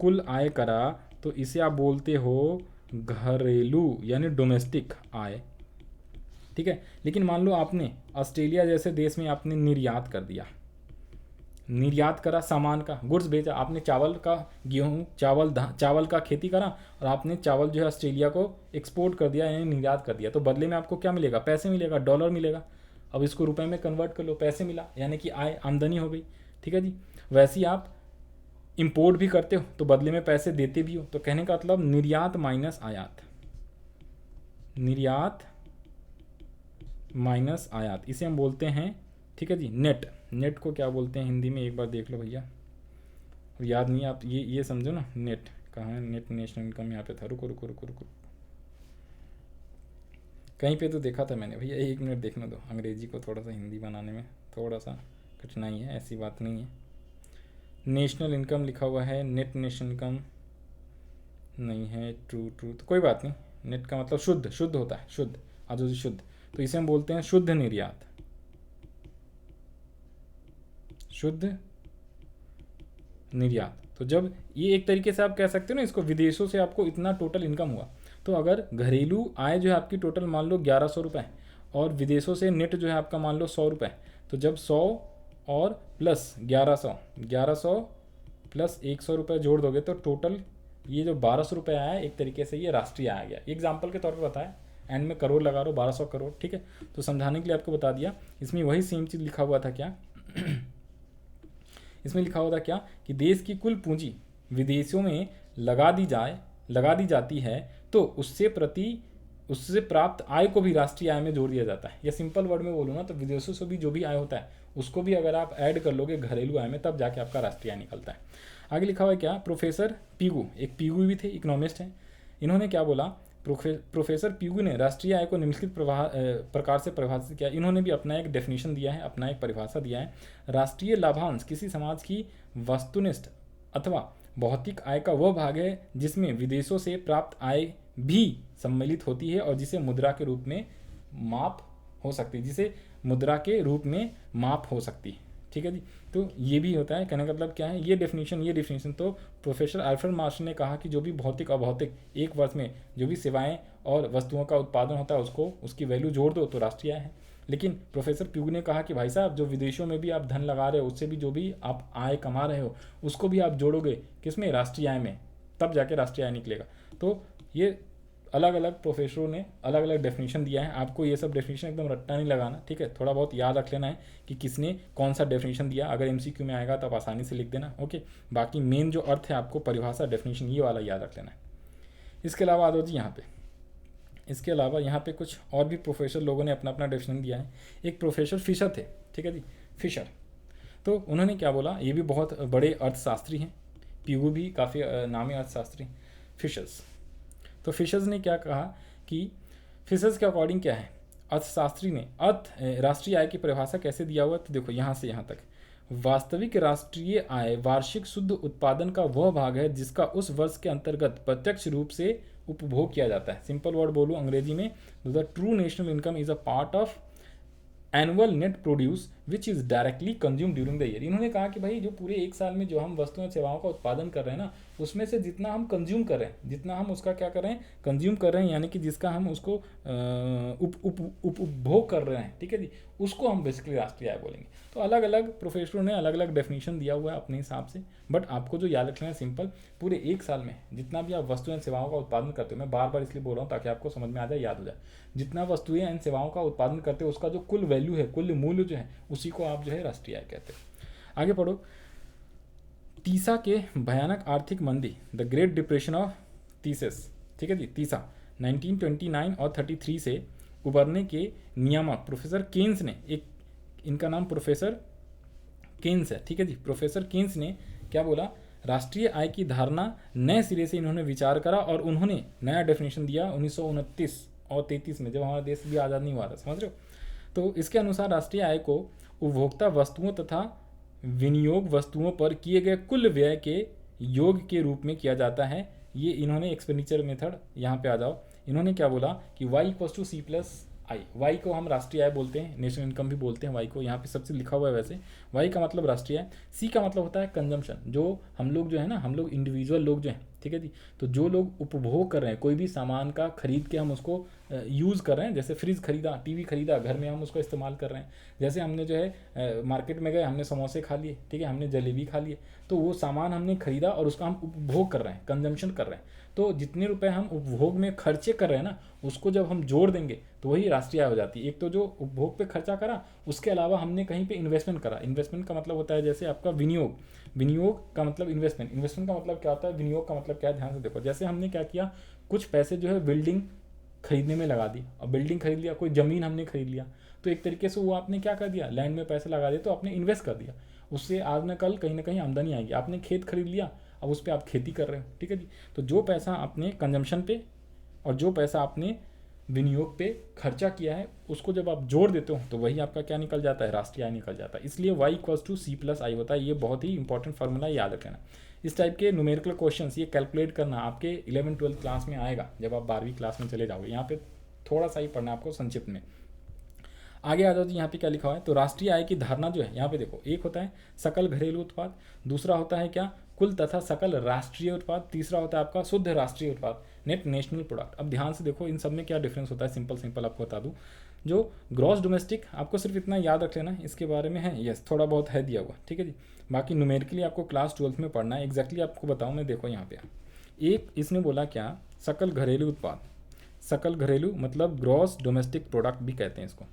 कुल आय करा, तो इसे आप बोलते हो घरेलू यानी डोमेस्टिक आय, ठीक है। लेकिन मान लो आपने ऑस्ट्रेलिया जैसे देश में आपने निर्यात कर दिया, निर्यात करा सामान का, गुड्स भेजा, आपने चावल का, गेहूँ, चावल का खेती करा और आपने चावल जो है ऑस्ट्रेलिया को एक्सपोर्ट कर दिया यानी निर्यात कर दिया, तो बदले में आपको क्या मिलेगा, पैसे मिलेगा, डॉलर मिलेगा। अब इसको रुपए में कन्वर्ट कर लो, पैसे मिला, यानी कि आय, आमदनी हो गई, ठीक है जी। वैसे ही आप इंपोर्ट भी करते हो तो बदले में पैसे देते भी हो, तो कहने का मतलब निर्यात माइनस आयात, निर्यात माइनस आयात, इसे हम बोलते हैं, ठीक है जी, नेट। नेट को क्या बोलते हैं हिंदी में, एक बार देख लो भैया, याद नहीं आप ये समझो ना, नेट कहाँ है, नेट नेशनल इनकम यहाँ पे था, रुको रुको रुको रुको, कहीं पे तो देखा था मैंने भैया, 1 मिनट देखना दो, अंग्रेजी को थोड़ा सा हिंदी बनाने में थोड़ा सा कठिनाई है, ऐसी बात नहीं है। नेशनल इनकम लिखा हुआ है, नेट नेशनल इनकम नहीं है, ट्रू, तो कोई बात नहीं, नेट का मतलब शुद्ध होता है, शुद्ध, आज शुद्ध, तो इसे हम बोलते हैं शुद्ध निर्यात, शुद्ध निर्यात। तो जब ये एक तरीके से आप कह सकते हो ना इसको, विदेशों से आपको इतना टोटल इनकम हुआ, तो अगर घरेलू आय जो है आपकी टोटल मान लो 1100 रुपये और विदेशों से नेट जो है आपका मान लो 100 रुपये, तो जब 100 और प्लस 1100 प्लस 100 रुपये जोड़ दोगे तो टोटल ये जो 1200 रुपये आया है, एक तरीके से ये राष्ट्रीय आ गया। एग्जाम्पल के तौर पर बताया, एंड में करोड़ लगा रहा हो, 1200 करोड़, ठीक है। तो समझाने के लिए आपको बता दिया, इसमें वही सेम चीज़ लिखा हुआ था क्या इसमें लिखा हुआ था क्या कि देश की कुल पूंजी विदेशों में लगा दी जाती है तो उससे प्राप्त आय को भी राष्ट्रीय आय में जोड़ दिया जाता है। या सिंपल वर्ड में बोलूँ ना तो विदेशों से भी जो भी आय होता है उसको भी अगर आप ऐड कर लोगे घरेलू आय में, तब जाके आपका राष्ट्रीय आय निकलता है। आगे लिखा हुआ है क्या, प्रोफेसर पीगू, एक पीगू भी थे, इकोनॉमिस्ट हैं, इन्होंने क्या बोला, प्रोफेसर पीगू ने राष्ट्रीय आय को निम्नलिखित प्रकार से परिभाषित किया। इन्होंने भी अपना एक डेफिनेशन दिया है, अपना एक परिभाषा दिया है। राष्ट्रीय लाभांश किसी समाज की वस्तुनिष्ठ अथवा भौतिक आय का वह भाग है जिसमें विदेशों से प्राप्त आय भी सम्मिलित होती है और जिसे मुद्रा के रूप में माप हो सकती है, ठीक है जी। तो ये भी होता है, कहने का मतलब क्या है, ये डेफिनेशन तो प्रोफेसर अल्फ्रेड मार्शल ने कहा कि जो भी भौतिक अभौतिक एक वर्ष में जो भी सेवाएं और वस्तुओं का उत्पादन होता है उसको उसकी वैल्यू जोड़ दो तो राष्ट्रीय आय है। लेकिन प्रोफेसर प्यूग ने कहा कि भाई साहब जो विदेशों में भी आप धन लगा रहे हो उससे भी जो भी आप आय कमा रहे हो उसको भी आप जोड़ोगे किसमें, राष्ट्रीय आय में, तब जाके राष्ट्रीय आय निकलेगा। तो ये अलग अलग प्रोफेसरों ने अलग अलग डेफिनेशन दिया है, आपको ये सब डेफिनेशन एकदम रट्टा नहीं लगाना, ठीक है। थोड़ा बहुत याद रख लेना है कि किसने कौन सा डेफिनेशन दिया, अगर एमसीक्यू में आएगा तो आप आसानी से लिख देना, ओके। बाकी मेन जो अर्थ है आपको परिभाषा डेफिनेशन ये वाला याद रख लेना है। इसके अलावा आ जाओ जी यहाँ पे, इसके अलावा यहाँ पे कुछ और भी प्रोफेसर लोगों ने अपना अपना डेफिनेशन दिया है। एक प्रोफेसर फिशर थे, ठीक है जी, फिशर, तो उन्होंने क्या बोला, ये भी बहुत बड़े अर्थशास्त्री हैं, पीगू भी काफ़ी नामी अर्थशास्त्री, फिशर्स। तो फिशर्स ने क्या कहा कि फिशर्स के अकॉर्डिंग क्या है, अर्थशास्त्री ने राष्ट्रीय आय की परिभाषा कैसे दिया हुआ, तो देखो यहाँ से यहाँ तक, वास्तविक राष्ट्रीय आय वार्षिक शुद्ध उत्पादन का वह भाग है जिसका उस वर्ष के अंतर्गत प्रत्यक्ष रूप से उपभोग किया जाता है। सिंपल वर्ड बोलूँ अंग्रेजी में, the true national income is a part of annual net produce which is directly consume during the year. इन्होंने कहा कि भाई जो पूरे एक साल में जो हम वस्तुओं और सेवाओं का उत्पादन कर रहे हैं ना, उसमें से जितना हम कंज्यूम कर रहे हैं, जितना हम उसका क्या कर रहे हैं, कंज्यूम कर रहे हैं, यानी कि जिसका हम उसको उपभोग कर रहे हैं, ठीक है जी, उसको हम बेसिकली राष्ट्रीय आय बोलेंगे। तो अलग अलग प्रोफेसरों ने अलग अलग डेफिनेशन दिया हुआ है अपने हिसाब से, बट आपको जो याद रखना है सिंपल, पूरे एक साल में जितना भी आप वस्तुएं एंड सेवाओं का उत्पादन करते हो, मैं बार बार इसलिए बोल रहा हूँ ताकि आपको समझ में आ जाए, याद हो जाए, जितना वस्तुएं एंड सेवाओं का उत्पादन करते हो उसका जो कुल वैल्यू है, कुल मूल्य जो है, उसी को आप जो है राष्ट्रीय आय कहते हो। आगे पढ़ो। तीसा के भयानक आर्थिक मंदी, द ग्रेट डिप्रेशन ऑफ तीसिस, ठीक है जी, तीसा 1929 और 33 से उबरने के नियामक प्रोफेसर केन्स ने, एक इनका नाम प्रोफेसर केन्स है, ठीक है जी, प्रोफेसर केन्स ने क्या बोला, राष्ट्रीय आय की धारणा नए सिरे से इन्होंने विचार करा और उन्होंने नया डेफिनेशन दिया 1929 और 33 में, जब हमारा देश भी आज़ाद नहीं हुआ था, समझ रहे हो। तो इसके अनुसार राष्ट्रीय आय को उपभोक्ता वस्तुओं तथा विनियोग वस्तुओं पर किए गए कुल व्यय के योग के रूप में किया जाता है। ये इन्होंने एक्सपेंडिचर मेथड, यहाँ पे आ जाओ, इन्होंने क्या बोला कि y=c+i, y को हम राष्ट्रीय आय बोलते हैं, नेशनल इनकम भी बोलते हैं y को, यहाँ पे सबसे लिखा हुआ है वैसे, y का मतलब राष्ट्रीय आय, c का मतलब होता है कंजम्पशन, जो हम लोग जो है ना, हम लोग इंडिविजुअल लोग जो हैं, ठीक है जी, तो जो लोग उपभोग कर रहे हैं, कोई भी सामान का खरीद के हम उसको यूज़ कर रहे हैं, जैसे फ्रिज खरीदा, टीवी खरीदा, घर में हम उसको इस्तेमाल कर रहे हैं, जैसे हमने जो है मार्केट में गए, हमने समोसे खा लिए, ठीक है, हमने जलेबी खा लिए, तो वो सामान हमने खरीदा और उसका हम उपभोग कर रहे हैं, कंजम्पशन कर रहे हैं, तो जितने रुपए हम उपभोग में खर्चे कर रहे हैं ना, उसको जब हम जोड़ देंगे तो वही राष्ट्रीय आय हो जाती है। एक तो जो उपभोग पे खर्चा करा, उसके अलावा हमने कहीं पे इन्वेस्टमेंट करा, इन्वेस्टमेंट का मतलब होता है जैसे आपका विनियोग, विनियोग का मतलब इन्वेस्टमेंट, इन्वेस्टमेंट का मतलब क्या होता है, विनियोग का मतलब क्या है, ध्यान से देखो, जैसे हमने क्या किया, कुछ पैसे जो है बिल्डिंग खरीदने में लगा दी, और बिल्डिंग खरीद लिया, कोई ज़मीन हमने खरीद लिया, तो एक तरीके से वो आपने क्या कर दिया, लैंड में पैसे लगा दिए, तो आपने इन्वेस्ट कर दिया, उससे आज न कल कहीं ना कहीं आमदनी आएगी। आपने खेत खरीद लिया, अब उस पर आप खेती कर रहे हो, ठीक है जी, तो जो पैसा आपने कंजम्पशन पे और जो पैसा आपने विनियोग पे खर्चा किया है, उसको जब आप जोड़ देते हो तो वही आपका क्या निकल जाता है, राष्ट्रीय आय निकल जाता है। इसलिए y=c+i होता है। ये बहुत ही इंपॉर्टेंट फार्मूला, याद रखना। इस टाइप के न्यूमेरिकल क्वेश्चंस ये कैलकुलेट करना आपके 11th-12th क्लास में आएगा, जब आप 12वीं क्लास में चले जाओगे। यहाँ पे थोड़ा सा ही पढ़ना आपको संक्षिप्त में। आगे आ जाओ जी, यहाँ पे क्या लिखा हुआ है, तो राष्ट्रीय आय की धारणा जो है, यहाँ पे देखो, एक होता है सकल घरेलू उत्पाद, दूसरा होता है क्या, कुल तथा सकल राष्ट्रीय उत्पाद, तीसरा होता है आपका शुद्ध राष्ट्रीय उत्पाद, नेट नेशनल प्रोडक्ट। अब ध्यान से देखो इन सब में क्या डिफरेंस होता है, सिंपल आपको बता दूं। जो ग्रॉस डोमेस्टिक, आपको सिर्फ इतना याद रख लेना, इसके बारे में है, यस थोड़ा बहुत है दिया हुआ, ठीक है जी, बाकी न्यूमेरिकली आपको क्लास 12th में पढ़ना है। एग्जैक्टली आपको बताऊँ मैं, देखो यहाँ पे एक इसने बोला क्या, सकल घरेलू उत्पाद, सकल घरेलू मतलब ग्रॉस डोमेस्टिक प्रोडक्ट भी कहते हैं इसको,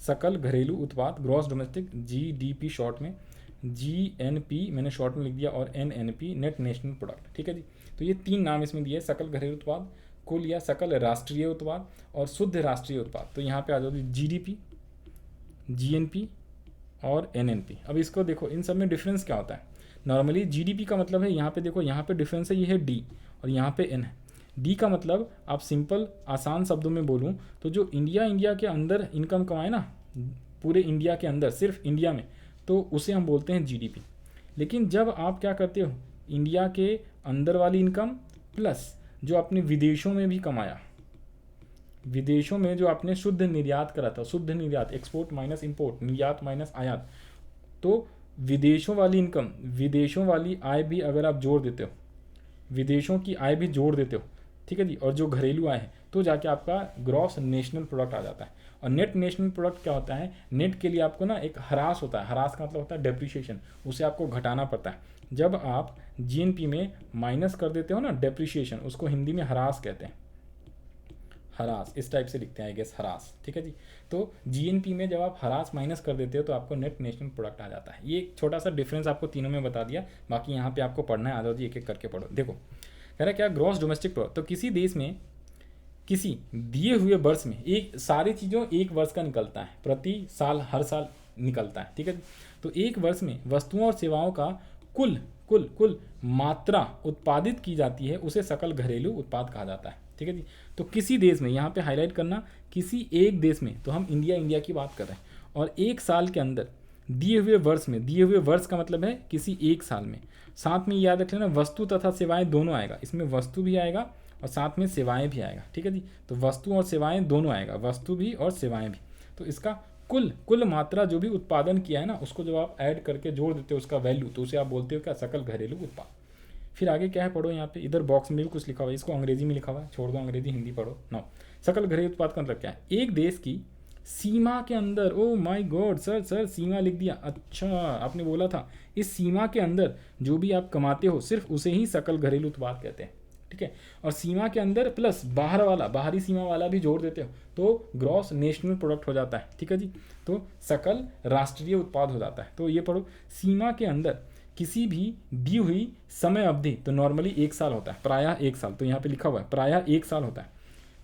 सकल घरेलू उत्पाद, ग्रॉस डोमेस्टिक, GDP शॉर्ट में, GNP मैंने शॉर्ट में लिख दिया, और NNP नेट नेशनल प्रोडक्ट, ठीक है जी। तो ये तीन नाम इसमें दिए, सकल घरेलू उत्पाद, कुल या सकल राष्ट्रीय उत्पाद और शुद्ध राष्ट्रीय उत्पाद। तो यहाँ पे आ जाओ GDP, GNP और NNP। अब इसको देखो, इन सब में डिफरेंस क्या होता है। नॉर्मली GDP का मतलब है, यहाँ पे देखो, यहाँ पे डिफरेंस है, ये है D और यहाँ पे N है। डी का मतलब, आप सिंपल आसान शब्दों में बोलूँ तो जो इंडिया के अंदर इनकम कमाए ना, पूरे इंडिया के अंदर, सिर्फ इंडिया में, तो उसे हम बोलते हैं GDP। लेकिन जब आप क्या करते हो, इंडिया के अंदर वाली इनकम प्लस जो आपने विदेशों में भी कमाया, विदेशों में जो आपने शुद्ध निर्यात करा था, शुद्ध निर्यात, एक्सपोर्ट माइनस इंपोर्ट, निर्यात माइनस आयात, तो विदेशों वाली इनकम, विदेशों वाली आय भी अगर आप जोड़ देते हो, विदेशों की आय भी जोड़ देते हो, ठीक है जी, और जो घरेलू आय है, तो जाके आपका ग्रॉस नेशनल प्रोडक्ट आ जाता है। और नेट नेशनल प्रोडक्ट क्या होता है, नेट के लिए आपको ना एक ह्रास होता है, ह्रास का मतलब होता है डेप्रिशिएशन, उसे आपको घटाना पड़ता है। जब आप GNP में माइनस कर देते हो ना डेप्रिशिएशन, उसको हिंदी में ह्रास कहते हैं, ह्रास, इस टाइप से लिखते हैं आई गेस, ह्रास, ठीक है जी। तो GNP में जब आप ह्रास माइनस कर देते हो तो आपको नेट नेशनल प्रोडक्ट आ जाता है। ये एक छोटा सा डिफरेंस आपको तीनों में बता दिया, बाकी यहाँ पे आपको पढ़ना है, आ जाओ जी एक एक करके पढ़ो। देखो कह रहा है क्या, ग्रॉस डोमेस्टिक प्रोडक्ट, तो किसी देश में किसी दिए हुए वर्ष में, एक सारी चीज़ों एक वर्ष का निकलता है, प्रति साल, हर साल निकलता है, ठीक है। तो एक वर्ष में वस्तुओं और सेवाओं का कुल कुल कुल मात्रा उत्पादित की जाती है, उसे सकल घरेलू उत्पाद कहा जाता है, ठीक है जी। तो किसी देश में, यहाँ पे हाईलाइट करना, किसी एक देश में, तो हम इंडिया की बात कर रहे हैं, और एक साल के अंदर दिए हुए वर्ष में, दिए हुए वर्ष का मतलब है किसी एक साल में, साथ में याद रख लेना वस्तु तथा सेवाएं दोनों आएगा, इसमें वस्तु भी आएगा और साथ में सेवाएं भी आएगा, ठीक है जी। तो वस्तु और सेवाएं दोनों आएगा, वस्तु भी और सेवाएं भी। तो इसका कुल कुल मात्रा जो भी उत्पादन किया है ना, उसको जब आप ऐड करके जोड़ देते हो उसका वैल्यू, तो उसे आप बोलते हो क्या, सकल घरेलू उत्पाद। फिर आगे क्या है पढ़ो, यहाँ पे इधर बॉक्स में भी कुछ लिखा हुआ है, इसको अंग्रेजी में लिखा हुआ है, छोड़ दो अंग्रेजी, हिंदी पढ़ो ना। सकल घरेलू उत्पाद का मतलब क्या है, एक देश की सीमा के अंदर, ओ माय गॉड सर, सीमा लिख दिया, अच्छा आपने बोला था, इस सीमा के अंदर जो भी आप कमाते हो सिर्फ उसे ही सकल घरेलू उत्पाद कहते हैं, ठीक है। और सीमा के अंदर प्लस बाहर वाला, बाहरी सीमा वाला भी जोड़ देते हो तो ग्रॉस नेशनल प्रोडक्ट हो जाता है, ठीक है जी। तो सकल राष्ट्रीय उत्पाद हो जाता है। तो ये पढ़ो, सीमा के अंदर किसी भी दी हुई समय अवधि, तो नॉर्मली 1 साल होता है, प्रायः 1 साल, तो यहाँ पे लिखा हुआ है प्रायः 1 साल होता है,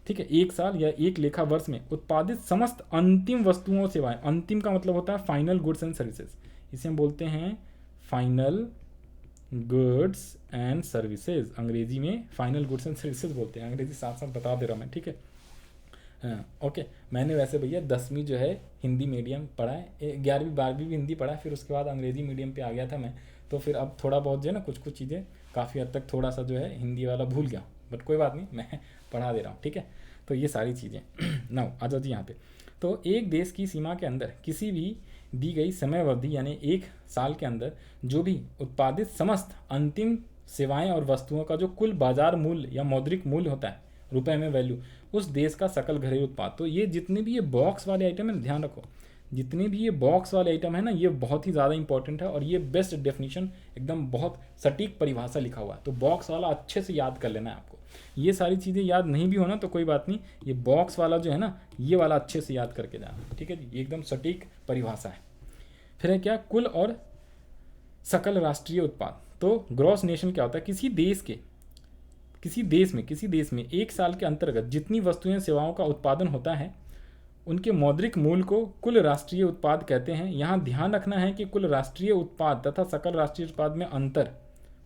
ठीक है। 1 साल या 1 लेखा वर्ष में उत्पादित समस्त अंतिम वस्तुओं सेवाएं, अंतिम का मतलब होता है फाइनल गुड्स एंड सर्विसेज, इसे हम बोलते हैं फाइनल गुड्स एंड सर्विसेज, अंग्रेजी में फाइनल गुड्स एंड सर्विसेज बोलते हैं, अंग्रेजी साथ साथ बता दे रहा हूँ मैं, ठीक है। हाँ ओके, मैंने वैसे भैया 10वीं जो है हिंदी मीडियम पढ़ा है, 11वीं 12वीं भी हिंदी पढ़ा है, फिर उसके बाद अंग्रेजी मीडियम पे आ गया था मैं, तो फिर अब थोड़ा बहुत जो है ना कुछ कुछ चीज़ें काफ़ी हद तक थोड़ा सा जो है हिंदी वाला भूल गया, बट कोई बात नहीं, मैं पढ़ा दे रहा हूँ, ठीक है। तो ये सारी चीज़ें ना आ जाओ जी यहाँ पे। तो एक देश की सीमा के अंदर किसी भी दी गई समय अवधि यानी 1 साल के अंदर जो भी उत्पादित समस्त अंतिम सेवाएं और वस्तुओं का जो कुल बाजार मूल्य या मौद्रिक मूल्य होता है रुपए में वैल्यू, उस देश का सकल घरेलू उत्पाद। तो ये जितने भी ये बॉक्स वाले आइटम है ना, ध्यान रखो, जितने भी ये बॉक्स वाले आइटम है ना, ये बहुत ही ज़्यादा इंपॉर्टेंट है और ये बेस्ट डेफिनेशन, एकदम बहुत सटीक परिभाषा लिखा हुआ है। तो बॉक्स वाला अच्छे से याद कर लेना है आपको, ये सारी चीज़ें याद नहीं भी होना तो कोई बात नहीं, ये बॉक्स वाला जो है ना, ये वाला अच्छे से याद करके जाना, ठीक है जी, ये एकदम सटीक परिभाषा है। फिर है क्या, कुल और सकल राष्ट्रीय उत्पाद। तो ग्रॉस नेशन क्या होता है, किसी देश में 1 साल के अंतर्गत जितनी वस्तुएं सेवाओं का उत्पादन होता है उनके मौद्रिक मूल्य को कुल राष्ट्रीय उत्पाद कहते हैं। यहाँ ध्यान रखना है कि कुल राष्ट्रीय उत्पाद तथा सकल राष्ट्रीय उत्पाद में अंतर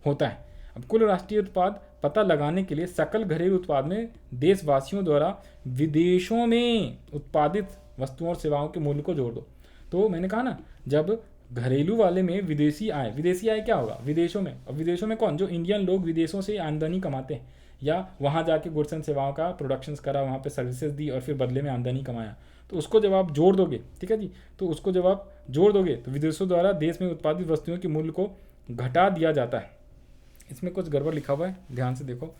होता है। अब कुल राष्ट्रीय उत्पाद पता लगाने के लिए सकल घरेलू उत्पाद में देशवासियों द्वारा विदेशों में उत्पादित वस्तुओं और सेवाओं के मूल्य को जोड़ दो। तो मैंने कहा ना, जब घरेलू वाले में विदेशी आय क्या होगा, विदेशों में, और विदेशों में कौन, जो इंडियन लोग विदेशों से आमदनी कमाते हैं या वहाँ जाके गुड्स एंड सेवाओं का प्रोडक्शंस करा, वहाँ पे सर्विसेज दी और फिर बदले में आमदनी कमाया, तो उसको जब आप जोड़ दोगे, ठीक है जी, तो उसको जब आप जोड़ दोगे तो विदेशों द्वारा देश में उत्पादित वस्तुओं के मूल्य को घटा दिया जाता है। इसमें कुछ गड़बड़ लिखा हुआ है, ध्यान से देखो,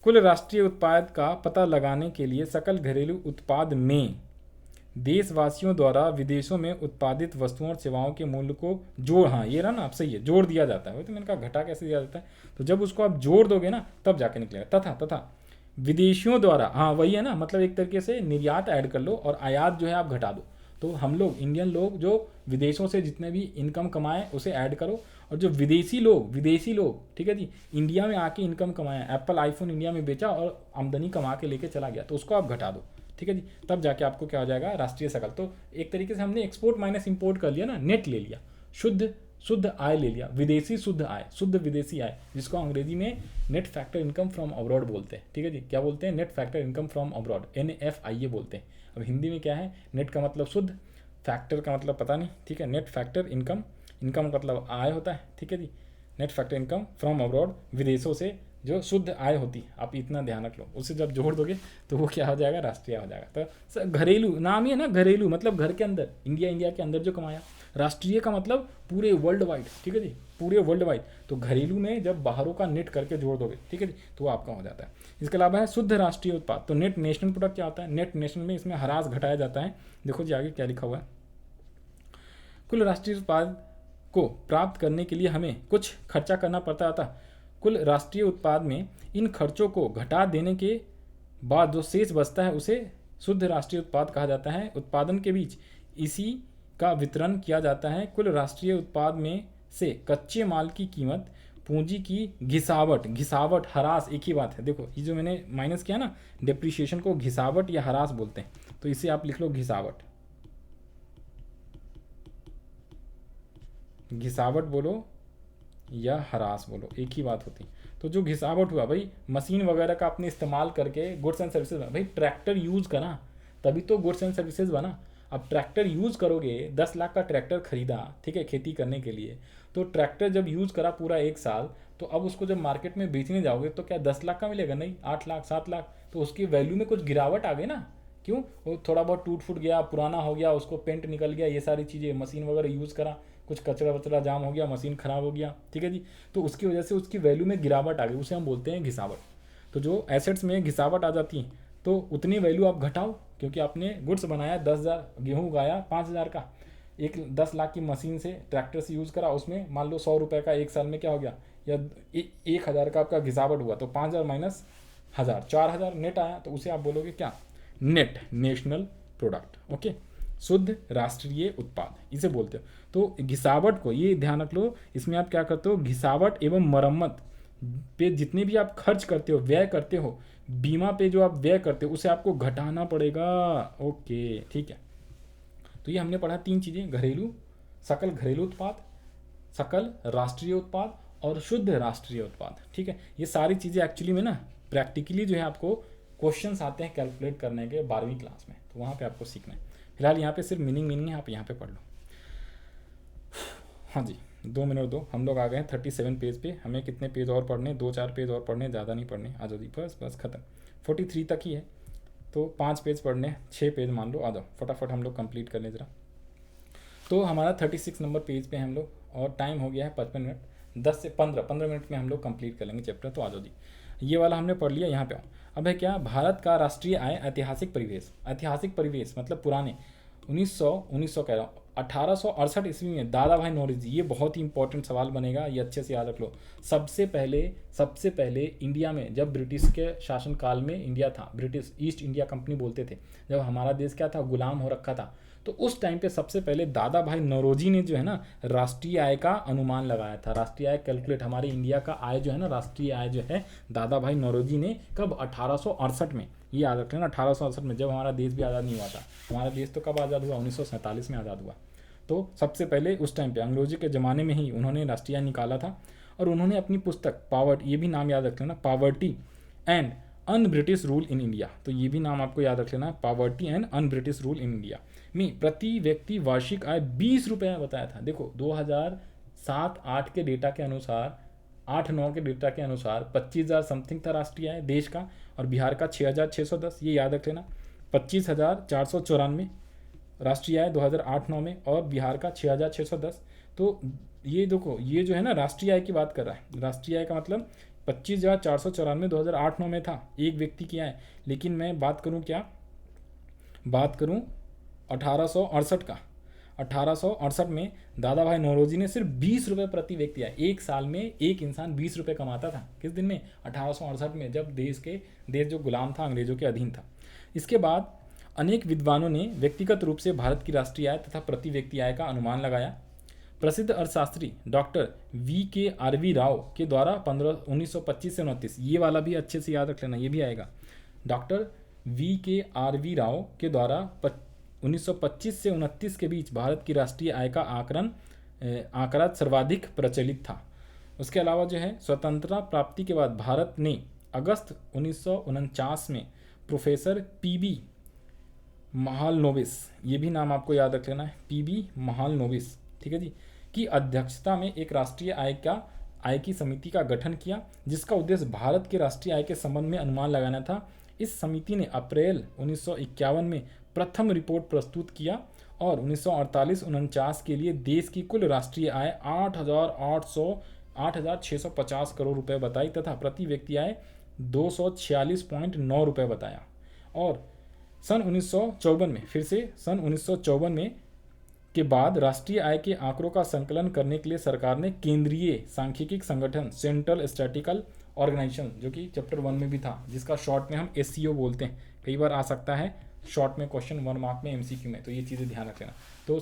कुल राष्ट्रीय उत्पाद का पता लगाने के लिए सकल घरेलू उत्पाद में देशवासियों द्वारा विदेशों में उत्पादित वस्तुओं और सेवाओं के मूल्य को जोड़, हाँ ये रहा ना, आप सही है, जोड़ दिया जाता है। वही तो मैंने कहा घटा कैसे दिया जाता है, तो जब उसको आप जोड़ दोगे ना तब जाके निकलेगा। तथा विदेशियों द्वारा, हाँ वही है ना, मतलब एक तरीके से निर्यात ऐड कर लो और आयात जो है आप घटा दो। तो हम लोग इंडियन लोग जो विदेशों से जितने भी इनकम कमाएं उसे ऐड करो, और जो विदेशी लोग ठीक है जी, इंडिया में आके इनकम कमाया, एप्पल आईफोन इंडिया में बेचा और आमदनी कमा के लेके चला गया, तो उसको आप घटा दो, ठीक है जी, तब जाके आपको क्या हो जाएगा, राष्ट्रीय सकल। तो एक तरीके से हमने एक्सपोर्ट माइनस इंपोर्ट कर लिया ना, नेट ले लिया, शुद्ध आय ले लिया, विदेशी शुद्ध आय, शुद्ध विदेशी आय, जिसको अंग्रेजी में net factor income from abroad बोलते हैं, ठीक है जी, क्या बोलते हैं, net factor income from abroad, NFIA बोलते हैं। अब हिंदी में क्या है, नेट का मतलब शुद्ध, फैक्टर का मतलब पता नहीं, ठीक है, नेट फैक्टर इनकम, इनकम का मतलब आय होता है, ठीक है जी, net factor income from abroad, विदेशों से जो शुद्ध आय होती है, आप इतना ध्यान रख लो, उसे जब जोड़ दोगे तो वो क्या हो जाएगा, राष्ट्रीय हो जाएगा। तो घरेलू नाम ही है ना, घरेलू मतलब घर के अंदर, इंडिया के अंदर जो कमाया, राष्ट्रीय का मतलब पूरे वर्ल्ड वाइड, ठीक है जी, पूरे वर्ल्ड वाइड। तो घरेलू में जब बाहरों का नेट करके जोड़ दोगे, ठीक है जी, तो वो आपका हो जाता है। इसके अलावा है शुद्ध राष्ट्रीय उत्पाद। तो नेट नेशनल प्रोडक्ट क्या होता है, नेट नेशनल में इसमें ह्रास घटाया जाता है। देखो जी आगे क्या लिखा हुआ है, कुल राष्ट्रीय उत्पाद को प्राप्त करने के लिए हमें कुछ खर्चा करना पड़ता था। कुल राष्ट्रीय उत्पाद में इन खर्चों को घटा देने के बाद जो शेष बचता है उसे शुद्ध राष्ट्रीय उत्पाद कहा जाता है। उत्पादन के बीच इसी का वितरण किया जाता है। कुल राष्ट्रीय उत्पाद में से कच्चे माल की कीमत, पूंजी की घिसावट, ह्रास एक ही बात है। देखो ये जो मैंने माइनस किया ना, डेप्रिसिएशन को घिसावट या ह्रास बोलते हैं, तो इसे आप लिख लो घिसावट बोलो या ह्रास बोलो, एक ही बात होती। तो जो घिसावट हुआ भाई, मशीन वगैरह का आपने इस्तेमाल करके गुड्स एंड सर्विसेज बना, भाई ट्रैक्टर यूज़ करा तभी तो गुड्स एंड सर्विसेज बना। अब ट्रैक्टर यूज़ करोगे, 10 लाख का ट्रैक्टर खरीदा, ठीक है, खेती करने के लिए, तो ट्रैक्टर जब यूज़ करा पूरा 1 साल, तो अब उसको जब मार्केट में बेचने जाओगे तो क्या 10 लाख का मिलेगा, नहीं 8 लाख 7 लाख, तो उसकी वैल्यू में कुछ गिरावट आ गई ना, क्यों? वो थोड़ा बहुत टूट फूट गया, पुराना हो गया, उसको पेंट निकल गया, ये सारी चीज़ें, मशीन वगैरह यूज़ करा, कुछ कचरा वचरा जाम हो गया, मशीन ख़राब हो गया, ठीक है जी। तो उसकी वजह से उसकी वैल्यू में गिरावट आ गई, उसे हम बोलते हैं घिसावट। तो जो एसेट्स में घिसावट आ जाती है तो उतनी वैल्यू आप घटाओ, क्योंकि आपने गुड्स बनाया 10,000, गेहूँ उगाया 5,000 का, एक 10 लाख की मशीन से, ट्रैक्टर से यूज़ करा, उसमें मान लो 100 रुपये का एक साल में क्या हो गया, या 1,000 का आपका घिसावट हुआ, तो 5,000 माइनस 1,000, 4,000 नेट आया, तो उसे आप बोलोगे क्या? Net national product. ओके, शुद्ध राष्ट्रीय उत्पाद इसे बोलते हो। तो घिसावट को ये ध्यान रख लो, इसमें आप क्या करते हो, घिसावट एवं मरम्मत पे जितने भी आप खर्च करते हो, व्यय करते हो, बीमा पे जो आप व्यय करते हो, उसे आपको घटाना पड़ेगा। ओके, ठीक है। तो ये हमने पढ़ा 3 चीज़ें, घरेलू, सकल घरेलू उत्पाद, सकल राष्ट्रीय उत्पाद और शुद्ध राष्ट्रीय उत्पाद, ठीक है। ये सारी चीज़ें एक्चुअली में ना प्रैक्टिकली जो है आपको क्वेश्चंस आते हैं कैलकुलेट करने के 12वीं क्लास में, तो वहाँ पे आपको सीखना है। फिलहाल यहाँ पे सिर्फ मीनिंग है, आप यहाँ पे पढ़ लो। हाँ जी, 2 मिनट दो, हम लोग आ गए हैं 37 पेज पे। हमें कितने पेज और पढ़ने? 2-4 पेज और पढ़ने, ज़्यादा नहीं पढ़ने। आ जाओ जी, बस ख़त्म। 43 तक ही है, तो 5 पेज पढ़ने, 6 पेज मान लो। आ जाओ फटाफट हम लोग कंप्लीट कर लें ज़रा। तो हमारा 36 नंबर पेज पे हम लोग, और टाइम हो गया है 55 मिनट, 10 से 15 मिनट में हम लोग कंप्लीट कर लेंगे चैप्टर। तो आ जाओ जी, ये वाला हमने पढ़ लिया। यहाँ पे आओ। अब है क्या? भारत का राष्ट्रीय आय ऐतिहासिक परिवेश। ऐतिहासिक परिवेश मतलब पुराने 1900 कह रहा हूँ, 1868 ईस्वी में दादा भाई नौरोजी, ये बहुत ही इंपॉर्टेंट सवाल बनेगा, ये अच्छे से याद रख लो। सबसे पहले इंडिया में, जब ब्रिटिश के शासनकाल में इंडिया था, ब्रिटिश ईस्ट इंडिया कंपनी बोलते थे, जब हमारा देश क्या था, गुलाम हो रखा था, तो उस टाइम पे सबसे पहले दादा भाई नौरोजी ने जो है ना राष्ट्रीय आय का अनुमान लगाया था। राष्ट्रीय आय कैलकुलेट, हमारे इंडिया का आय जो है ना, राष्ट्रीय आय जो है, दादा भाई नौरोजी ने कब? 1868 में। ये याद रख लेना, 1868 में, जब हमारा देश भी आज़ाद नहीं हुआ था। हमारा देश तो कब आज़ाद हुआ? 1947 में आज़ाद हुआ। तो सबसे पहले उस टाइम पे अंग्रेजों के ज़माने में ही उन्होंने राष्ट्रीय आय निकाला था। और उन्होंने अपनी पुस्तक पावर्टी, ये भी नाम याद रख लेना, poverty and un British rule in India, तो ये भी नाम आपको याद रख लेना, poverty and un British rule in India में प्रति व्यक्ति वार्षिक आय 20 रुपये बताया था। देखो 2007-8 के डेटा के अनुसार, 8-9 के डेटा के अनुसार 25,000 समथिंग था राष्ट्रीय आय देश का, और बिहार का 6,610, ये याद रख लेना। 25,494 राष्ट्रीय आय 2008-9 में, और बिहार का 6,610। तो ये देखो, ये जो है ना राष्ट्रीय आय की बात कर रहा है। राष्ट्रीय आय का मतलब 25,494 2008-9 में था एक व्यक्ति की आय। लेकिन मैं बात करूं क्या? बात करूं 1868 का। 1868 में दादा भाई नौरोजी ने सिर्फ 20 रुपये प्रति व्यक्ति आय, एक साल में एक इंसान 20 रुपये कमाता था। किस दिन में? 1868 में, जब देश जो गुलाम था, अंग्रेजों के अधीन था। इसके बाद अनेक विद्वानों ने व्यक्तिगत रूप से भारत की राष्ट्रीय आय तथा प्रति व्यक्ति आय का अनुमान लगाया। प्रसिद्ध अर्थशास्त्री डॉक्टर V.K.R.V. राव के द्वारा 1925 से 29, ये वाला भी अच्छे से याद रख लेना, ये भी आएगा। Doctor V.K.R.V. राव के द्वारा 1925 से 29 के बीच भारत की राष्ट्रीय आय का आंकड़ा सर्वाधिक प्रचलित था। उसके अलावा जो है, स्वतंत्रता प्राप्ति के बाद भारत ने अगस्त 1949 में प्रोफेसर P.B. महालनोबिस, ये भी नाम आपको याद रख लेना है, P.B. महालनोबिस, ठीक है जी, की अध्यक्षता में एक राष्ट्रीय आय की समिति का गठन किया, जिसका उद्देश्य भारत के राष्ट्रीय आय के संबंध में अनुमान लगाना था। इस समिति ने अप्रैल 1951 में प्रथम रिपोर्ट प्रस्तुत किया और 1948-49 के लिए देश की कुल राष्ट्रीय आय 8,650 करोड़ रुपए बताई तथा प्रति व्यक्ति आय 246.9 रुपये बताया। और सन 1954 में, फिर से सन 1954 में के बाद राष्ट्रीय आय के आंकड़ों का संकलन करने के लिए सरकार ने केंद्रीय सांख्यिकी संगठन, सेंट्रल स्टैटिकल ऑर्गेनाइजेशन, जो कि चैप्टर 1 में भी था, जिसका शॉर्ट में हम SCO बोलते हैं, कई बार आ सकता है शॉर्ट में क्वेश्चन 1 मार्क में MCQ में, तो ये चीज़ें ध्यान रख लेना। तो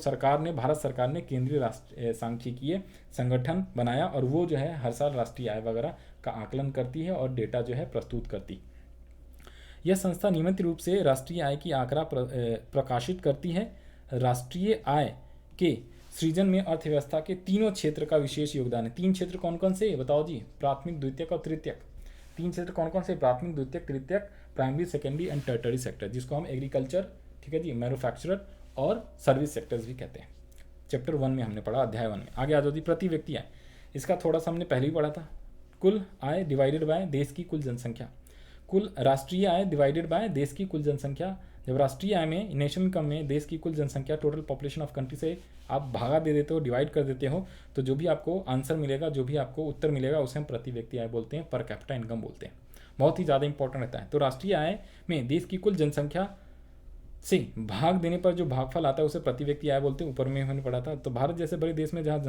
भारत सरकार ने केंद्रीय सांख्यिकीय संगठन बनाया, और वो जो है हर साल राष्ट्रीय आय वगैरह का आकलन करती है और डेटा जो है प्रस्तुत करती। यह संस्था नियमित रूप से राष्ट्रीय आय की आंकड़ा प्रकाशित करती है। राष्ट्रीय आय के सृजन में अर्थव्यवस्था के तीनों क्षेत्र का विशेष योगदान है। 3 क्षेत्र कौन कौन से बताओ जी? प्राथमिक, द्वितीयक और तृतीयक। 3 क्षेत्र कौन कौन से? प्राथमिक, द्वितीयक, तृतीयक, primary, secondary and Tartary sector, जिसको हम एग्रीकल्चर, ठीक है जी, मैन्युफैक्चरर और सर्विस सेक्टर्स भी कहते हैं। चैप्टर 1 में हमने पढ़ा, अध्याय 1 में। आगे आ जाओ जी, प्रति व्यक्ति आय। इसका थोड़ा सा हमने पहले ही पढ़ा था। कुल आय डिवाइडेड बाय देश की कुल जनसंख्या, कुल राष्ट्रीय आय डिवाइडेड बाय देश की कुल जनसंख्या, जब राष्ट्रीय आय में, नेशनल इनकम में, देश की कुल जनसंख्या, टोटल पॉपुलेशन ऑफ कंट्री से आप भागा दे देते हो, डिवाइड कर देते हो, तो जो भी आपको आंसर मिलेगा, जो भी आपको उत्तर मिलेगा, उसे हम प्रति व्यक्ति आय बोलते हैं, पर कैपिटा इनकम बोलते हैं। बहुत ही ज़्यादा इंपॉर्टेंट रहता है। तो राष्ट्रीय आय में देश की कुल जनसंख्या से भाग देने पर जो भागफल आता है उसे प्रति व्यक्ति आय बोलते हैं। ऊपर में हमने पढ़ा था। तो भारत जैसे बड़े देश में जहाँ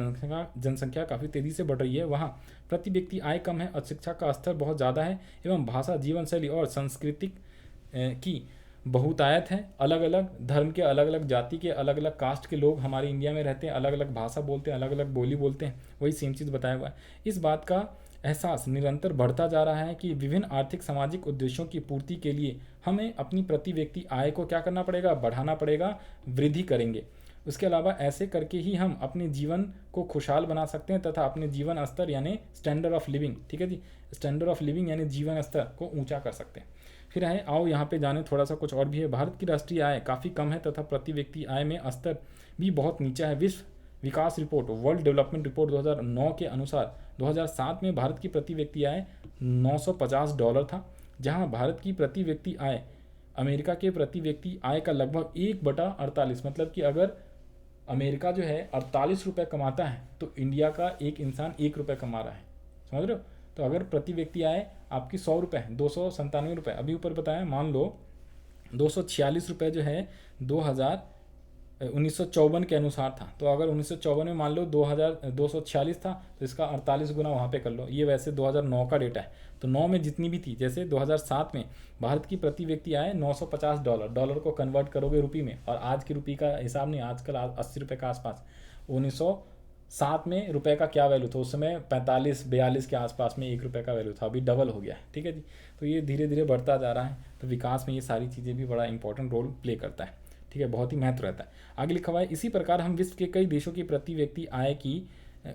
जनसंख्या काफ़ी तेज़ी से बढ़ रही है, वहाँ प्रति व्यक्ति आय कम है और शिक्षा का स्तर बहुत ज़्यादा है, एवं भाषा, जीवन शैली और सांस्कृतिक की बहुतायत है। अलग अलग धर्म के, अलग अलग जाति के, अलग अलग कास्ट के लोग हमारे इंडिया में रहते हैं, अलग अलग भाषा बोलते हैं, अलग अलग बोली बोलते हैं, वही सेम चीज़ बताया हुआ है। इस बात का एहसास निरंतर बढ़ता जा रहा है कि विभिन्न आर्थिक सामाजिक उद्देश्यों की पूर्ति के लिए हमें अपनी प्रति व्यक्ति आय को क्या करना पड़ेगा, बढ़ाना पड़ेगा, वृद्धि करेंगे। उसके अलावा ऐसे करके ही हम अपने जीवन को खुशहाल बना सकते हैं तथा अपने जीवन स्तर यानी स्टैंडर्ड ऑफ लिविंग, ठीक है जी, स्टैंडर्ड ऑफ लिविंग यानी जीवन स्तर को ऊंचा कर सकते हैं। फिर है, आओ यहाँ पे जाने थोड़ा सा कुछ और भी है। भारत की राष्ट्रीय आय काफ़ी कम है तथा प्रति व्यक्ति आय में स्तर भी बहुत नीचा है। विश्व विकास रिपोर्ट, वर्ल्ड डेवलपमेंट रिपोर्ट 2009 के अनुसार 2007 में भारत की प्रति व्यक्ति आय $950 था, जहां भारत की प्रति व्यक्ति आय अमेरिका के प्रति व्यक्ति आय का लगभग 1/48, मतलब कि अगर अमेरिका जो है 48 रुपये कमाता है तो इंडिया का एक इंसान 1 रुपये कमा रहा है, समझ रहे हो। तो अगर प्रति व्यक्ति आय आपकी 100 रुपये है, 297 रुपये, अभी ऊपर बताया, मान लो 246 रुपये जो है 1954 के अनुसार था। तो अगर 1954 में मान लो 246 था, तो इसका 48 गुना वहाँ पे कर लो। ये वैसे 2009 का डेटा है, तो 9 में जितनी भी थी, जैसे 2007 में भारत की प्रति व्यक्ति आय $950, डॉलर को कन्वर्ट करोगे रुपये में, और आज की रुपये का हिसाब नहीं, आजकल 80 रुपये के आसपास। 1907 में रुपये का क्या वैल्यू था, उस समय 45-42 के आसपास में 1 रुपये का वैल्यू था, अभी डबल हो गया है, ठीक है जी। तो ये धीरे धीरे बढ़ता जा रहा है। तो विकास में ये सारी चीज़ें भी बड़ा इंपॉर्टेंट रोल प्ले करता है, ठीक है, बहुत ही महत्व रहता है। आगे लिखा हुआ है, इसी प्रकार हम विश्व के कई देशों की प्रति व्यक्ति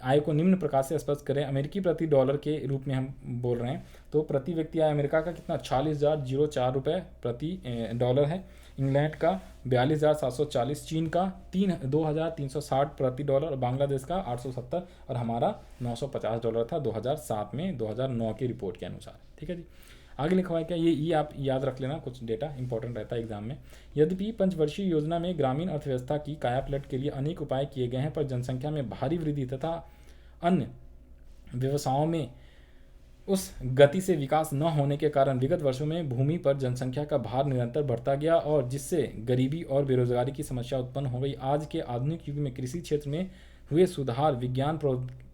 आय को निम्न प्रकार से स्पष्ट करें। अमेरिकी प्रति डॉलर के रूप में हम बोल रहे हैं, तो प्रति व्यक्ति आय अमेरिका का कितना 40,004 रुपये प्रति डॉलर है। इंग्लैंड का 42,740, चीन का 2,360 प्रति डॉलर, और बांग्लादेश का 870, और हमारा $950 था 2007 में, 2009 की रिपोर्ट के अनुसार, ठीक है जी। आगे लिखा हुआ है क्या, ये आप याद रख लेना, कुछ डेटा इंपॉर्टेंट रहता है एग्जाम में। यद्यपि पंचवर्षीय योजना में ग्रामीण अर्थव्यवस्था की कायापलट के लिए अनेक उपाय किए गए हैं, पर जनसंख्या में भारी वृद्धि तथा अन्य व्यवसायों में उस गति से विकास न होने के कारण विगत वर्षों में भूमि पर जनसंख्या का भार निरंतर बढ़ता गया, और जिससे गरीबी और बेरोजगारी की समस्या उत्पन्न हो गई। आज के आधुनिक युग में कृषि क्षेत्र में हुए सुधार, विज्ञान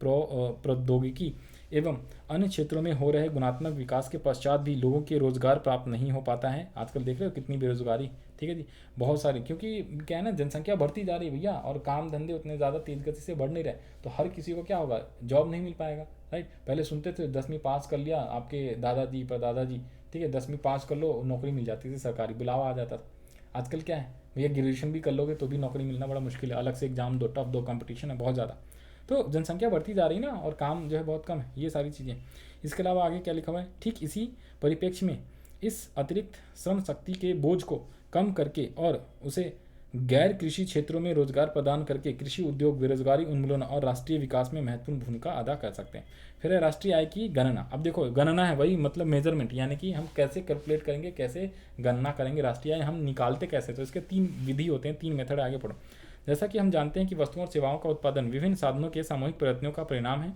प्रौद्योगिकी एवं अन्य क्षेत्रों में हो रहे गुणात्मक विकास के पश्चात भी लोगों के रोजगार प्राप्त नहीं हो पाता है। आजकल देख रहे हो कितनी बेरोजगारी, ठीक है जी, बहुत सारी, क्योंकि क्या है ना, जनसंख्या बढ़ती जा रही है भैया, और काम धंधे उतने ज़्यादा तेज गति से बढ़ नहीं रहे, तो हर किसी को क्या होगा, जॉब नहीं मिल पाएगा, राइट। पहले सुनते थे 10वीं पास कर लिया आपके दादाजी परदादाजी, ठीक है, 10वीं पास कर लो, नौकरी मिल जाती थी, सरकारी बुलावा आ जाता था। आजकल क्या है भैया, ग्रेजुएशन भी कर लोगे तो भी नौकरी मिलना बड़ा मुश्किल है, अलग से एग्जाम दो, टफ दो, कंपटीशन है बहुत ज़्यादा। तो जनसंख्या बढ़ती जा रही है ना, और काम जो है बहुत कम है, ये सारी चीज़ें। इसके अलावा आगे क्या लिखा हुआ है, ठीक इसी परिप्रेक्ष्य में इस अतिरिक्त श्रम शक्ति के बोझ को कम करके और उसे गैर कृषि क्षेत्रों में रोजगार प्रदान करके कृषि उद्योग बेरोजगारी उन्मूलन और राष्ट्रीय विकास में महत्वपूर्ण भूमिका अदा कर सकते हैं। फिर है राष्ट्रीय आय की गणना। अब देखो गणना है वही, मतलब मेजरमेंट, यानी कि हम कैसे कैलकुलेट करेंगे, कैसे गणना करेंगे राष्ट्रीय आय, हम निकालते कैसे। तो इसके 3 विधि होते हैं, 3 मेथड, आगे पढ़ो। जैसा कि हम जानते हैं कि वस्तुओं और सेवाओं का उत्पादन विभिन्न साधनों के सामूहिक प्रयत्नों का परिणाम है।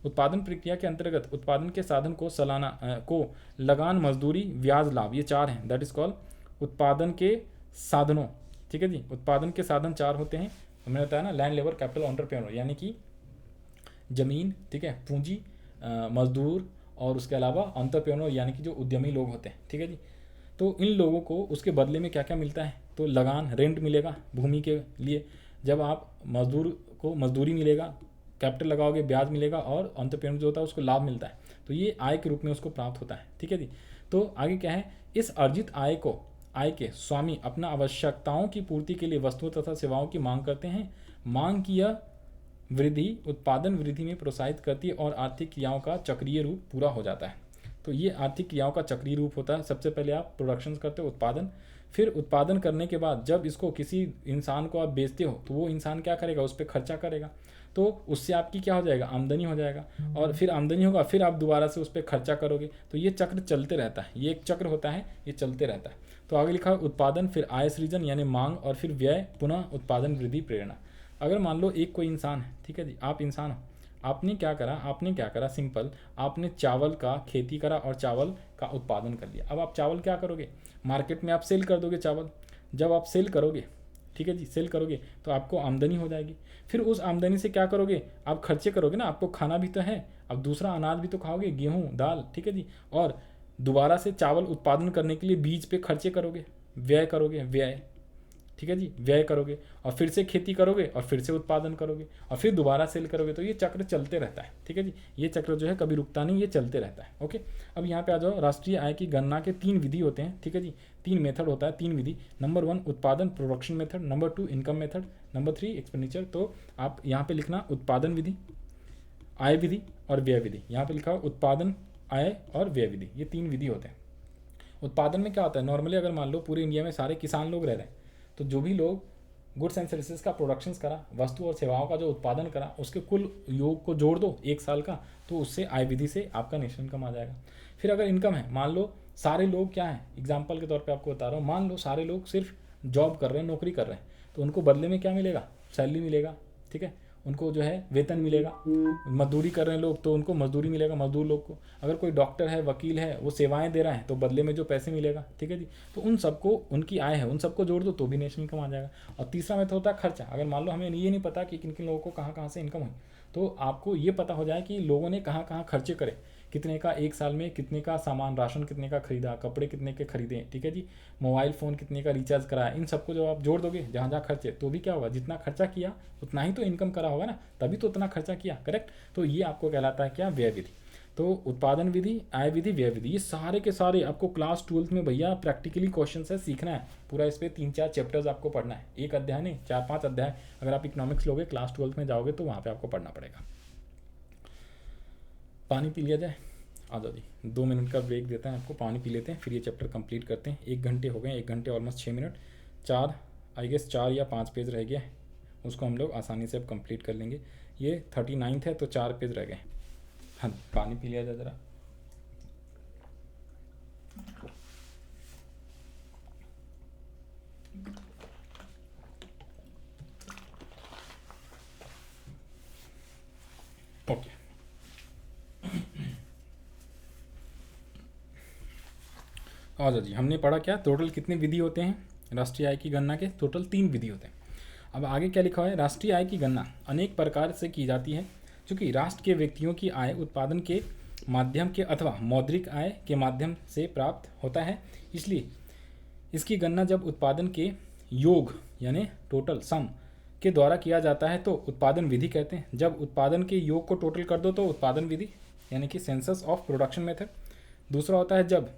उत्पादन प्रक्रिया के अंतर्गत उत्पादन के साधन को लगान, मजदूरी, ब्याज, लाभ, ये 4 हैं। दैट इज कॉल्ड उत्पादन के साधनों, ठीक है जी। उत्पादन के साधन 4 होते हैं, हमने बताया ना, लैंड, लेबर, कैपिटल, एंटरप्रेन्योर, यानी कि जमीन, ठीक है, पूंजी, मजदूर, और उसके अलावा एंटरप्रेन्योर यानी कि जो उद्यमी लोग होते हैं, ठीक है जी। तो इन लोगों को उसके बदले में क्या क्या मिलता है, तो लगान, रेंट मिलेगा भूमि के लिए, जब आप मजदूर को मजदूरी मिलेगा, कैपिटल लगाओगे ब्याज मिलेगा, और एंटरप्रेन्योर जो होता है उसको लाभ मिलता है। तो ये आय के रूप में उसको प्राप्त होता है, ठीक है जी। तो आगे क्या है, इस अर्जित आय के स्वामी अपना आवश्यकताओं की पूर्ति के लिए वस्तुओं तथा सेवाओं की मांग करते हैं। मांग की यह वृद्धि उत्पादन वृद्धि में प्रोत्साहित करती है और आर्थिक क्रियाओं का चक्रीय रूप पूरा हो जाता है। तो ये आर्थिक क्रियाओं का चक्रीय रूप होता है। सबसे पहले आप प्रोडक्शन करते हो, उत्पादन, फिर उत्पादन करने के बाद जब इसको किसी इंसान को आप बेचते हो तो वो इंसान क्या करेगा, उस पर खर्चा करेगा, तो उससे आपकी क्या हो जाएगा, आमदनी हो जाएगा, और फिर आमदनी होगा, फिर आप दोबारा से उस पर खर्चा करोगे। तो ये चक्र चलते रहता है, ये एक चक्र होता है, ये चलते रहता है। तो आगे लिखा है उत्पादन, फिर आय सृजन यानी मांग, और फिर व्यय, पुनः उत्पादन, वृद्धि, प्रेरणा। अगर मान लो एक कोई इंसान है, ठीक है जी, आप इंसान हो, आपने क्या करा, सिंपल, आपने चावल का खेती करा और चावल का उत्पादन कर लिया। अब आप चावल क्या करोगे, मार्केट में आप सेल कर दोगे चावल। जब आप सेल करोगे, ठीक है जी, सेल करोगे तो आपको आमदनी हो जाएगी। फिर उस आमदनी से क्या करोगे, आप खर्चे करोगे ना, आपको खाना भी तो है, अब दूसरा अनाज भी तो खाओगे, गेहूँ दाल, ठीक है जी, और दोबारा से चावल उत्पादन करने के लिए बीज पे खर्चे करोगे, व्यय करोगे, व्यय, ठीक है जी, व्यय करोगे, और फिर से खेती करोगे, और फिर से उत्पादन करोगे, और फिर दोबारा सेल करोगे। तो ये चक्र चलते रहता है, ठीक है जी, ये चक्र जो है कभी रुकता नहीं, ये चलते रहता है। ओके, अब यहाँ पे आ जाओ, राष्ट्रीय आय की गणना के 3 विधि होते हैं, ठीक है जी, 3 मेथड होता है, 3 विधि। नंबर 1 उत्पादन production method, number 2 income method, number 3 expenditure. तो आप यहाँ पे लिखना उत्पादन विधि, आय विधि और व्यय विधि। यहाँ पे लिखा हो उत्पादन, आय और व्यय विधि, ये 3 विधि होते हैं। उत्पादन में क्या होता है, नॉर्मली अगर मान लो पूरे इंडिया में सारे किसान लोग रह रहे हैं, तो जो भी लोग गुड्स एंड सर्विसेज का प्रोडक्शंस करा, वस्तु और सेवाओं का जो उत्पादन करा, उसके कुल योग को जोड़ दो 1 साल का, तो उससे आय विधि से आपका नेशनल इनकम आ जाएगा। फिर अगर इनकम है, मान लो सारे लोग क्या हैं, एग्जाम्पल के तौर पे आपको बता रहा हूँ, मान लो सारे लोग सिर्फ जॉब कर रहे हैं, नौकरी कर रहे हैं, तो उनको बदले में क्या मिलेगा, सैलरी मिलेगा, ठीक है, उनको जो है वेतन मिलेगा। मजदूरी कर रहे हैं लोग तो उनको मजदूरी मिलेगा, मजदूर लोग को। अगर कोई डॉक्टर है, वकील है, वो सेवाएं दे रहा है, तो बदले में जो पैसे मिलेगा, ठीक है जी, तो उन सबको, उनकी आय है, उन सबको जोड़ दो तो भी नेशनल इनकम आ जाएगा। और तीसरा मेथड होता है खर्चा। अगर मान लो हमें ये नहीं पता कि किन किन लोगों को कहाँ कहाँ से इनकम हुई, तो आपको ये पता हो जाए कि लोगों ने कहाँ कहाँ खर्चे करे, कितने का 1 साल में कितने का सामान, राशन कितने का खरीदा, कपड़े कितने के खरीदे, ठीक है जी, मोबाइल फ़ोन कितने का रिचार्ज कराया, इन सबको जब आप जोड़ दोगे जहाँ जहाँ खर्चे, तो भी क्या होगा, जितना खर्चा किया उतना ही तो इनकम करा होगा ना, तभी तो उतना खर्चा किया, करेक्ट। तो ये आपको कहलाता है क्या, व्यय विधि। तो उत्पादन विधि, आय विधि, व्यय विधि, ये सारे के सारे आपको क्लास 12th में भैया प्रैक्टिकली क्वेश्चन है, सीखना है पूरा। इस पर 3-4 चैप्टर्स आपको पढ़ना है, एक अध्याय नहीं, 4-5 अध्याय। अगर आप इकोनॉमिक्स लोगे, क्लास 12th में जाओगे, तो वहाँ पे आपको पढ़ना पड़ेगा। पानी पी लिया जाए, आ जाओ जी, 2 मिनट का ब्रेक देते हैं आपको, पानी पी लेते हैं, फिर ये चैप्टर कंप्लीट करते हैं। 1 घंटे हो गए, 1 घंटे ऑलमोस्ट 6 मिनट, 4 आई गेस 4 या 5 पेज रह गया है, उसको हम लोग आसानी से अब कंप्लीट कर लेंगे। ये 39th है, तो 4 पेज रह गए। हाँ, पानी पी लिया जाए ज़रा। ओके, आ जाओ जी, हमने पढ़ा क्या, टोटल कितने विधि होते हैं राष्ट्रीय आय की गणना के, टोटल 3 विधि होते हैं। अब आगे क्या लिखा है, राष्ट्रीय आय की गणना अनेक प्रकार से की जाती है, क्योंकि राष्ट्र के व्यक्तियों की आय उत्पादन के माध्यम के अथवा मौद्रिक आय के माध्यम से प्राप्त होता है, इसलिए इसकी गणना जब उत्पादन के योग यानी टोटल सम के द्वारा किया जाता है तो उत्पादन विधि कहते हैं। जब उत्पादन के योग को टोटल कर दो तो उत्पादन विधि यानी कि सेंसस ऑफ प्रोडक्शन मेथड। दूसरा होता है जब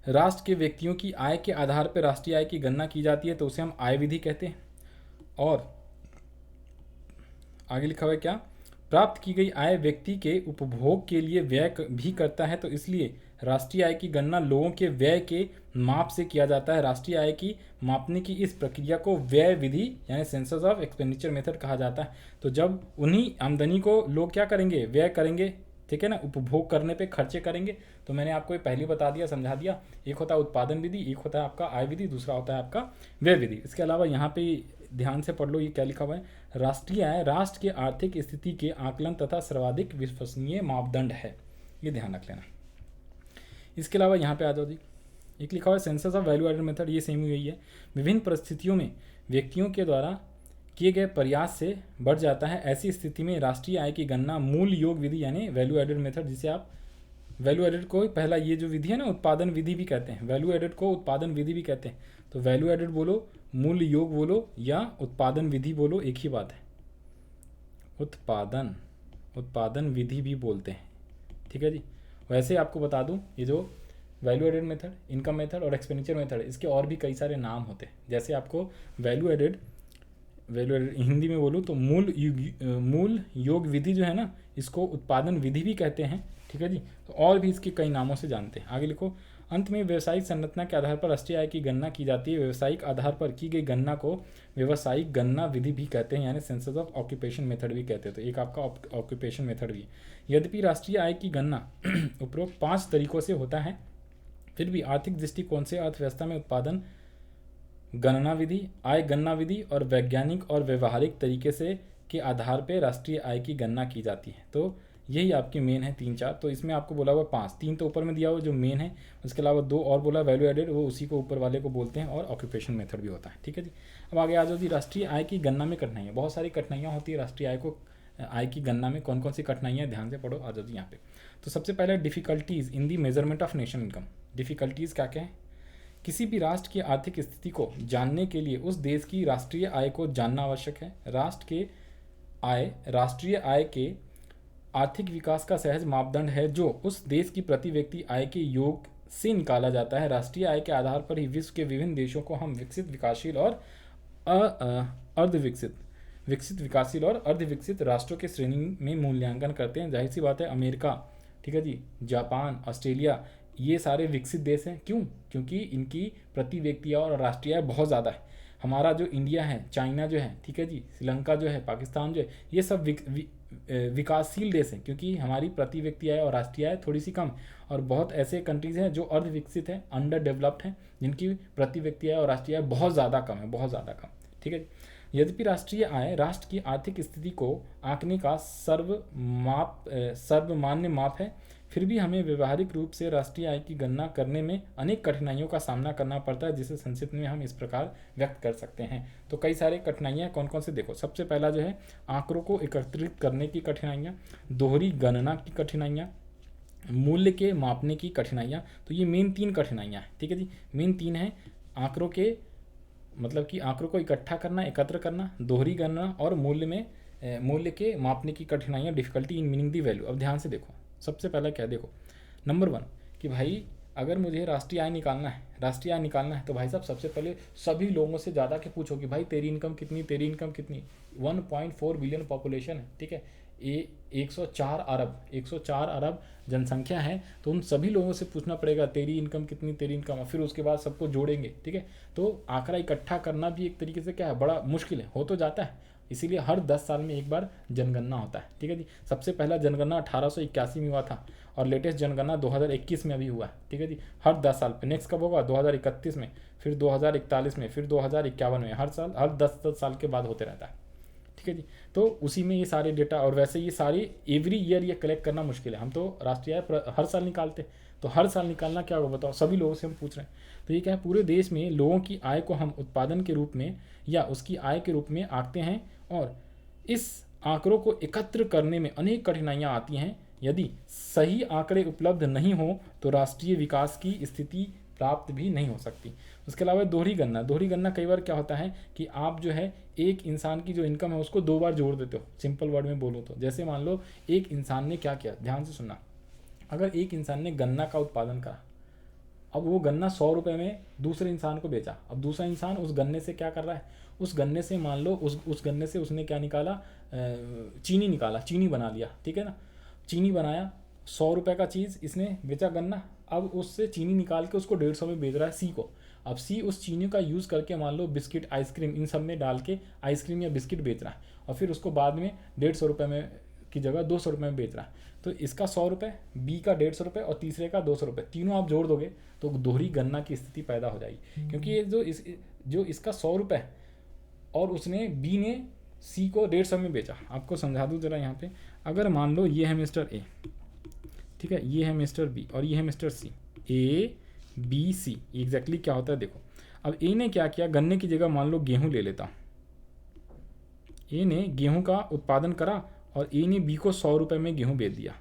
राष्ट्र के व्यक्तियों की आय के आधार पर राष्ट्रीय आय की गणना की जाती है तो उसे हम आय विधि कहते हैं। और आगे लिखा हुआ है क्या, प्राप्त की गई आय व्यक्ति के उपभोग के लिए व्यय भी करता है, तो इसलिए राष्ट्रीय आय की गणना लोगों के व्यय के माप से किया जाता है। राष्ट्रीय आय की मापने की इस प्रक्रिया को व्यय विधि यानी सेंसस ऑफ एक्सपेंडिचर मेथड कहा जाता है। तो जब उन्हीं आमदनी को लोग क्या करेंगे, व्यय करेंगे, ठीक है ना, उपभोग करने पे खर्चे करेंगे। तो मैंने आपको ये पहले बता दिया, समझा दिया, एक होता है उत्पादन विधि, एक होता है आपका आय विधि, दूसरा होता है आपका व्यय विधि। इसके अलावा यहाँ पे ध्यान से पढ़ लो, ये क्या लिखा हुआ है, राष्ट्रीय आय राष्ट्र के आर्थिक स्थिति के आकलन तथा सर्वाधिक विश्वसनीय मापदंड है, ये ध्यान रख लेना। इसके अलावा यहाँ पे आ जाओ जी, एक लिखा हुआ है census of value added method, ये सेम यही है। विभिन्न परिस्थितियों में व्यक्तियों के द्वारा किए गए प्रयास से बढ़ जाता है, ऐसी स्थिति में राष्ट्रीय आय की गणना मूल योग विधि यानी वैल्यू एडेड मेथड, जिसे आप वैल्यू एडेड को पहला ये जो विधि है ना उत्पादन विधि भी कहते हैं, वैल्यू एडेड को उत्पादन विधि भी कहते हैं। तो वैल्यू एडेड बोलो, मूल योग बोलो या उत्पादन विधि बोलो, एक ही बात है। उत्पादन विधि भी बोलते हैं, ठीक है जी। वैसे आपको बता दूं, ये जो value added method, income method और एक्सपेंडिचर मेथड, इसके और भी कई सारे नाम होते हैं। जैसे आपको वैल्यू एडेड हिंदी में बोलूँ तो मूल योग विधि जो है ना, इसको उत्पादन विधि भी कहते हैं, ठीक है जी। तो और भी इसके कई नामों से जानते हैं। आगे लिखो, अंत में व्यवसायिक संरचना के आधार पर राष्ट्रीय आय की गणना की जाती है। व्यावसायिक आधार पर की गई गणना को व्यावसायिक गणना विधि भी कहते हैं, यानी सेंसस ऑफ ऑक्यूपेशन मेथड भी कहते हैं। तो एक आपका ऑक्यूपेशन मेथड भी। यद्यपि राष्ट्रीय आय की गणना उपरोक्त 5 तरीकों से होता है, फिर भी आर्थिक दृष्टिकोण से अर्थव्यवस्था में उत्पादन, गणना विधि, आय गणना विधि और वैज्ञानिक और व्यवहारिक तरीके से के आधार पर राष्ट्रीय आय की गणना की जाती है। तो यही आपकी मेन है 3-4। तो इसमें आपको बोला हुआ 5, 3 तो ऊपर में दिया हुआ जो मेन है, उसके अलावा 2 और बोला वैल्यू एडेड, वो उसी को ऊपर वाले को बोलते हैं, और ऑक्यूपेशन मेथड भी होता है। ठीक है जी। अब आगे आ जाओ जी, राष्ट्रीय आय की गणना में कठिनाइयाँ। बहुत सारी कठिनाइयाँ होती है राष्ट्रीय आय की गणना में। कौन कौन सी कठिनाइयाँ, ध्यान से पढ़ो। आ जाओ जी यहाँ पे। तो सबसे पहले difficulties in the measurement of nation income. Difficulties क्या क्या है? किसी भी राष्ट्र की आर्थिक स्थिति को जानने के लिए उस देश की राष्ट्रीय आय को जानना आवश्यक है। राष्ट्रीय आय के आर्थिक विकास का सहज मापदंड है जो उस देश की प्रति व्यक्ति आय के योग से निकाला जाता है। राष्ट्रीय आय के आधार पर ही विश्व के विभिन्न देशों को हम विकसित, विकासशील और विकासशील और अर्धविकसित राष्ट्रों के श्रेणी में मूल्यांकन करते हैं। जाहिर सी बात है, अमेरिका, ठीक है जी, जापान, ऑस्ट्रेलिया, ये सारे विकसित देश हैं। क्यों? क्योंकि इनकी प्रति व्यक्ति और राष्ट्रीय आय बहुत ज़्यादा है। हमारा जो इंडिया है, चाइना जो है, ठीक है जी, श्रीलंका जो है, पाकिस्तान जो है, ये सब विकासशील देश हैं, क्योंकि हमारी प्रति व्यक्ति आय और राष्ट्रीय आय थोड़ी सी कम। और बहुत ऐसे कंट्रीज़ हैं जो अर्धविकसित हैं, अंडर डेवलप्ड हैं, जिनकी प्रति व्यक्ति आय और राष्ट्रीय आय बहुत ज़्यादा कम है, बहुत ज़्यादा कम। ठीक है। यद्यपि राष्ट्रीय आय राष्ट्र की आर्थिक स्थिति को आंकने का सर्वमान्य माप है, फिर भी हमें व्यवहारिक रूप से राष्ट्रीय आय की गणना करने में अनेक कठिनाइयों का सामना करना पड़ता है, जिसे संक्षिप्त में हम इस प्रकार व्यक्त कर सकते हैं। तो कई सारे कठिनाइयाँ कौन कौन से देखो। सबसे पहला जो है, आंकड़ों को एकत्रित करने की कठिनाइयाँ, दोहरी गणना की कठिनाइयाँ, मूल्य के मापने की कठिनाइयाँ। तो ये मेन 3 कठिनाइयाँ हैं। ठीक है जी, मेन 3 हैं। आंकड़ों के मतलब कि आंकड़ों को इकट्ठा करना, एकत्र करना, दोहरी गणना और मूल्य के मापने की कठिनाइयाँ, difficulty in meaning the value. अब ध्यान से देखो, सबसे पहला क्या है, देखो नंबर 1 कि भाई अगर मुझे राष्ट्रीय आय निकालना है तो भाई साहब सबसे पहले सभी लोगों से ज़्यादा के पूछो कि भाई तेरी इनकम कितनी, 1.4 बिलियन पॉपुलेशन है। ठीक है, 104 अरब जनसंख्या है, तो उन सभी लोगों से पूछना पड़ेगा तेरी इनकम कितनी, तेरी इनकम, फिर उसके बाद सबको जोड़ेंगे। ठीक है, तो आंकड़ा इकट्ठा करना भी एक तरीके से क्या है, बड़ा मुश्किल है, हो तो जाता है, इसीलिए हर 10 साल में एक बार जनगणना होता है। ठीक है जी, सबसे पहला जनगणना 1881 में हुआ था और लेटेस्ट जनगणना 2021 में अभी हुआ है। ठीक है जी, हर 10 साल पे। नेक्स्ट कब होगा? 2031 में, फिर 2041 में, फिर 2051 में, हर साल, हर 10 साल के बाद होते रहता है। ठीक है जी, तो उसी में ये सारे डेटा, और वैसे ये सारी एवरी ईयर ये कलेक्ट करना मुश्किल है। हम तो राष्ट्रीय आय हर साल निकालते, तो हर साल निकालना क्या होगा बताओ, सभी लोगों से हम पूछ रहे हैं। तो ये क्या है, पूरे देश में लोगों की आय को हम उत्पादन के रूप में या उसकी आय के रूप में आंकते हैं, और इस आंकड़ों को एकत्र करने में अनेक कठिनाइयाँ आती हैं। यदि सही आंकड़े उपलब्ध नहीं हो तो राष्ट्रीय विकास की स्थिति प्राप्त भी नहीं हो सकती। उसके अलावा दोहरी गणना कई बार क्या होता है कि आप जो है एक इंसान की जो इनकम है उसको 2 बार जोड़ देते हो। सिंपल वर्ड में बोलो तो जैसे मान लो एक इंसान ने क्या किया, ध्यान से सुनना, अगर एक इंसान ने गन्ना का उत्पादन करा, अब वो गन्ना 100 रुपये में दूसरे इंसान को बेचा। अब दूसरा इंसान उस गन्ने से क्या कर रहा है, उस गन्ने से मान लो उस गन्ने से उसने क्या निकाला, चीनी बना लिया। ठीक है ना, चीनी बनाया, 100 रुपये का चीज़ इसने बेचा गन्ना, अब उससे चीनी निकाल के उसको 150 में बेच रहा है सी को। अब सी उस चीनी का यूज़ करके मान लो बिस्किट, आइसक्रीम, इन सब में डाल के आइसक्रीम या बिस्किट बेच रहा है, और फिर उसको बाद में 150 रुपये में की जगह 200 रुपये में बेच रहा है। तो इसका 100 रुपये, बी का 150 रुपये और तीसरे का 200 रुपये, तीनों आप जोड़ दोगे तो दोहरी गन्ना की स्थिति पैदा हो जाएगी। क्योंकि ये जो इसका 100 रुपये और उसने बी ने सी को 150 में बेचा। आपको समझा दूँ ज़रा यहाँ पे, अगर मान लो ये है मिस्टर ए, ठीक है, ये है मिस्टर बी और ये है mister C, A B C, exactly क्या होता है देखो। अब ए ने क्या किया, गन्ने की जगह मान लो गेहूँ ले लेता, ए ने गेहूँ का उत्पादन करा और ए ने बी को 100 रुपये में गेहूँ बेच दिया।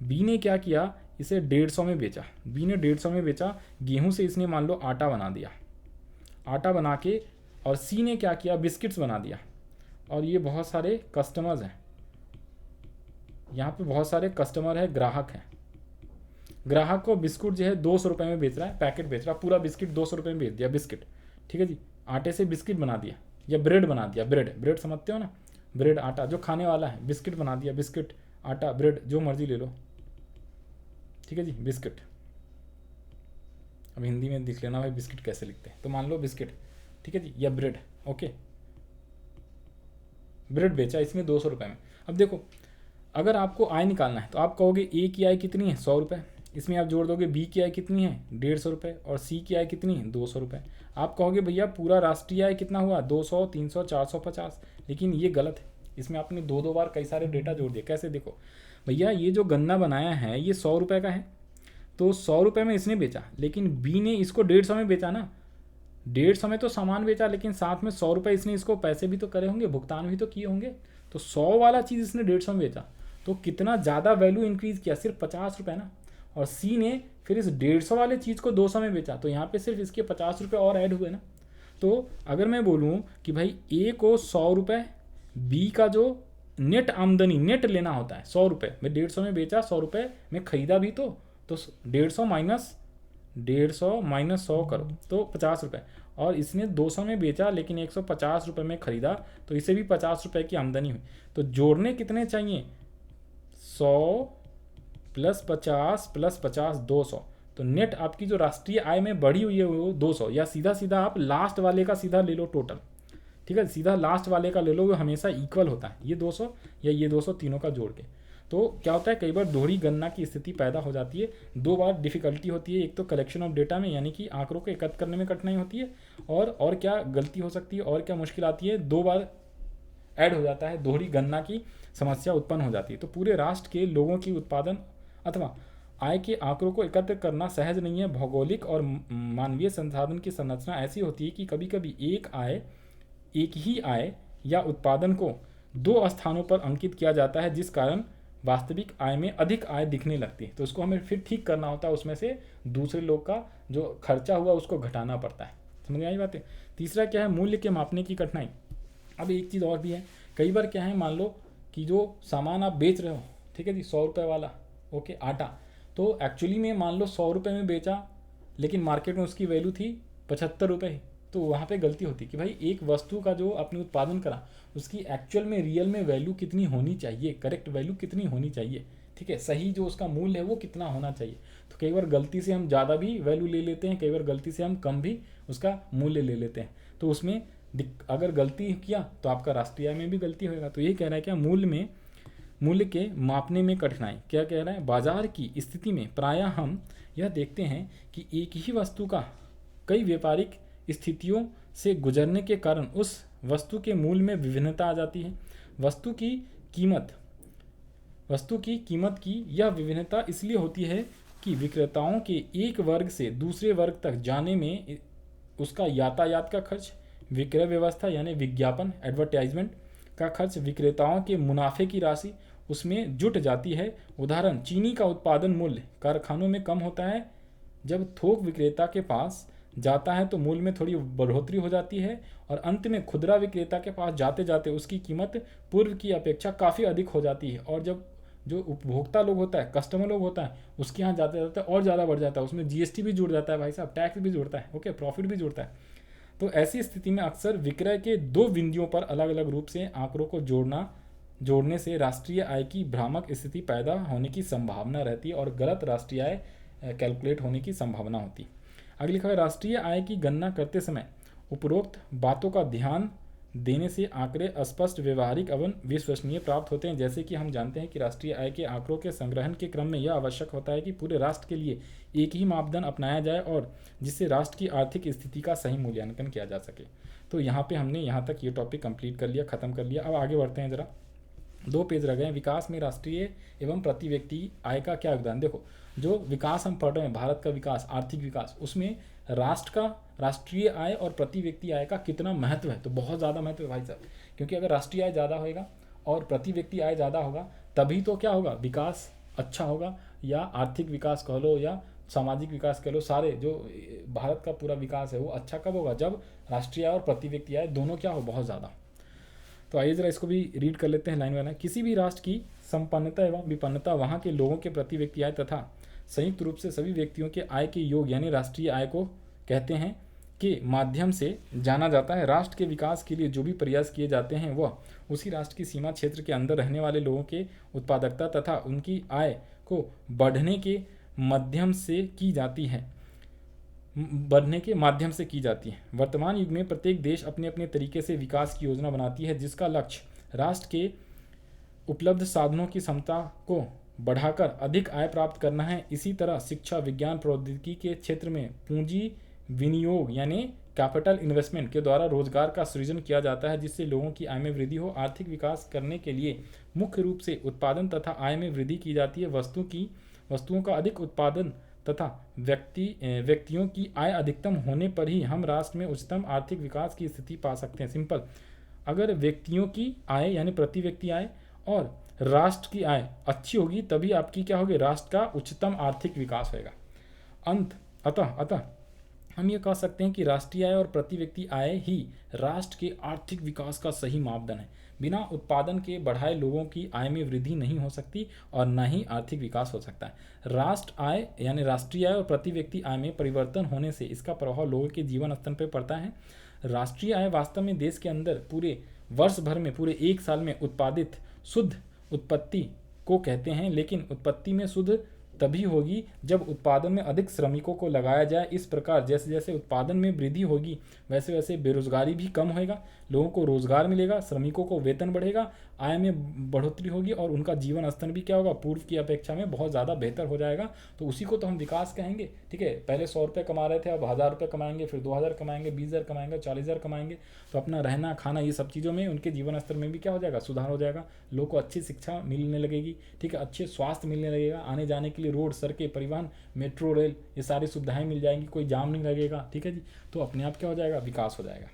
बी ने क्या किया, इसे 150 में बेचा, बी ने 150 में बेचा, गेहूँ से इसने मान लो आटा बना दिया, आटा बना के, और सी ने क्या किया, बिस्किट्स बना दिया। और ये बहुत सारे कस्टमर्स हैं, यहाँ पे बहुत सारे कस्टमर है, ग्राहक हैं। ग्राहक को बिस्कुट जो है 200 रुपये में बेच रहा है, पैकेट बेच रहा है, पूरा बिस्किट 200 रुपये में बेच दिया बिस्किट। ठीक है जी, आटे से बिस्किट बना दिया या ब्रेड बना दिया, ब्रेड समझते हो ना, ब्रेड आटा जो खाने वाला है, बिस्किट बना दिया, बिस्किट आटा ब्रेड जो मर्जी ले लो। ठीक है जी, बिस्किट, अब हिंदी में लिख लेना भाई बिस्किट कैसे लिखते हैं, तो मान लो बिस्किट, ठीक है जी, या ब्रेड, ओके, ब्रेड बेचा इसमें 200 रुपये में। अब देखो, अगर आपको आय निकालना है तो आप कहोगे ए की आय कितनी है, 100 रुपये, इसमें आप जोड़ दोगे बी की आय कितनी है 150 रुपये और सी की आय कितनी है 200 रुपये। आप कहोगे भैया पूरा राष्ट्रीय आय कितना हुआ 200, 300, 450, लेकिन ये गलत है। इसमें आपने दो बार कई सारे डेटा जोड़ दिए। कैसे? देखो भैया, ये जो गन्ना बनाया है ये 100 रुपये का है, तो 100 रुपये में इसने बेचा, लेकिन बी ने इसको 150 में बेचा ना। 150 में तो सामान बेचा, लेकिन साथ में 100 रुपये इसने इसको पैसे भी तो करे होंगे, भुगतान भी तो किए होंगे। तो 100 वाला चीज़ इसने 150 में बेचा, तो कितना ज़्यादा वैल्यू इंक्रीज किया, सिर्फ 50 रुपये ना। और सी ने फिर इस 150 वाले चीज़ को 200 में बेचा, तो यहाँ पे सिर्फ इसके 50 रुपये और ऐड हुए ना। तो अगर मैं बोलूँ कि भाई ए को 100 रुपये, बी का जो नेट आमदनी नेट लेना होता है 100 रुपये, मैं 150 में बेचा, 100 रुपये में खरीदा भी, तो 150 माइनस 100 करो तो 50 रुपये, और इसने 200 में बेचा लेकिन 150 रुपये में खरीदा, तो इसे भी 50 रुपये की आमदनी हुई। तो जोड़ने कितने चाहिए 100 + 50 + 50 200, तो नेट आपकी जो राष्ट्रीय आय में बढ़ी हुई है वो 200, या सीधा सीधा आप लास्ट वाले का सीधा ले लो टोटल, ठीक है, सीधा लास्ट वाले का ले लो, वो हमेशा इक्वल होता है, ये 200 या ये 200 तीनों का जोड़ के। तो क्या होता है, कई बार दोहरी गणना की स्थिति पैदा हो जाती है। दो बार डिफिकल्टी होती है, एक तो कलेक्शन ऑफ डेटा में, यानी कि आंकड़ों को एकत्र करने में कठिनाई होती है, और क्या गलती हो सकती है, और क्या मुश्किल आती है, दो बार ऐड हो जाता है, दोहरी गणना की समस्या उत्पन्न हो जाती है। तो पूरे राष्ट्र के लोगों की उत्पादन अथवा आय के आंकड़ों को एकत्र करना सहज नहीं है। भौगोलिक और मानवीय संसाधन की संरचना ऐसी होती है कि कभी कभी एक ही आय या उत्पादन को दो स्थानों पर अंकित किया जाता है, जिस कारण वास्तविक आय में अधिक आय दिखने लगती है। तो उसको हमें फिर ठीक करना होता है, उसमें से दूसरे लोग का जो खर्चा हुआ उसको घटाना पड़ता है। समझ में आई बात है। तीसरा क्या है, मूल्य के मापने की कठिनाई। अब एक चीज़ और भी है, कई बार क्या है, मान लो कि जो सामान आप बेच रहे हो, ठीक है जी, 100 रुपये वाला ओके आटा, तो एक्चुअली में मान लो 100 रुपये में बेचा, लेकिन मार्केट में उसकी वैल्यू थी 75 रुपये, तो वहाँ पे गलती होती कि भाई एक वस्तु का जो आपने उत्पादन करा उसकी एक्चुअल में रियल में वैल्यू कितनी होनी चाहिए, करेक्ट वैल्यू कितनी होनी चाहिए, ठीक है, सही जो उसका मूल्य है वो कितना होना चाहिए। तो कई बार गलती से हम ज़्यादा भी वैल्यू ले लेते हैं, कई बार गलती से हम कम भी उसका मूल्य ले लेते हैं। तो उसमें अगर गलती किया तो आपका राष्ट्रीय आय में भी गलती होगा। तो ये कह रहा है क्या, मूल्य के मापने में कठिनाई। क्या कह रहा है, बाजार की स्थिति में प्रायः हम यह देखते हैं कि एक ही वस्तु का कई व्यापारिक स्थितियों से गुजरने के कारण उस वस्तु के मूल्य में विभिन्नता आ जाती है। वस्तु की कीमत की यह विभिन्नता इसलिए होती है कि विक्रेताओं के एक वर्ग से दूसरे वर्ग तक जाने में उसका यातायात का खर्च, विक्रय व्यवस्था यानी विज्ञापन एडवर्टाइजमेंट का खर्च, विक्रेताओं के मुनाफे की राशि उसमें जुट जाती है। उदाहरण, चीनी का उत्पादन मूल्य कारखानों में कम होता है, जब थोक विक्रेता के पास जाता है तो मूल्य में थोड़ी बढ़ोतरी हो जाती है, और अंत में खुदरा विक्रेता के पास जाते जाते उसकी कीमत पूर्व की अपेक्षा काफ़ी अधिक हो जाती है, और जब जो उपभोक्ता लोग होता है, कस्टमर लोग होता है, उसके यहाँ जाते जाते और ज़्यादा बढ़ जाता है, उसमें जीएसटी भी जुड़ जाता है भाई साहब, टैक्स भी जुड़ता है, ओके, प्रॉफिट भी जुड़ता है। तो ऐसी स्थिति में अक्सर विक्रय के दो बिंदुओं पर अलग अलग रूप से आंकड़ों को जोड़ने से राष्ट्रीय आय की भ्रामक स्थिति पैदा होने की संभावना रहती है, और गलत राष्ट्रीय आय कैलकुलेट होने की संभावना होती है। अगली खबर, राष्ट्रीय आय की गणना करते समय उपरोक्त बातों का ध्यान देने से आंकड़े स्पष्ट, व्यवहारिक एवं विश्वसनीय प्राप्त होते हैं। जैसे कि हम जानते हैं कि राष्ट्रीय आय के आंकड़ों के संग्रहण के क्रम में यह आवश्यक होता है कि पूरे राष्ट्र के लिए एक ही मापदंड अपनाया जाए, और जिससे राष्ट्र की आर्थिक स्थिति का सही मूल्यांकन किया जा सके। तो यहाँ पे हमने यहाँ तक ये टॉपिक कंप्लीट कर लिया, ख़त्म कर लिया। अब आगे बढ़ते हैं, ज़रा 2 पेज रह गए। विकास में राष्ट्रीय एवं प्रति व्यक्ति आय का क्या योगदान। देखो, जो विकास हम पढ़ रहे हैं, भारत का विकास, आर्थिक विकास, उसमें राष्ट्र का राष्ट्रीय आय और प्रति व्यक्ति आय का कितना महत्व है, तो बहुत ज़्यादा महत्व है भाई साहब। क्योंकि अगर राष्ट्रीय आय ज़्यादा होएगा और प्रति व्यक्ति आय ज़्यादा होगा, तभी तो क्या होगा, विकास अच्छा होगा, या आर्थिक विकास कह लो या सामाजिक विकास कह लो, सारे जो भारत का पूरा विकास है वो अच्छा कब होगा, जब राष्ट्रीय आय और प्रति व्यक्ति आय दोनों क्या हो, बहुत ज़्यादा। तो आइए ज़रा इसको भी रीड कर लेते हैं लाइन वाला। किसी भी राष्ट्र की संपन्नता एवं विपन्नता वहाँ के लोगों के प्रति व्यक्ति आय तथा संयुक्त रूप से सभी व्यक्तियों के आय के योग यानी राष्ट्रीय आय को कहते हैं के माध्यम से जाना जाता है। राष्ट्र के विकास के लिए जो भी प्रयास किए जाते हैं वह उसी राष्ट्र की सीमा क्षेत्र के अंदर रहने वाले लोगों के उत्पादकता तथा उनकी आय को बढ़ने के माध्यम से की जाती है। वर्तमान युग में प्रत्येक देश अपने अपने तरीके से विकास की योजना बनाती है, जिसका लक्ष्य राष्ट्र के उपलब्ध साधनों की क्षमता को बढ़ाकर अधिक आय प्राप्त करना है। इसी तरह शिक्षा, विज्ञान, प्रौद्योगिकी के क्षेत्र में पूंजी विनियोग यानी कैपिटल इन्वेस्टमेंट के द्वारा रोजगार का सृजन किया जाता है, जिससे लोगों की आय में वृद्धि हो। आर्थिक विकास करने के लिए मुख्य रूप से उत्पादन तथा आय में वृद्धि की जाती है। वस्तुओं का अधिक उत्पादन तथा व्यक्तियों की आय अधिकतम होने पर ही हम राष्ट्र में उच्चतम आर्थिक विकास की स्थिति पा सकते हैं। सिंपल, अगर व्यक्तियों की आय यानी प्रति व्यक्ति आय और राष्ट्र की आय अच्छी होगी तभी आपकी क्या होगी, राष्ट्र का उच्चतम आर्थिक विकास होगा। अतः हम ये कह सकते हैं कि राष्ट्रीय आय और प्रति व्यक्ति आय ही राष्ट्र के आर्थिक विकास का सही मापदंड है। बिना उत्पादन के बढ़ाए लोगों की आय में वृद्धि नहीं हो सकती और न ही आर्थिक विकास हो सकता है। राष्ट्र आय यानी राष्ट्रीय आय और प्रति व्यक्ति आय में परिवर्तन होने से इसका प्रभाव लोगों के जीवन स्तर पर पड़ता है। राष्ट्रीय आय वास्तव में देश के अंदर पूरे वर्ष भर में, पूरे एक साल में उत्पादित शुद्ध उत्पत्ति को कहते हैं, लेकिन उत्पत्ति में शुद्ध तभी होगी जब उत्पादन में अधिक श्रमिकों को लगाया जाए। इस प्रकार जैसे जैसे उत्पादन में वृद्धि होगी वैसे वैसे बेरोजगारी भी कम होएगा, लोगों को रोजगार मिलेगा, श्रमिकों को वेतन बढ़ेगा, आय में बढ़ोतरी होगी और उनका जीवन स्तर भी क्या होगा, पूर्व की अपेक्षा में बहुत ज़्यादा बेहतर हो जाएगा। तो उसी को तो हम विकास कहेंगे। ठीक है, पहले 100 रुपये कमा रहे थे, अब 1000 रुपये कमाएंगे, फिर 2000 कमाएंगे, 20,000 कमाएंगे, 40,000 कमाएंगे। तो अपना रहना खाना ये सब चीज़ों में उनके जीवन स्तर में भी क्या हो जाएगा, सुधार हो जाएगा। लोगों को अच्छी शिक्षा मिलने लगेगी, ठीक है, अच्छे स्वास्थ्य मिलने लगेगा, आने जाने के लिए रोड, सड़कें, परिवहन, मेट्रो रेल, ये सारी सुविधाएं मिल जाएंगी, कोई जाम नहीं लगेगा। ठीक है जी, तो अपने आप क्या हो जाएगा, विकास हो जाएगा।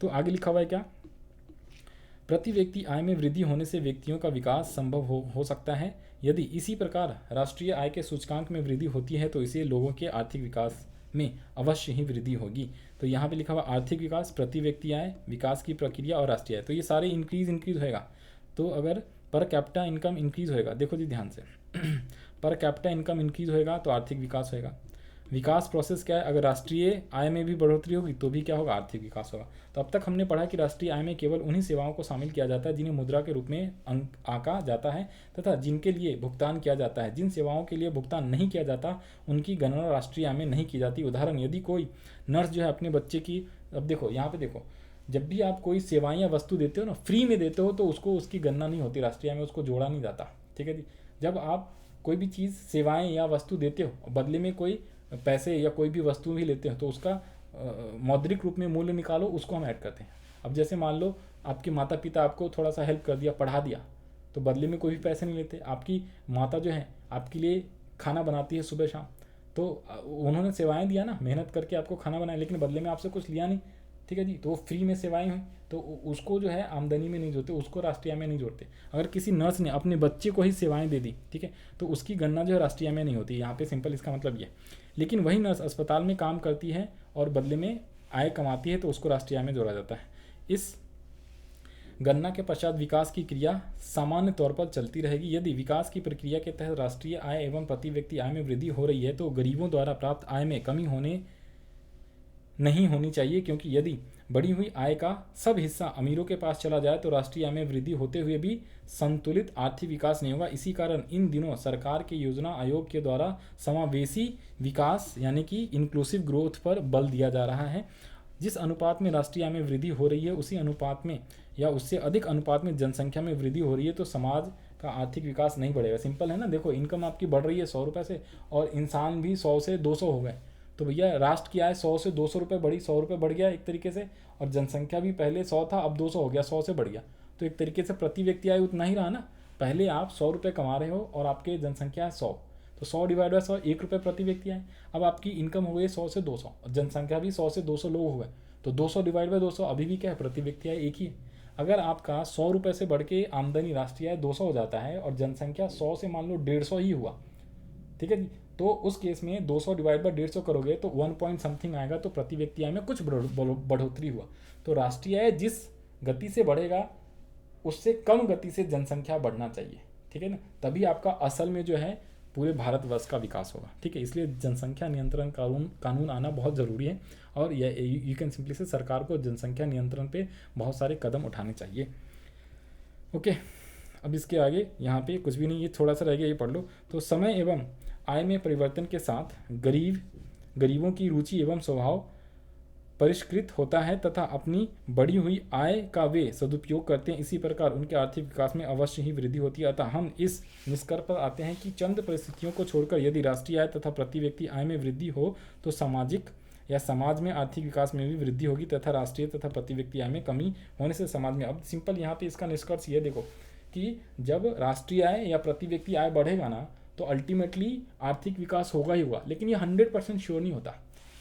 तो आगे लिखा हुआ है क्या, प्रति व्यक्ति आय में वृद्धि होने से व्यक्तियों का विकास संभव हो सकता है। यदि इसी प्रकार राष्ट्रीय आय के सूचकांक में वृद्धि होती है तो इसे लोगों के आर्थिक विकास में अवश्य ही वृद्धि होगी। तो यहाँ पे लिखा हुआ आर्थिक विकास, प्रति व्यक्ति आय, विकास की प्रक्रिया और राष्ट्रीय आय, तो ये सारे इंक्रीज होएगा। तो अगर पर कैपिटा इनकम इंक्रीज होएगा, देखो जी ध्यान से पर कैपिटा इनकम इंक्रीज होएगा तो आर्थिक विकास होएगा। विकास प्रोसेस क्या है, अगर राष्ट्रीय आय में भी बढ़ोतरी होगी तो भी क्या होगा, आर्थिक विकास होगा। तो अब तक हमने पढ़ा कि राष्ट्रीय आय में केवल उन्हीं सेवाओं को शामिल किया जाता है जिन्हें मुद्रा के रूप में आंका जाता है तथा जिनके लिए भुगतान किया जाता है। जिन सेवाओं के लिए भुगतान नहीं किया जाता उनकी गणना राष्ट्रीय आय में नहीं की जाती। उदाहरण, यदि कोई नर्स जो है अपने बच्चे की, अब देखो यहाँ पे देखो, जब भी आप कोई सेवाएं या वस्तु देते हो ना, फ्री में देते हो, तो उसको उसकी गणना नहीं होती राष्ट्रीय आय में, उसको जोड़ा नहीं जाता। ठीक है जी, जब आप कोई भी चीज़, सेवाएं या वस्तु देते हो, बदले में कोई पैसे या कोई भी वस्तु भी लेते हो, तो उसका मौद्रिक रूप में मूल्य निकालो, उसको हम ऐड करते हैं। अब जैसे मान लो आपके माता पिता आपको थोड़ा सा हेल्प कर दिया, पढ़ा दिया, तो बदले में कोई भी पैसे नहीं लेते। आपकी माता जो है आपके लिए खाना बनाती है सुबह शाम, तो उन्होंने सेवाएं दिया ना, मेहनत करके आपको खाना बनाया, लेकिन बदले में आपसे कुछ लिया नहीं। ठीक है जी, तो वो फ्री में सेवाएं हुई, तो उसको जो है आमदनी में नहीं जोड़ते, उसको राष्ट्रीय आय में नहीं जोड़ते। अगर किसी नर्स ने अपने बच्चे को ही सेवाएं दे दी, ठीक है, तो उसकी गणना जो है राष्ट्रीय आय में नहीं होती। यहाँ पे सिंपल इसका मतलब ये। लेकिन वही नर्स अस्पताल में काम करती है और बदले में आय कमाती है, तो उसको राष्ट्रीय आय में जोड़ा जाता है। इस गणना के पश्चात विकास की क्रिया सामान्य तौर पर चलती रहेगी। यदि विकास की प्रक्रिया के तहत राष्ट्रीय आय एवं प्रति व्यक्ति आय में वृद्धि हो रही है तो गरीबों द्वारा प्राप्त आय में कमी नहीं होनी चाहिए, क्योंकि यदि बढ़ी हुई आय का सब हिस्सा अमीरों के पास चला जाए तो राष्ट्रीय आय में वृद्धि होते हुए भी संतुलित आर्थिक विकास नहीं होगा। इसी कारण इन दिनों सरकार के योजना आयोग के द्वारा समावेशी विकास यानी कि इंक्लूसिव ग्रोथ पर बल दिया जा रहा है। जिस अनुपात में राष्ट्रीय आय में वृद्धि हो रही है उसी अनुपात में या उससे अधिक अनुपात में जनसंख्या में वृद्धि हो रही है तो समाज का आर्थिक विकास नहीं बढ़ेगा। सिंपल है ना, देखो इनकम आपकी बढ़ रही है 100 रुपये से और इंसान भी 100 से 200 हो गए, तो भैया राष्ट्र की आय 100 से 200 रुपये बढ़ी, 100 रुपये बढ़ गया एक तरीके से, और जनसंख्या भी पहले 100 था अब 200 हो गया, 100 से बढ़ गया, तो एक तरीके से प्रति व्यक्ति आय उतना ही रहा ना। पहले आप 100 रुपये कमा रहे हो और आपके जनसंख्या है 100, तो 100 डिवाइड बाय 100 1 रुपये प्रति व्यक्ति आए। अब आपकी इनकम हो गई 100 से 200 और जनसंख्या भी 100 से 200 लोग हो गए, तो 200 डिवाइड बाय 200 अभी भी क्या है, प्रति व्यक्ति आय एक ही है। अगर आपका 100 रुपये से बढ़ के आमदनी राष्ट्रीय आय 200 हो जाता है और जनसंख्या 100 से मान लो 150 ही हुआ, ठीक है जी, तो उस केस में 200 डिवाइड बाय 150 करोगे तो 1 पॉइंट समथिंग आएगा, तो प्रति व्यक्ति आय में कुछ बढ़ोतरी हुआ। तो राष्ट्रीय आय जिस गति से बढ़ेगा उससे कम गति से जनसंख्या बढ़ना चाहिए, ठीक है ना, तभी आपका असल में जो है पूरे भारतवर्ष का विकास होगा। ठीक है, इसलिए जनसंख्या नियंत्रण कानून आना बहुत ज़रूरी है और यू कैन सिंपली से सरकार को जनसंख्या नियंत्रण पे बहुत सारे कदम उठाने चाहिए। ओके, अब इसके आगे यहाँ पे कुछ भी नहीं, ये थोड़ा सा रह गया, ये पढ़ लो। तो समय एवं आय में परिवर्तन के साथ गरीबों की रुचि एवं स्वभाव परिष्कृत होता है तथा अपनी बढ़ी हुई आय का वे सदुपयोग करते हैं, इसी प्रकार उनके आर्थिक विकास में अवश्य ही वृद्धि होती है। अतः हम इस निष्कर्ष पर आते हैं कि चंद परिस्थितियों को छोड़कर यदि राष्ट्रीय आय तथा प्रति व्यक्ति आय में वृद्धि हो तो सामाजिक या समाज में आर्थिक विकास में भी वृद्धि होगी तथा राष्ट्रीय तथा प्रति व्यक्ति आय में कमी होने से समाज में। अब सिंपल यहाँ पे इसका निष्कर्ष ये देखो कि जब राष्ट्रीय आय या प्रति व्यक्ति आय बढ़ेगा ना तो अल्टीमेटली आर्थिक विकास होगा ही होगा, लेकिन ये 100% श्योर नहीं होता,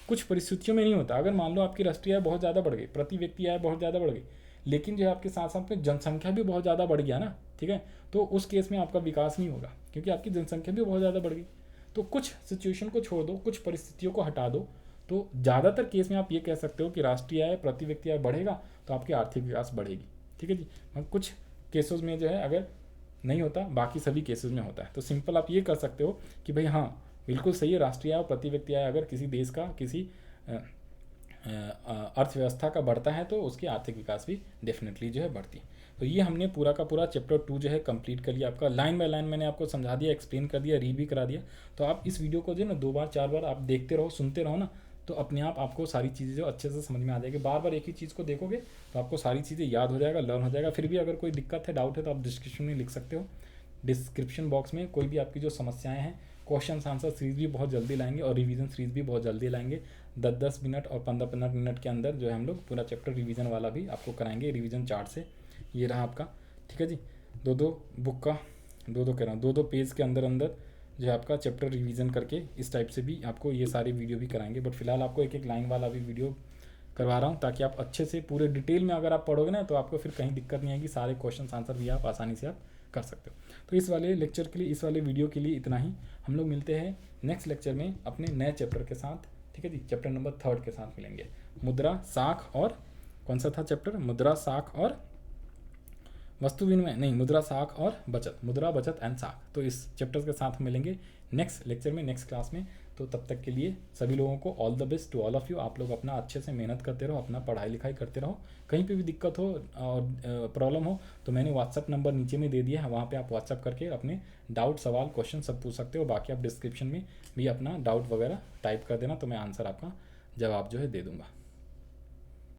कुछ परिस्थितियों में नहीं होता। अगर मान लो आपकी राष्ट्रीय आय बहुत ज़्यादा बढ़ गई, प्रति व्यक्ति आय बहुत ज़्यादा बढ़ गई, लेकिन जो है आपके साथ साथ में जनसंख्या भी बहुत ज़्यादा बढ़ गया ना, ठीक है, तो उस केस में आपका विकास नहीं होगा क्योंकि आपकी जनसंख्या भी बहुत ज़्यादा बढ़ गई। तो कुछ सिचुएशन को छोड़ दो, कुछ परिस्थितियों को हटा दो, तो ज़्यादातर केस में आप ये कह सकते हो कि राष्ट्रीय आय प्रति व्यक्ति आय बढ़ेगा तो आपकी आर्थिक विकास बढ़ेगी, ठीक है जी। कुछ केसेस में जो है अगर नहीं होता, बाकी सभी केसेस में होता है। तो सिंपल आप ये कर सकते हो कि भाई हाँ बिल्कुल सही है, राष्ट्रीय आय और प्रति व्यक्ति आय अगर किसी देश का किसी अर्थव्यवस्था का बढ़ता है तो उसकी आर्थिक विकास भी डेफिनेटली जो है बढ़ती है। तो ये हमने पूरा का पूरा चैप्टर 2 जो है कंप्लीट कर लिया आपका, लाइन बाय लाइन मैंने आपको समझा दिया, एक्सप्लेन कर दिया, री भी करा दिया। तो आप इस वीडियो को जो है ना 2 बार 4 बार आप देखते रहो, सुनते रहो ना, तो अपने आप आपको सारी चीज़ें जो अच्छे से समझ में आ जाएगी। बार बार एक ही चीज़ को देखोगे तो आपको सारी चीज़ें याद हो जाएगा, लर्न हो जाएगा। फिर भी अगर कोई दिक्कत है, डाउट है तो आप डिस्क्रिप्शन में लिख सकते हो। डिस्क्रिप्शन बॉक्स में कोई भी आपकी जो समस्याएं हैं, क्वेश्चन आंसर सीरीज भी बहुत जल्दी लाएंगे और रिवीजन सीरीज भी बहुत जल्दी लाएंगे। 10-10 मिनट और 15-15 मिनट के अंदर जो है हम लोग पूरा चैप्टर रिवीजन वाला भी आपको कराएंगे रिवीजन चार्ट से। ये रहा आपका, ठीक है जी। 2-2 बुक का 2-2 कह रहा हूँ, 2-2 पेज के अंदर अंदर जो है आपका चैप्टर रिवीजन करके इस टाइप से भी आपको ये सारी वीडियो भी कराएंगे। बट फिलहाल आपको एक एक लाइन वाला भी वीडियो करवा रहा हूँ ताकि आप अच्छे से पूरे डिटेल में अगर आप पढ़ोगे ना तो आपको फिर कहीं दिक्कत नहीं आएगी, सारे क्वेश्चन आंसर भी आप आसानी से आप कर सकते हो। तो इस वाले लेक्चर के लिए, इस वाले वीडियो के लिए इतना ही। हम लोग मिलते हैं नेक्स्ट लेक्चर में अपने नए चैप्टर के साथ, ठीक है जी। चैप्टर नंबर 3 के साथ मिलेंगे। मुद्रा, साख और कौन सा था चैप्टर, मुद्रा, साख और वस्तु विनिमय नहीं, मुद्रा, साख और बचत, मुद्रा, बचत एंड साख। तो इस चैप्टर के साथ मिलेंगे नेक्स्ट लेक्चर में, नेक्स्ट क्लास में। तो तब तक के लिए सभी लोगों को all the best to all of you. आप लोग अपना अच्छे से मेहनत करते रहो, अपना पढ़ाई लिखाई करते रहो। कहीं पे भी दिक्कत हो और प्रॉब्लम हो तो मैंने व्हाट्सअप नंबर नीचे में दे दिया है, वहाँ पे आप व्हाट्सअप करके अपने डाउट, सवाल, क्वेश्चन सब पूछ सकते हो। बाकी आप डिस्क्रिप्शन में भी अपना डाउट वगैरह टाइप कर देना तो मैं आंसर आपका जवाब जो है दे दूँगा।